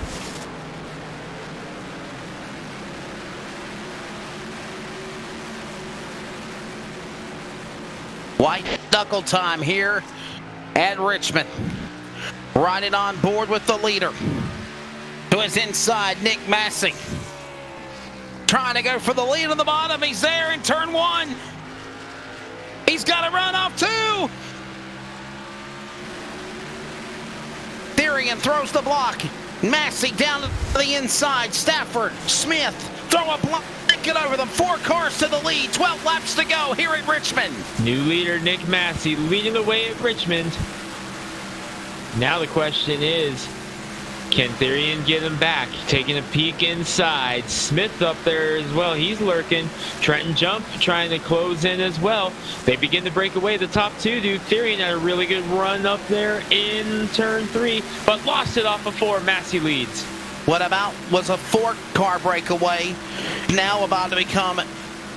White knuckle time here at Richmond. Riding on board with the leader. To his inside, Nick Massey. Trying to go for the lead on the bottom. He's there in turn 1. He's got to run off 2. Therian throws the block. Massey down to the inside. Stafford, Smith, throw a blanket over them. 4 cars to the lead. 12 laps to go here at Richmond. New leader Nick Massey leading the way at Richmond. Now the question is, can Therian get him back? Taking a peek inside. Smith up there as well. He's lurking. Trenton Jump trying to close in as well. They begin to break away. The top 2 do. Therian had a really good run up there in turn 3, but lost it off of 4. Massey leads. What about was a 4-car breakaway, now about to become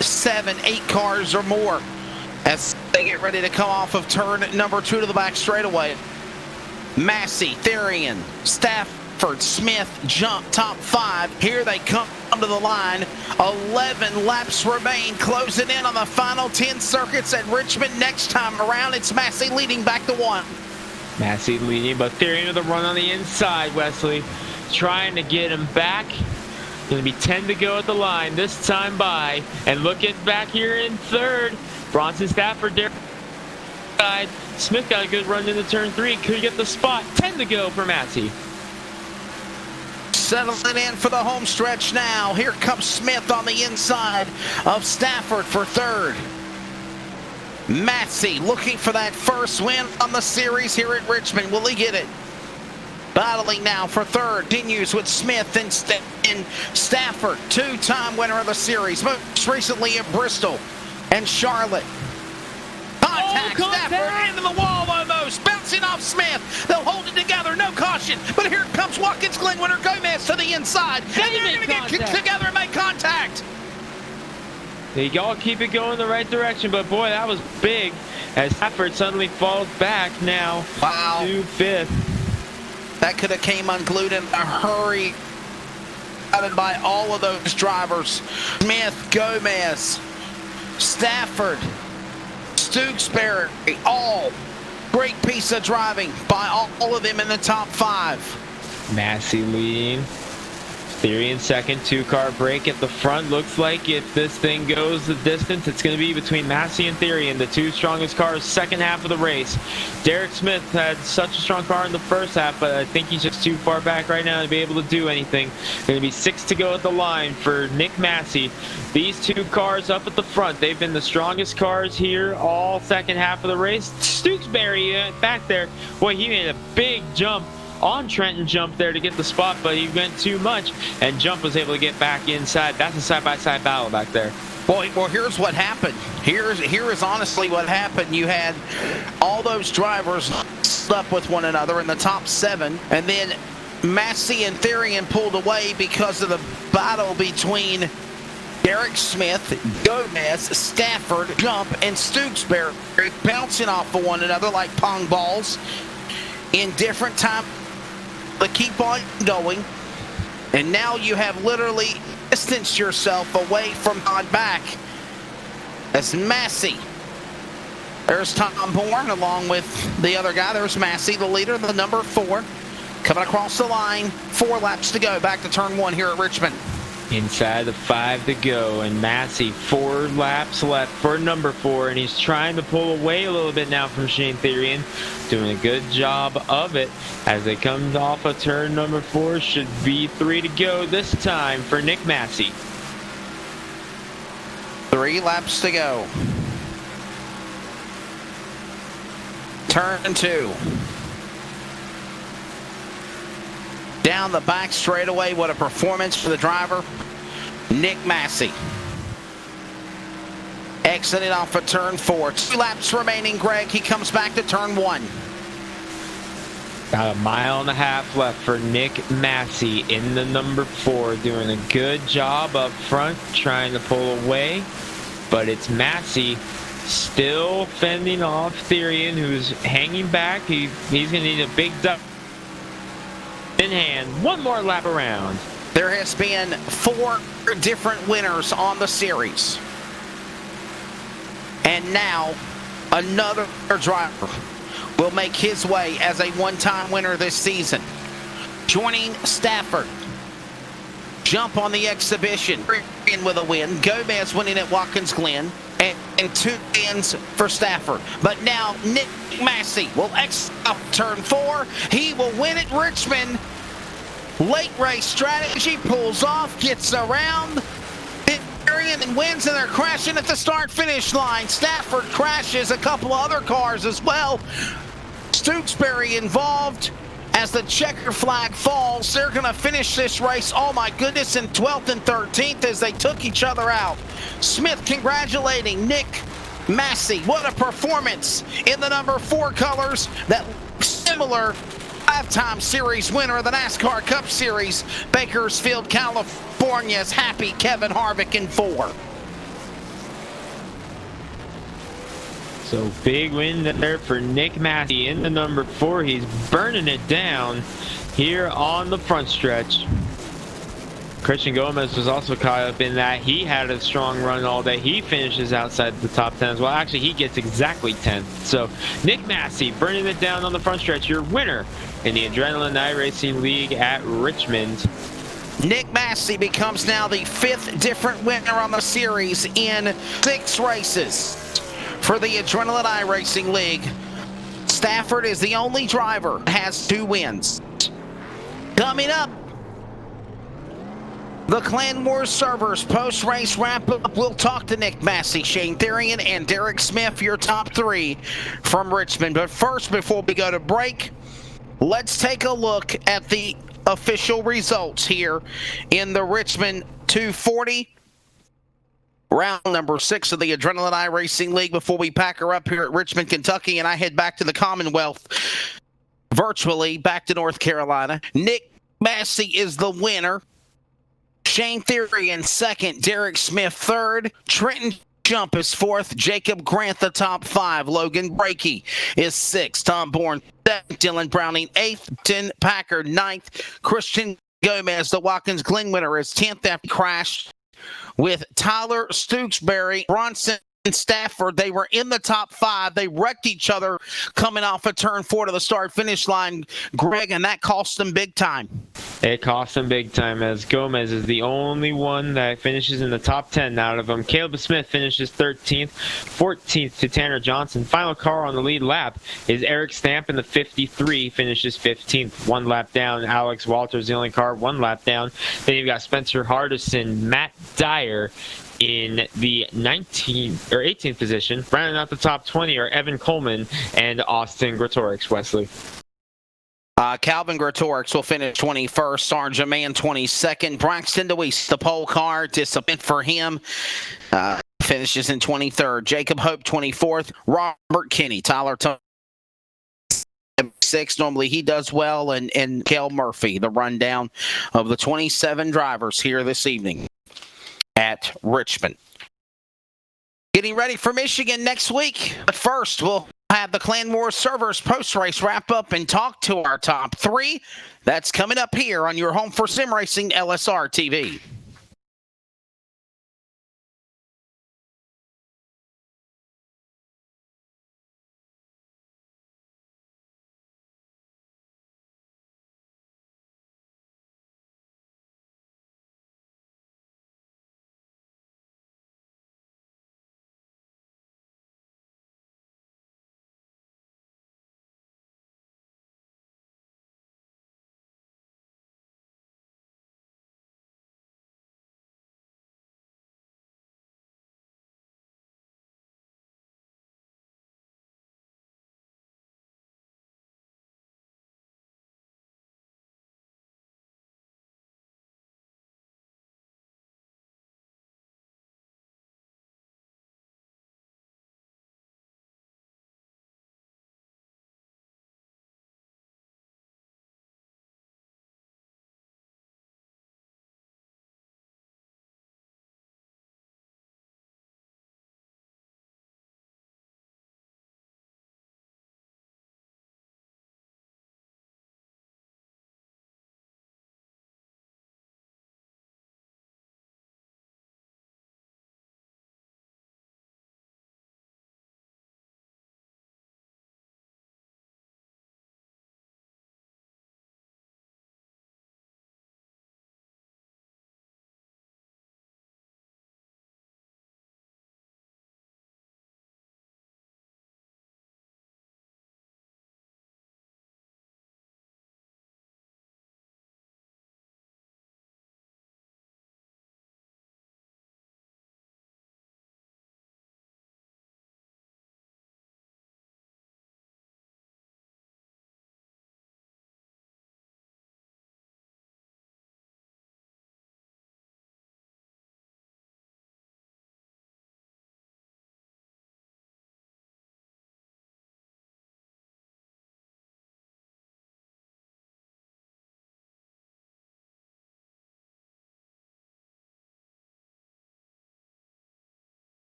7, 8 cars or more as they get ready to come off of turn number 2 to the back straightaway. Massey, Therian, Stafford, Stafford, Smith jump top 5. Here they come to the line. 11 laps remain, closing in on the final 10 circuits at Richmond. Next time around, it's Massey leading back to 1. Massey leading, but Therian with the run on the inside. Wesley trying to get him back. Going to be 10 to go at the line this time by. And looking back here in third, Bronson Stafford there. Smith got a good run into turn 3. Could get the spot. 10 to go for Massey. Settling in for the home stretch now. Here comes Smith on the inside of Stafford for third. Massey looking for that first win on the series here at Richmond. Will he get it? Battling now for third. Continues with Smith and Stafford, 2-time winner of the series. Most recently in Bristol and Charlotte. Contact. Stafford into the wall almost. Bouncing off Smith. They'll hold it together. No caution. But here comes Watkins Glen winner Gomez to the inside. And they're going to get together and make contact. They all keep it going in the right direction, but boy, that was big as Stafford suddenly falls back now to 5th. That could have came unglued in a hurry. By all of those drivers. Smith, Gomez, Stafford, Stooksbury, all great piece of driving by all of them in the top 5. Massey leading. Therian second, 2-car break at the front. Looks like if this thing goes the distance, it's going to be between Massey and Therian, the 2 strongest cars second half of the race. Derek Smith had such a strong car in the first half, but I think he's just too far back right now to be able to do anything. Going to be 6 to go at the line for Nick Massey. These 2 cars up at the front, they've been the strongest cars here all second half of the race. Stooksbury back there, boy, he made a big jump on Trenton Jump there to get the spot, but he went too much, and Jump was able to get back inside. That's a side-by-side battle back there. Well, here's what happened. Here is honestly what happened. You had all those drivers up with one another in the top 7, and then Massey and Therian pulled away because of the battle between Derek Smith, Gomez, Stafford, Jump, and Stooksbury bouncing off of one another like pong balls in different time. But keep on going, and now you have literally distanced yourself away from God back. That's Massey. There's Tom Bourne along with the other guy. There's Massey, the leader, the number 4, coming across the line. 4 laps to go. Back to turn 1 here at Richmond. Inside the 5 to go, and Massey 4 laps left for number 4, and he's trying to pull away a little bit now from Shane Therian, doing a good job of it as they come off of turn number 4. Should be 3 to go this time for Nick Massey. 3 laps to go. Turn 2. Down the back straightaway. What a performance for the driver, Nick Massey. Exiting off of turn 4. 2 laps remaining, Greg. He comes back to turn 1. About 1.5 miles left for Nick Massey in the number 4, doing a good job up front, trying to pull away. But it's Massey still fending off Therian, who's hanging back. He's going to need a big duck in hand. 1 more lap around. There has been 4 different winners on the series. And now another driver will make his way as a 1-time winner this season. Joining Stafford. Jump on the exhibition. In with a win. Gomez winning at Watkins Glen. And 2 wins for Stafford. But now Nick Massey will exit up turn 4. He will win at Richmond. Late race strategy, pulls off, gets around, and wins, and they're crashing at the start-finish line. Stafford crashes a couple of other cars as well. Stooksbury involved as the checker flag falls. They're going to finish this race, oh my goodness, in 12th and 13th as they took each other out. Smith congratulating Nick Massey. What a performance in the number 4 colors. That similar 5-time series winner of the NASCAR Cup Series, Bakersfield, California's happy Kevin Harvick in 4. So big win there for Nick Massey in the number 4. He's burning it down. here on the front stretch. Christian Gomez was also caught up in that. He had a strong run all day. He finishes outside the top 10 as well. Actually, he gets exactly 10th. So Nick Massey burning it down on the front stretch, your winner in the Adrenaline iRacing League at Richmond. Nick Massey becomes now the 5th different winner on the series in 6 races for the Adrenaline iRacing League. Stafford is the only driver that has 2 wins. Coming up, the Clan Wars servers post-race wrap-up. We'll talk to Nick Massey, Shane Therian, and Derek Smith, your top 3 from Richmond. But first, before we go to break, let's take a look at the official results here in the Richmond 240. Round number 6 of the Adrenaline iRacing League before we pack her up here at Richmond, Kentucky, and I head back to the Commonwealth, virtually back to North Carolina. Nick Massey is the winner. Shane Therian second, Derek Smith third, Trenton Jump is 4th, Jacob Grant the top 5, Logan Brakey is 6th, Tom Bourne 7th, Dylan Browning 8th, Tim Packard 9th, Christian Gomez, the Watkins Glen winner, is 10th after crash with Tyler Stooksbury, Bronson and Stafford. They were in the top 5. They wrecked each other coming off of turn 4 to the start-finish line, Greg, and that cost them big time. It cost them big time, as Gomez is the only one that finishes in the top 10 out of them. Caleb Smith finishes 13th, 14th to Tanner Johnson. Final car on the lead lap is Eric Stamp in the 53, finishes 15th. 1 lap down, Alex Walters, the only car 1 lap down. Then you've got Spencer Hardison, Matt Dyer in the 19th or 18th position. Rounding out the top 20 are Evan Coleman and Austin Gretorix, Wesley. Calvin Gretorix will finish 21st. Sarge Man 22nd. Braxton DeWeese, the pole car, disappointment for him. Finishes in 23rd. Jacob Hope 24th. Robert Kinney, Tyler 6th. Normally he does well. And Kel Murphy, the rundown of the 27 drivers here this evening at Richmond. Getting ready for Michigan next week. But first, we'll have the Clan Wars servers post-race wrap-up and talk to our top 3. That's coming up here on your home for sim racing, LSR TV.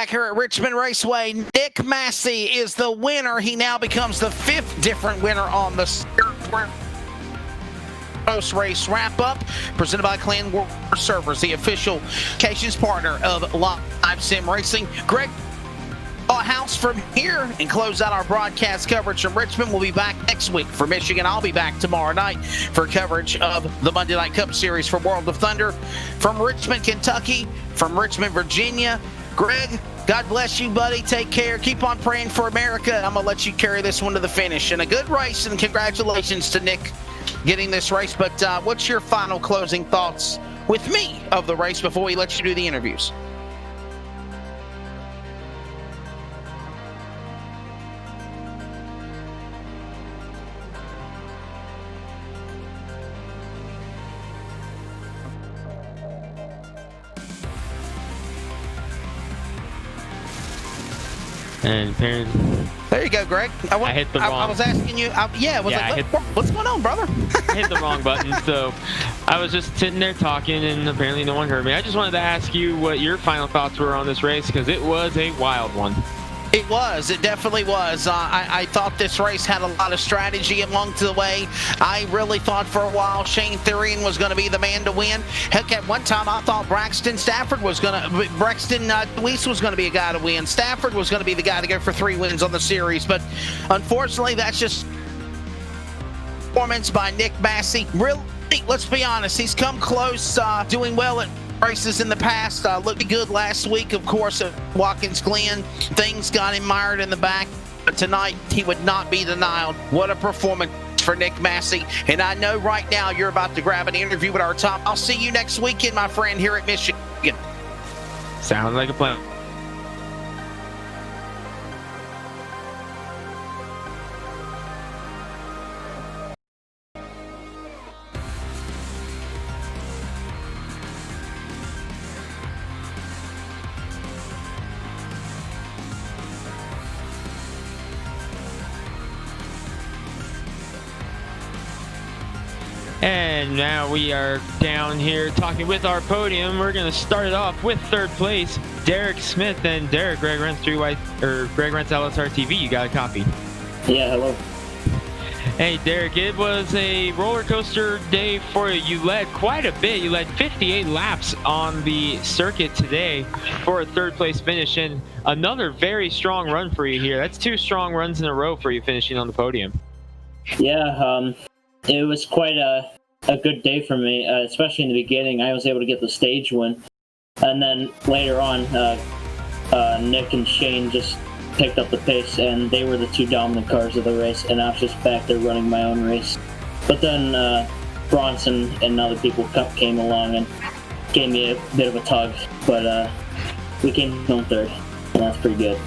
back here at Richmond Raceway. Nick Massey is the winner. He now becomes the 5th different winner on the post-race wrap-up, presented by Clan War Servers, the official Cations partner of Live Sim Racing. Greg, a house from here and close out our broadcast coverage from Richmond. We'll be back next week for Michigan. I'll be back tomorrow night for coverage of the Monday Night Cup Series for World of Thunder. From Richmond, Kentucky, from Richmond, Virginia, Greg, God bless you, buddy. Take care. Keep on praying for America. I'm going to let you carry this one to the finish. And a good race, and congratulations to Nick getting this race. But what's your final closing thoughts with me of the race before we let you do the interviews? And parents. There you go, Greg. I hit the wrong. I was asking you. What's going on, brother? I hit the wrong button. So I was just sitting there talking, and apparently no one heard me. I just wanted to ask you what your final thoughts were on this race, because it was a wild one. It was. It definitely was. I thought this race had a lot of strategy along the way. I really thought for a while Shane Therian was going to be the man to win. Heck, at one time I thought Braxton Weiss was going to be a guy to win. Stafford was going to be the guy to go for 3 wins on the series. But unfortunately, that's just performance by Nick Massey. Really, let's be honest, he's come close doing well at races in the past. Looked good last week, of course, at Watkins Glen. Things got him mired in the back, but tonight he would not be denied. What a performance for Nick Massey. And I know right now you're about to grab an interview with our top. I'll see you next weekend, my friend, here at Michigan. Sounds like a plan. And now we are down here talking with our podium. We're going to start it off with 3rd place, Derek Smith. And Derek, Greg Rentz LSR TV. You got a copy? Yeah, hello. Hey, Derek, it was a roller coaster day for you. You led quite a bit. You led 58 laps on the circuit today for a 3rd place finish, and another very strong run for you here. That's 2 strong runs in a row for you finishing on the podium. Yeah, it was quite a good day for me, especially in the beginning. I was able to get the stage win. And then later on, Nick and Shane just picked up the pace, and they were the 2 dominant cars of the race, and I was just back there running my own race. But then Bronson and other people came along and gave me a bit of a tug, but we came home 3rd, and that's pretty good.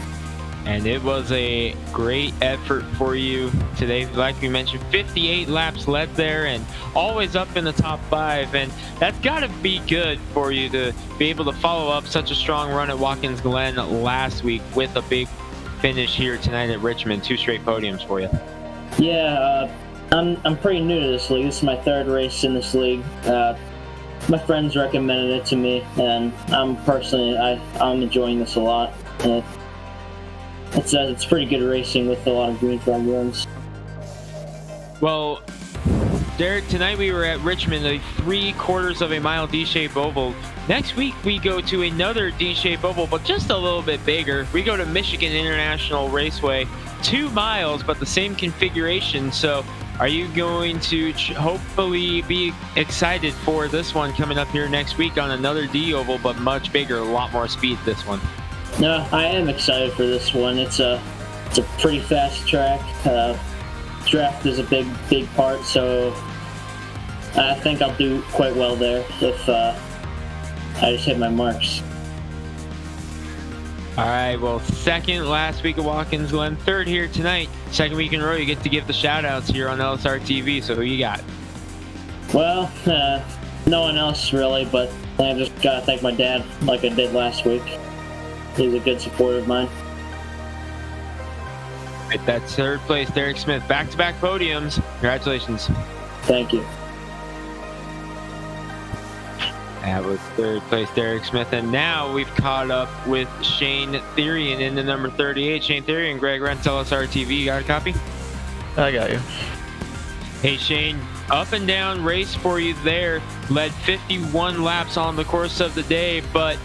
And it was a great effort for you today. Like we mentioned, 58 laps led there and always up in the top 5. And that's got to be good for you to be able to follow up such a strong run at Watkins Glen last week with a big finish here tonight at Richmond. 2 straight podiums for you. Yeah, I'm pretty new to this league. This is my 3rd race in this league. My friends recommended it to me, and I'm enjoying this a lot. It's pretty good racing with a lot of green flag runs. Well, Derek, tonight we were at Richmond, a 3/4 of a mile D-shaped oval. Next week we go to another D-shaped oval, but just a little bit bigger. We go to Michigan International Raceway, 2 miles, but the same configuration. So are you going to hopefully be excited for this one coming up here next week on another D oval, but much bigger, a lot more speed this one? No, I am excited for this one. It's a pretty fast track. Draft is a big part, so I think I'll do quite well there if I just hit my marks. All right, well, 2nd last week at Watkins Glen, 3rd here tonight. 2nd week in a row, you get to give the shout-outs here on LSR TV, so who you got? Well, no one else really, but I just gotta thank my dad like I did last week. He's a good supporter of mine. Right, that's 3rd place, Derek Smith. Back-to-back podiums. Congratulations. Thank you. That was third place Derek Smith, and now we've caught up with Shane Therian in the number 38. Shane Therian, Greg Rentz, LSR TV. You got a copy? I got you. Hey Shane, up and down race for you there. Led 51 laps on the course of the day, but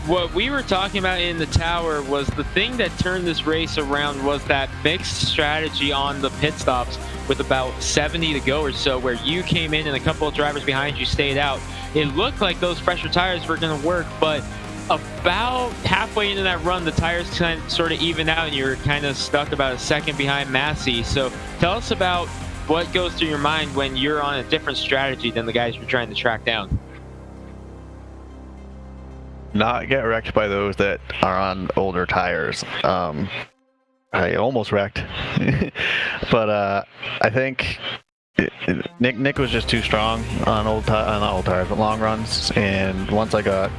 what we were talking about in the tower was the thing that turned this race around was that mixed strategy on the pit stops with about 70 to go or so, where you came in and a couple of drivers behind you stayed out. It looked like those fresher tires were going to work, but about halfway into that run, the tires kind of sort of even out and you were kind of stuck about a second behind Massey. So tell us about what goes through your mind when you're on a different strategy than the guys you're trying to track down. Not get wrecked by those that are on older tires. I almost wrecked, but I think Nick was just too strong on not old tires, but long runs. And once I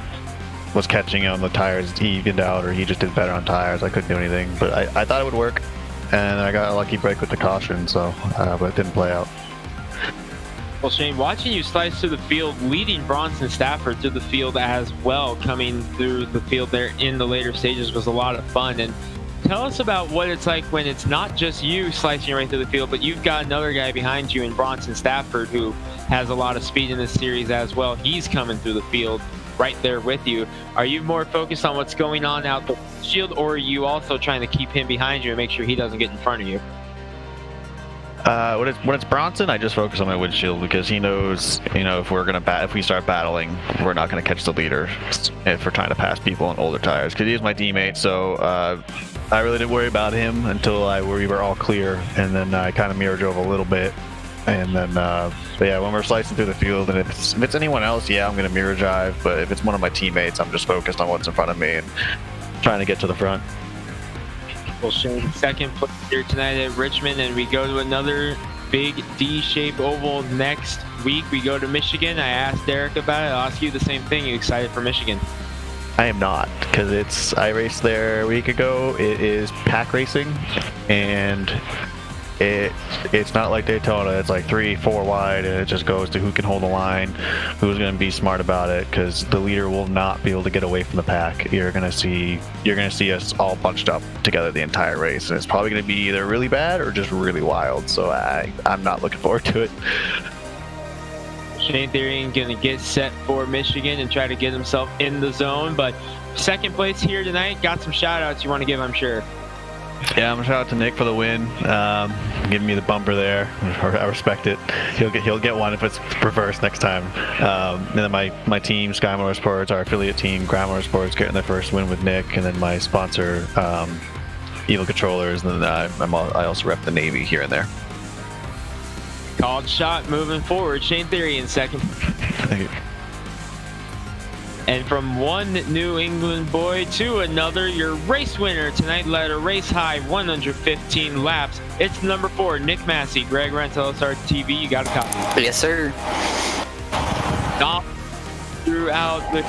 was catching on the tires, he evened out, or he just did better on tires. I couldn't do anything, but I thought it would work, and I got a lucky break with the caution. So, but it didn't play out. Well, Shane, watching you slice through the field, leading Bronson Stafford through the field as well, coming through the field there in the later stages was a lot of fun. And tell us about what it's like when it's not just you slicing right through the field, but you've got another guy behind you in Bronson Stafford who has a lot of speed in this series as well. He's coming through the field right there with you. Are you more focused on what's going on out the shield, or are you also trying to keep him behind you and make sure he doesn't get in front of you? When it's Bronson, I just focus on my windshield because he knows, if we start battling, we're not going to catch the leader if we're trying to pass people on older tires. Because he is my teammate, so I really didn't worry about him until we were all clear, and then I kind of mirror drove a little bit, and then but yeah, when we're slicing through the field, and if it's anyone else, yeah, I'm going to mirror drive. But if it's one of my teammates, I'm just focused on what's in front of me and trying to get to the front. Well, Shane, second place here tonight at Richmond, and we go to another big D-shaped oval next week. We go to Michigan. I asked Derek about it. I'll ask you the same thing. You excited for Michigan? I am not, because I raced there a week ago. It is pack racing, and it's not like Daytona. It's like 3-4 wide, and it just goes to who can hold the line, who's going to be smart about it, because the leader will not be able to get away from the pack. You're going to see us all bunched up together the entire race, and it's probably going to be either really bad or just really wild. So I'm not looking forward to it. Shane Therian going to get set for Michigan and try to get himself in the zone, but second place here tonight. Got some shout outs you want to give, I'm sure. Yeah, I'm gonna shout out to Nick for the win, giving me the bumper there. I respect it. He'll get one if it's reversed next time. And then my team, Sky Motorsports, our affiliate team, Ground Motorsports, getting their first win with Nick, and then my sponsor, Evil Controllers, and then I also rep the Navy here and there. Called shot moving forward. Shane Therian second. Thank you. And from one New England boy to another, your race winner tonight led a race high 115 laps. It's number 4, Nick Massey. Greg Rentz, LSR TV. You got a copy? Yes, sir. Throughout the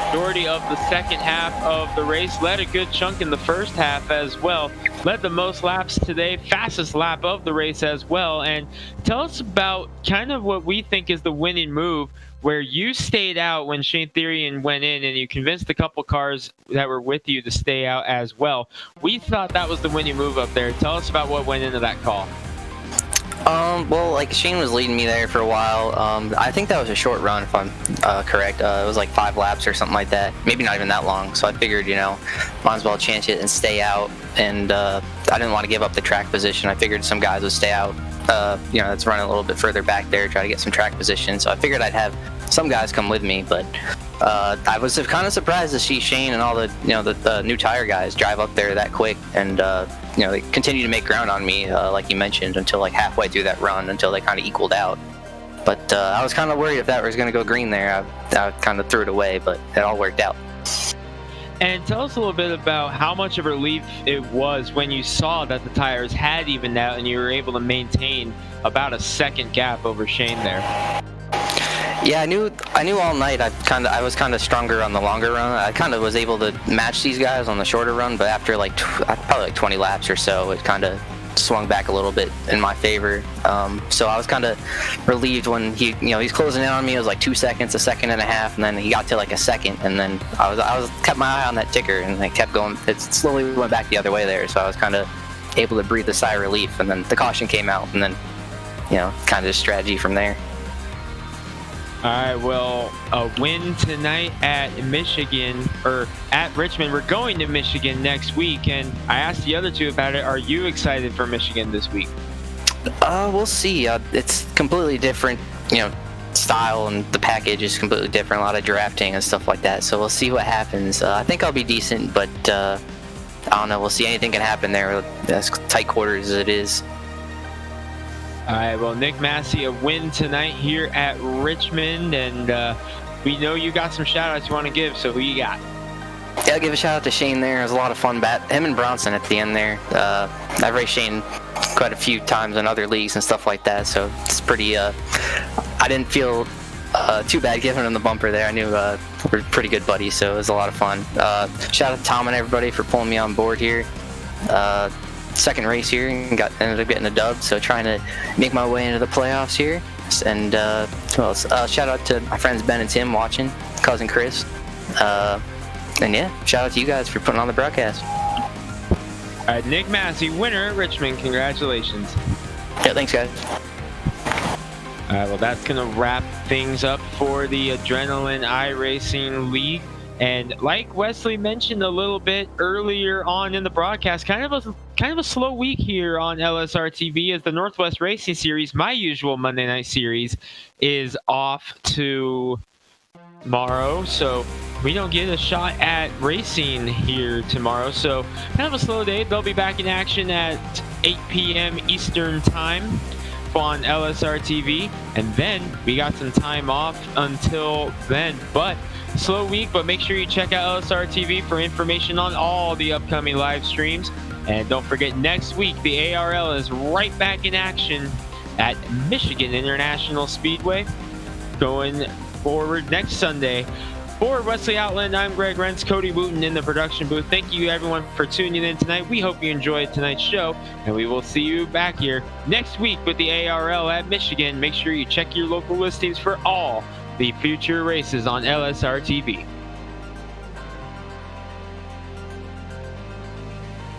majority of the second half of the race, led a good chunk in the first half as well. Led the most laps today, fastest lap of the race as well. And tell us about kind of what we think is the winning move, where you stayed out when Shane Therian went in, and you convinced a couple cars that were with you to stay out as well. We thought that was the winning move up there. Tell us about what went into that call. Well, like Shane was leading me there for a while. I think that was a short run, if I'm correct. It was like 5 laps or something like that. Maybe not even that long. So I figured, might as well chance it and stay out. And I didn't want to give up the track position. I figured some guys would stay out. That's running a little bit further back there, try to get some track position. So I figured I'd have some guys come with me, but I was kind of surprised to see Shane and all the new tire guys drive up there that quick, and they continue to make ground on me, like you mentioned, until like halfway through that run, until they kind of equaled out. But I was kind of worried if that was going to go green there. I kind of threw it away, but it all worked out. And tell us a little bit about how much of a relief it was when you saw that the tires had evened out and you were able to maintain about a second gap over Shane there. Yeah, I knew all night I was kind of stronger on the longer run. I kind of was able to match these guys on the shorter run, but after probably 20 laps or so, it kind of swung back a little bit in my favor. So I was kind of relieved when he's closing in on me. It was like 2 seconds, a second and a half, and then he got to like a second, and then I kept my eye on that ticker, and I kept going. It slowly went back the other way there, so I was kind of able to breathe a sigh of relief, and then the caution came out, and then kind of just strategy from there. All right, well, a win tonight at Michigan, or at Richmond. We're going to Michigan next week, and I asked the other two about it. Are you excited for Michigan this week? We'll see. It's completely different, style, and the package is completely different. A lot of drafting and stuff like that, so we'll see what happens. I think I'll be decent, but I don't know. We'll see. Anything can happen there, as tight quarters as it is. All right, well, Nick Massey, a win tonight here at Richmond, and we know you got some shout-outs you want to give, so who you got? Yeah, I'll give a shout-out to Shane there. It was a lot of fun. Him and Bronson at the end there. I've raced Shane quite a few times in other leagues and stuff like that, so it's pretty... I didn't feel too bad giving him the bumper there. I knew we're pretty good buddies, so it was a lot of fun. Shout-out to Tom and everybody for pulling me on board here. Second race here and ended up getting a dub, so trying to make my way into the playoffs here. And shout out to my friends Ben and Tim watching, cousin Chris, and yeah, shout out to you guys for putting on the broadcast. All right, Nick Massey, winner at Richmond. Congratulations. Yeah, thanks guys. All right, well, that's gonna wrap things up for the Adrenaline iRacing League. And like Wesley mentioned a little bit earlier on in the broadcast, kind of a slow week here on LSR TV, as the Northwest Racing Series, my usual Monday night series, is off tomorrow. So we don't get a shot at racing here tomorrow. So kind of a slow day. They'll be back in action at 8 p.m. Eastern time on LSR TV. And then we got some time off until then. But slow week, but make sure you check out LSR TV for information on all the upcoming live streams. And don't forget, next week the ARL is right back in action at Michigan International Speedway. Going forward next Sunday. For Wesley Outland, I'm Greg Rentz, Cody Wooten in the production booth. Thank you everyone for tuning in tonight. We hope you enjoyed tonight's show, and we will see you back here next week with the ARL at Michigan. Make sure you check your local listings for all the future races on LSR TV.